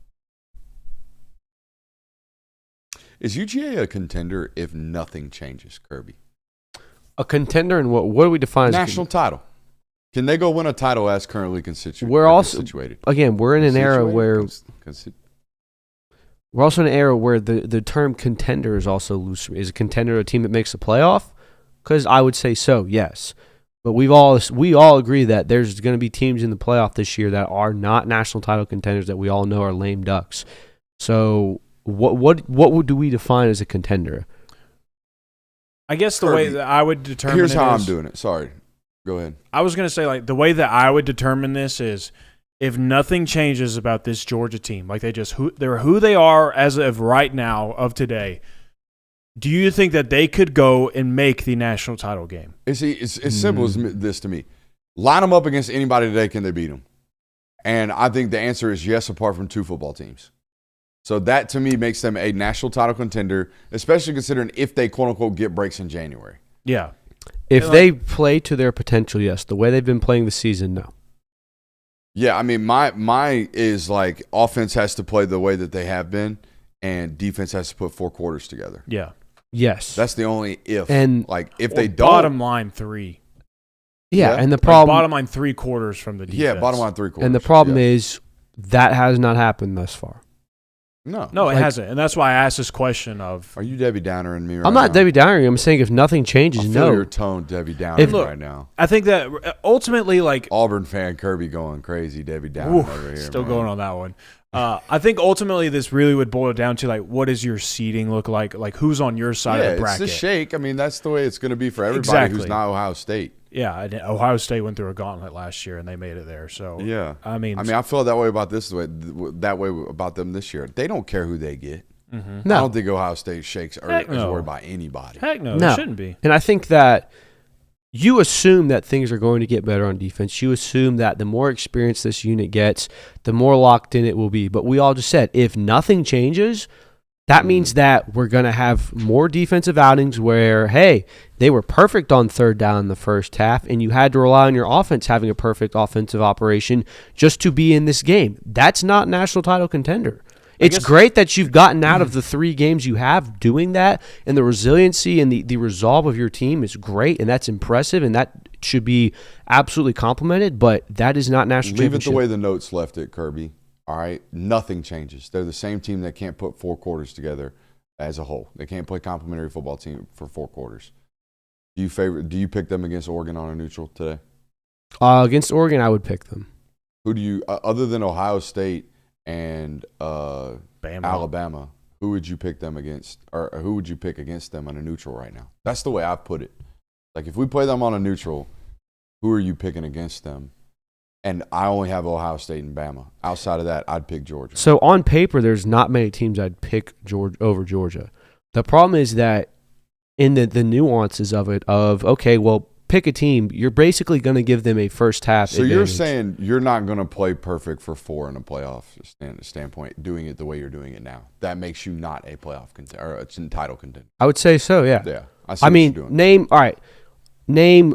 Is UGA a contender if nothing changes, Kirby? A contender in what? What do we define as national title? Can they go win a title as currently situated? We're also situated. Again, we're in an era where we're also in an era where the term contender is also loose. Is a contender a team that makes the playoff? Because I would say so, yes. But we all agree that there's going to be teams in the playoff this year that are not national title contenders that we all know are lame ducks. So what do we define as a contender? I guess the way that I would determine here's how I'm doing it. Sorry. Go ahead. I was going to say, like, the way that I would determine this is if nothing changes about this Georgia team, like they're who they are as of right now, of today, do you think that they could go and make the national title game? It's as simple as this to me. Line them up against anybody today, can they beat them? And I think the answer is yes, apart from two football teams. So that, to me, makes them a national title contender, especially considering if they, quote-unquote, get breaks in January. Yeah. If they play to their potential, yes. The way they've been playing the season, no. Yeah, I mean, my is like offense has to play the way that they have been, and defense has to put 4 quarters together. Yeah. Yes. That's the only if. And like if they don't. Bottom line 3. Yeah, and the problem. Like bottom line 3 quarters from the defense. Yeah, bottom line 3 quarters. And the problem is that has not happened thus far. No, it hasn't, and that's why I asked this question of. Are you Debbie Downer and me? Right I'm not now? Debbie Downer. I'm saying if nothing changes, I feel no. your tone, Debbie Downer, right now. I think that ultimately, like Auburn fan Kirby going crazy, Debbie Downer over here. Still going on that one. I think ultimately this really would boil down to like, what does your seeding look like? Like, who's on your side of the bracket? It's the shake. I mean, that's the way it's going to be for everybody who's not Ohio State. Yeah, and Ohio State went through a gauntlet last year and they made it there. So yeah, I mean, I feel that way about that way about them this year. They don't care who they get. Mm-hmm. No. I don't think Ohio State shakes is worried about anybody. Heck no, it shouldn't be. And I think that you assume that things are going to get better on defense. You assume that the more experience this unit gets, the more locked in it will be. But we all just said, if nothing changes, that means that we're going to have more defensive outings where, hey, they were perfect on third down in the first half, and you had to rely on your offense having a perfect offensive operation just to be in this game. That's not national title contender. It's great that you've gotten out of the 3 games you have doing that, and the resiliency and the resolve of your team is great, and that's impressive, and that should be absolutely complimented, but that is not national championship. Leave it the way the notes left it, Kirby. All right? Nothing changes. They're the same team that can't put 4 quarters together as a whole. They can't play complimentary football team for 4 quarters. Do you pick them against Oregon on a neutral today? Against Oregon, I would pick them. Who do you, other than Ohio State and Alabama, who would you pick them against, or who would you pick against them on a neutral right now? That's the way I put it. Like, if we play them on a neutral, who are you picking against them? And I only have Ohio State and Bama. Outside of that, I'd pick Georgia. So on paper, there's not many teams I'd pick over Georgia. The problem is that in the nuances of it, okay, well, pick a team, you're basically going to give them a first half advantage. You're saying you're not going to play perfect for 4 in a playoff standpoint, doing it the way you're doing it now. That makes you not a playoff contender, or it's a title contender. I would say so, yeah. Yeah. I mean, name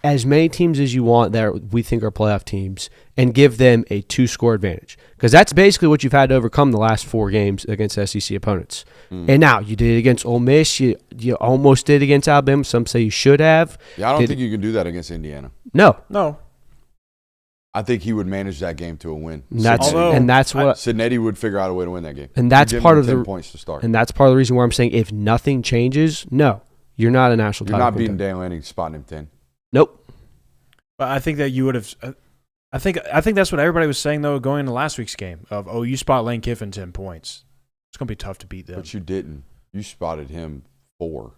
as many teams as you want that we think are playoff teams and give them a 2-score advantage. Because that's basically what you've had to overcome the last 4 games against SEC opponents. And now you did it against Ole Miss. You almost did against Alabama. Some say you should have. Yeah, I don't think you can do that against Indiana. No. I think he would manage that game to a win. That's what Sidnetti would figure out a way to win that game. And that's part of 10 points to start. And that's part of the reason why I'm saying if nothing changes, no, you're not a national title. You're not beating Dan Lanning, spotting him 10. Nope. But I think that you would have. I think that's what everybody was saying though going into last week's game. You spot Lane Kiffin 10 points. It's gonna be tough to beat them. But you didn't. You spotted him 4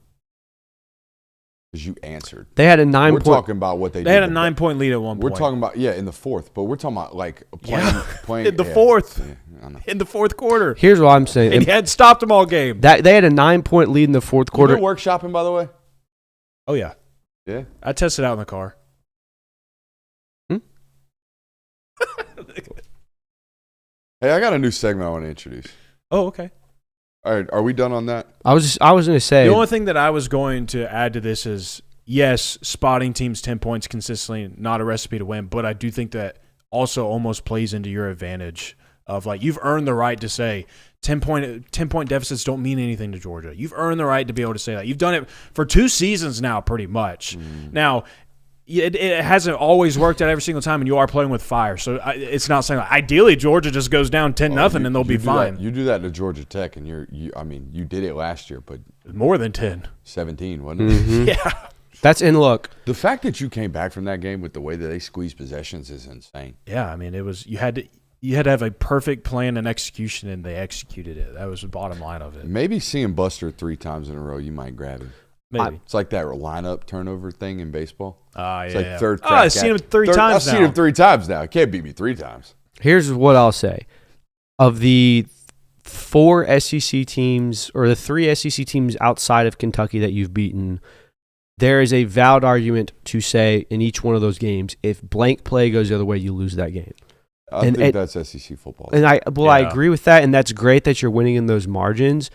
because you answered. They had a 9 point. We're talking about what they did. They had a 9-point lead at one point. We're talking about in the 4th, but we're talking about like playing in the 4th. In the 4th quarter. Here's what I'm saying. And he had stopped them all game. That they had a 9-point lead in the 4th quarter. You been workshopping, by the way? Oh yeah. Yeah. I tested out in the car. Hey, I got a new segment I want to introduce. Oh, okay. All right, are we done on that? I was going to say the only thing that I was going to add to this is yes, spotting teams 10 points consistently, not a recipe to win, but I do think that also almost plays into your advantage of like you've earned the right to say 10-point deficits don't mean anything to Georgia. You've earned the right to be able to say that. You've done it for 2 seasons now, pretty much. Now. It hasn't always worked out every single time, and you are playing with fire. So it's not saying like, ideally Georgia just goes down 10-0 and they'll be fine. You do that to Georgia Tech, and you did it last year, but more than 10, 17, wasn't it? Yeah, that's in look. The fact that you came back from that game with the way that they squeezed possessions is insane. Yeah, I mean it was you had to have a perfect plan and execution, and they executed it. That was the bottom line of it. Maybe seeing Buster 3 times in a row, you might grab him. Maybe. It's like that lineup turnover thing in baseball. It's like yeah. third. I've seen him 3 times now. I've seen him 3 times now. It can't beat me 3 times. Here's what I'll say. Of the 4 SEC teams, or the 3 SEC teams outside of Kentucky that you've beaten, there is a valid argument to say in each one of those games, if blank play goes the other way, you lose that game. I think that's SEC football. And I agree with that, and that's great that you're winning in those margins.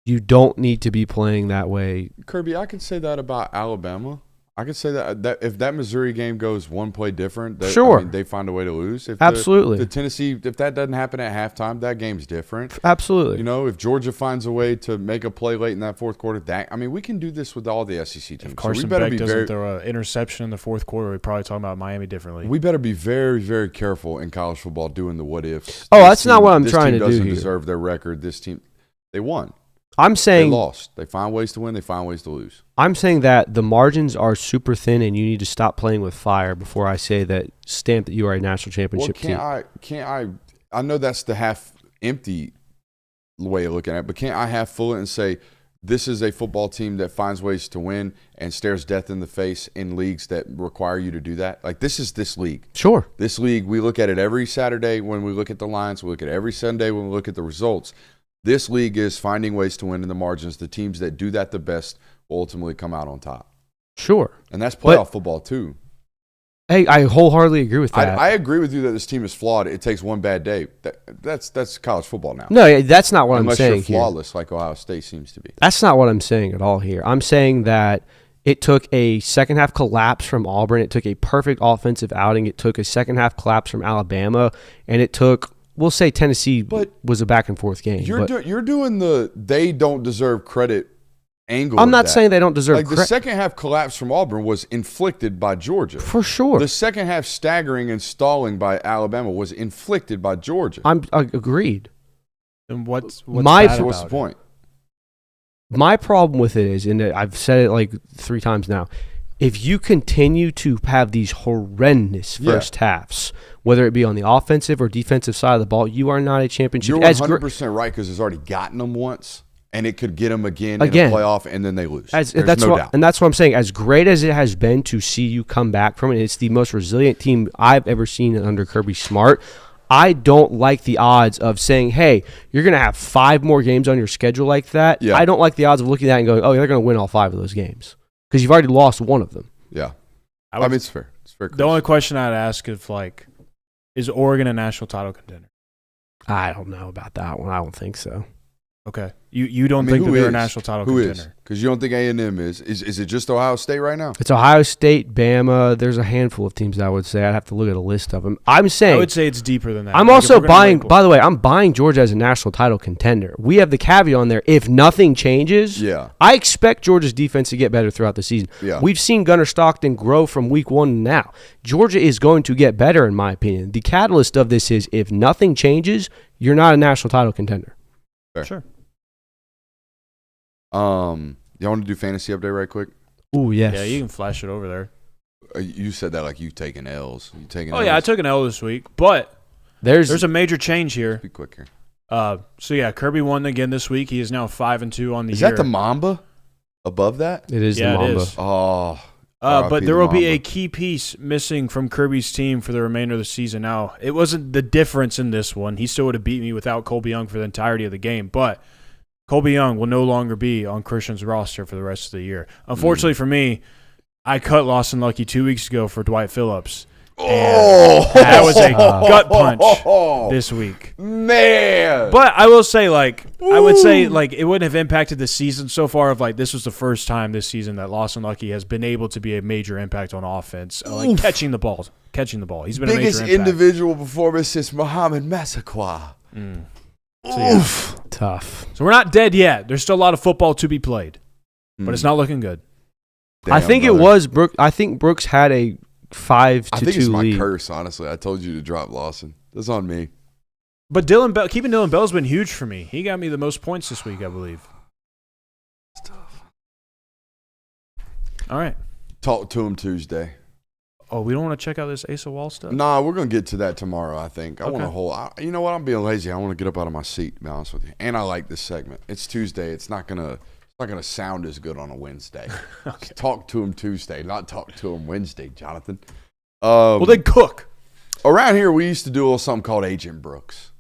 You don't need to be playing that way. Kirby, I could say that about Alabama. I could say that if that Missouri game goes one play different, they find a way to lose. Absolutely. The Tennessee, if that doesn't happen at halftime, that game's different. Absolutely. If Georgia finds a way to make a play late in that 4th quarter, we can do this with all the SEC teams. If Carson Beck doesn't throw an interception in the 4th quarter, we're probably talking about Miami differently. We better be very, very careful in college football doing the what ifs. That's not what I'm trying to do here. This team doesn't deserve their record. This team, they won. I'm saying they lost. They find ways to win. They find ways to lose. I'm saying that the margins are super thin, and you need to stop playing with fire before I say that stamp that you are a national championship team. I know that's the half empty way of looking at it, but can't I half full it and say this is a football team that finds ways to win and stares death in the face in leagues that require you to do that? Like this is this league. Sure. This league, we look at it every Saturday when we look at the lines. We look at it every Sunday when we look at the results. This league is finding ways to win in the margins. The teams that do that the best will ultimately come out on top. Sure. And that's playoff football too. Hey, I wholeheartedly agree with that. I agree with you that this team is flawed. It takes one bad day. That's college football now. No, that's not what I'm saying. Unless you're flawless like Ohio State seems to be. That's not what I'm saying at all here. I'm saying that it took a second half collapse from Auburn. It took a perfect offensive outing. It took a second half collapse from Alabama. And it took, we'll say Tennessee was a back and forth game. You're doing the they don't deserve credit angle. I'm not saying they don't deserve credit. The second half collapse from Auburn was inflicted by Georgia. For sure. The second half staggering and stalling by Alabama was inflicted by Georgia. I agreed. And what's the point? My problem with it is, and I've said it like 3 times now, if you continue to have these horrendous first halves, whether it be on the offensive or defensive side of the ball, you are not a championship. You're 100% right because it's already gotten them once, and it could get them again in a playoff, and then they lose. There's no doubt. And that's what I'm saying. As great as it has been to see you come back from it, it's the most resilient team I've ever seen under Kirby Smart. I don't like the odds of saying, hey, you're going to have 5 more games on your schedule like that. Yeah. I don't like the odds of looking at that and going, oh, they're going to win all 5 of those games because you've already lost one of them. Yeah. I mean, it's fair. It's fair. The only question I'd ask is Oregon a national title contender? I don't know about that one. I don't think so. Okay. You don't think that they're a national title contender? Who is? Because you don't think A&M is. Is it just Ohio State right now? It's Ohio State, Bama. There's a handful of teams I would say. I'd have to look at a list of them. I would say it's deeper than that. I'm also buying, by the way, I'm buying Georgia as a national title contender. We have the caveat on there. If nothing changes, I expect Georgia's defense to get better throughout the season. Yeah. We've seen Gunnar Stockton grow from week 1 to now. Georgia is going to get better, in my opinion. The catalyst of this is if nothing changes, you're not a national title contender. Fair. Sure. Y'all want to do fantasy update right quick? Ooh, yes. Yeah, you can flash it over there. You said that like you taking L's. Yeah, I took an L this week, but there's a major change here. Be quick here. So yeah, Kirby won again this week. He is now 5-2 on the year. Is that the Mamba above that? It is the Mamba. It is. Oh. But there will be a key piece missing from Kirby's team for the remainder of the season. Now, it wasn't the difference in this one. He still would have beat me without Colby Young for the entirety of the game, but Colby Young will no longer be on Christian's roster for the rest of the year. Unfortunately for me, I cut Lawson Lucky 2 weeks ago for Dwight Phillips. That was a gut punch this week. Man. But I will say, I would say, it wouldn't have impacted the season so far of, this was the first time this season that Lawson Lucky has been able to be a major impact on offense. Catching the ball. He's been a major impact. Biggest individual performance since Muhammad Massaquoi. So, yeah. Tough. So we're not dead yet. There's still a lot of football to be played, but it's not looking good. Damn, I think brother. It was Brooks. I think Brooks had a 5-2 I think it's my lead. curse, honestly. I told you to drop Lawson. That's on me. But keeping Dylan Bell's been huge for me. He got me the most points this week, I believe. It's tough. All right. Talk to him Tuesday. Oh, we don't want to check out this Asa Wall stuff? Nah, we're going to get to that tomorrow, I think. I want to hold – you know what? I'm being lazy. I want to get up out of my seat, to be honest with you. And I like this segment. It's Tuesday. It's not going to sound as good on a Wednesday. Okay. Talk to him Tuesday, not talk to him Wednesday, Jonathan. Well, then cook. Around here, we used to do a little something called Agent Brooks.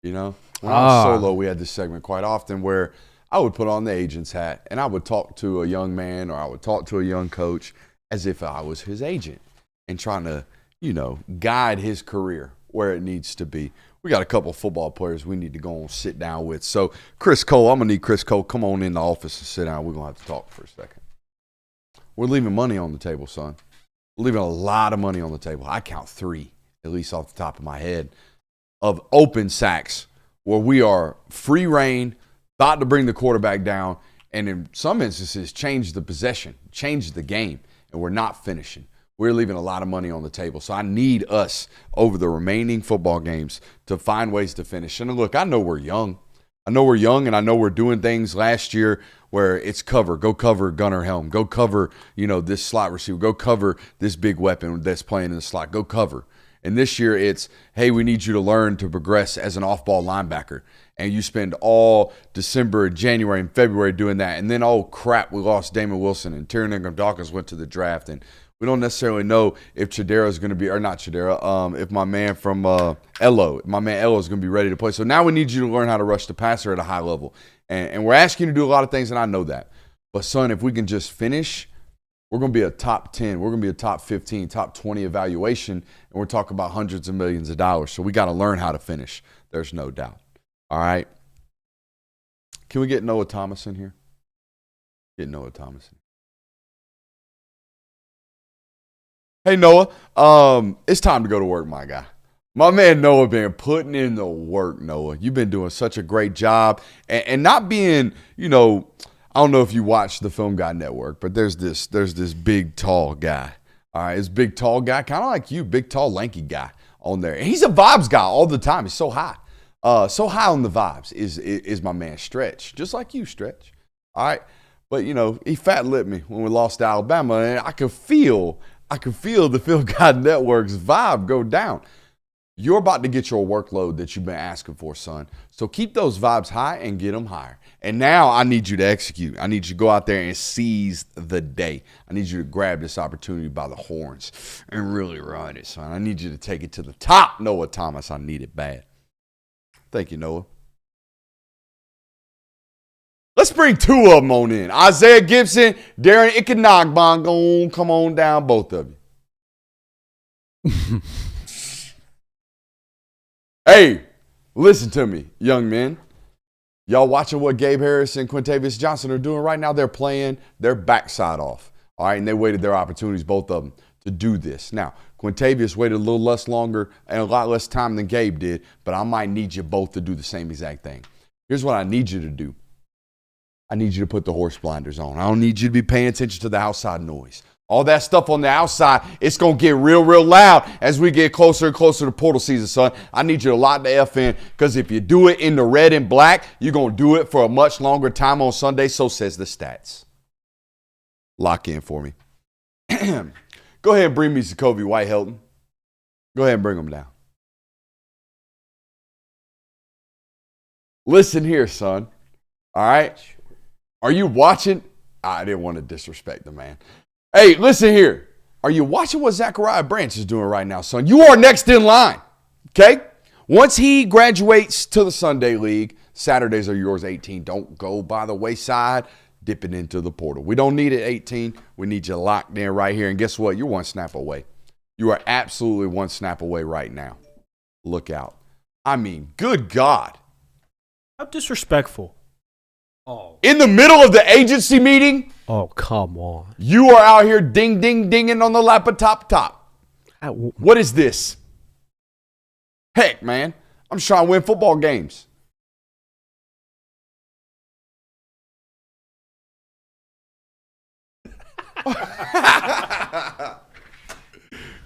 You know? When I was solo, we had this segment quite often where I would put on the agent's hat and I would talk to a young man or I would talk to a young coach as if I was his agent. And trying to, guide his career where it needs to be. We got a couple of football players we need to go and sit down with. So, Chris Cole, I'm going to need Chris Cole. Come on in the office and sit down. We're going to have to talk for a second. We're leaving money on the table, son. We're leaving a lot of money on the table. I count 3, at least off the top of my head, of open sacks where we are free reign, thought to bring the quarterback down, and in some instances change the possession, change the game, and we're not finishing. We're leaving a lot of money on the table. So I need us over the remaining football games to find ways to finish. And look, I know we're young. And I know we're doing things last year where it's cover. Go cover Gunnar Helm. Go cover, this slot receiver. Go cover this big weapon that's playing in the slot. Go cover. And this year it's, hey, we need you to learn to progress as an off-ball linebacker. And you spend all December, January, and February doing that. And then, oh, crap, we lost Damon Wilson and Tyrion Ingram-Dawkins went to the draft. And we don't necessarily know if Chidera is going to be, or not Chidera, if my man from Elo is going to be ready to play. So now we need you to learn how to rush the passer at a high level. And we're asking you to do a lot of things, and I know that. But, son, if we can just finish, We're going to be a top 10. We're going to be a top 15, top 20 evaluation, and we're talking about hundreds of millions of dollars. So we got to learn how to finish. There's no doubt. All right. Can we get Noah Thomas in here? Get Noah Thomas in. Hey, Noah. It's time to go to work, my guy. My man Noah been putting in the work, Noah. You've been doing such a great job. And not being, I don't know if you watch the Film Guy Network, but there's this big, tall guy. All right, this big, tall guy, kind of like you, big, tall, lanky guy on there. And he's a vibes guy all the time. He's so high. So high on the vibes is my man Stretch, just like you, Stretch. All right, but he fat-lipped me when we lost to Alabama, and I could feel the Film Guy Network's vibe go down. You're about to get your workload that you've been asking for, son. So keep those vibes high and get them higher. And now I need you to execute. I need you to go out there and seize the day. I need you to grab this opportunity by the horns and really run it, son. I need you to take it to the top, Noah Thomas. I need it bad. Thank you, Noah. Let's bring two of them on in. Isaiah Gibson, Darren Ikenagbon. Come on down, both of you. Hey, listen to me, young men. Y'all watching what Gabe Harris and Quintavious Johnson are doing right now? They're playing their backside off. All right, and they waited their opportunities, both of them, to do this. Now, Quintavious waited a little less longer and a lot less time than Gabe did, but I might need you both to do the same exact thing. Here's what I need you to do. I need you to put the horse blinders on. I don't need you to be paying attention to the outside noise. All that stuff on the outside, it's going to get real, real loud as we get closer and closer to portal season, son. I need you to lock the F in, because if you do it in the red and black, you're going to do it for a much longer time on Sunday, so says the stats. Lock in for me. Go ahead and bring me Jacoby White-Helton. Go ahead and bring him down. Listen here, son. All right? Are you watching? I didn't want to disrespect the man. Hey, listen here. Are you watching what Zachariah Branch is doing right now, son? You are next in line, okay? Once he graduates to the Sunday League, Saturdays are yours, 18. Don't go by the wayside, dipping into the portal. We don't need it, 18. We need you locked in right here. And guess what? You're one snap away. You are absolutely one snap away right now. Look out. I mean, good God. How disrespectful. Oh. In the middle of the agency meeting? Oh, come on. You are out here ding-ding-dinging on the lap of top. What is this? Heck, man. I'm just trying to win football games.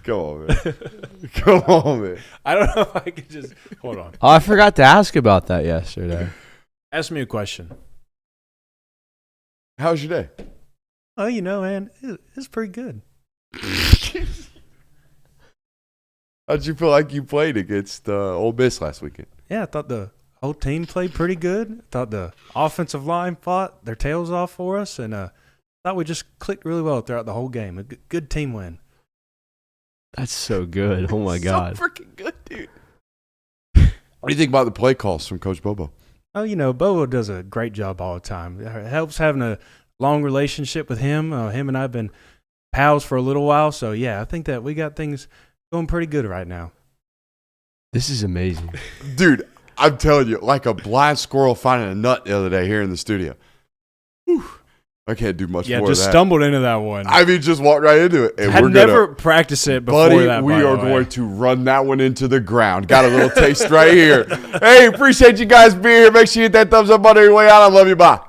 Come on, man. Come on, man. I don't know if I could just – hold on. Oh, I forgot to ask about that yesterday. Ask me a question. How's your day? Oh, man, it's pretty good. How'd you feel like you played against Ole Miss last weekend? Yeah, I thought the whole team played pretty good. I thought the offensive line fought their tails off for us, and I thought we just clicked really well throughout the whole game. A good team win. That's so good. Oh, my God. So freaking good, dude. What do you think about the play calls from Coach Bobo? Oh, Bobo does a great job all the time. It helps having a long relationship with him. Him and I have been pals for a little while. So, yeah, I think that we got things going pretty good right now. This is amazing. Dude, I'm telling you, like a blind squirrel finding a nut the other day here in the studio. Whew. I can't do much more of that. Yeah, just stumbled into that one. I mean, just walked right into it. And I'd never practiced it before buddy, that, we are going to run that one into the ground. Got a little taste right here. Hey, appreciate you guys being here. Make sure you hit that thumbs up button on your way out. I love you. Bye.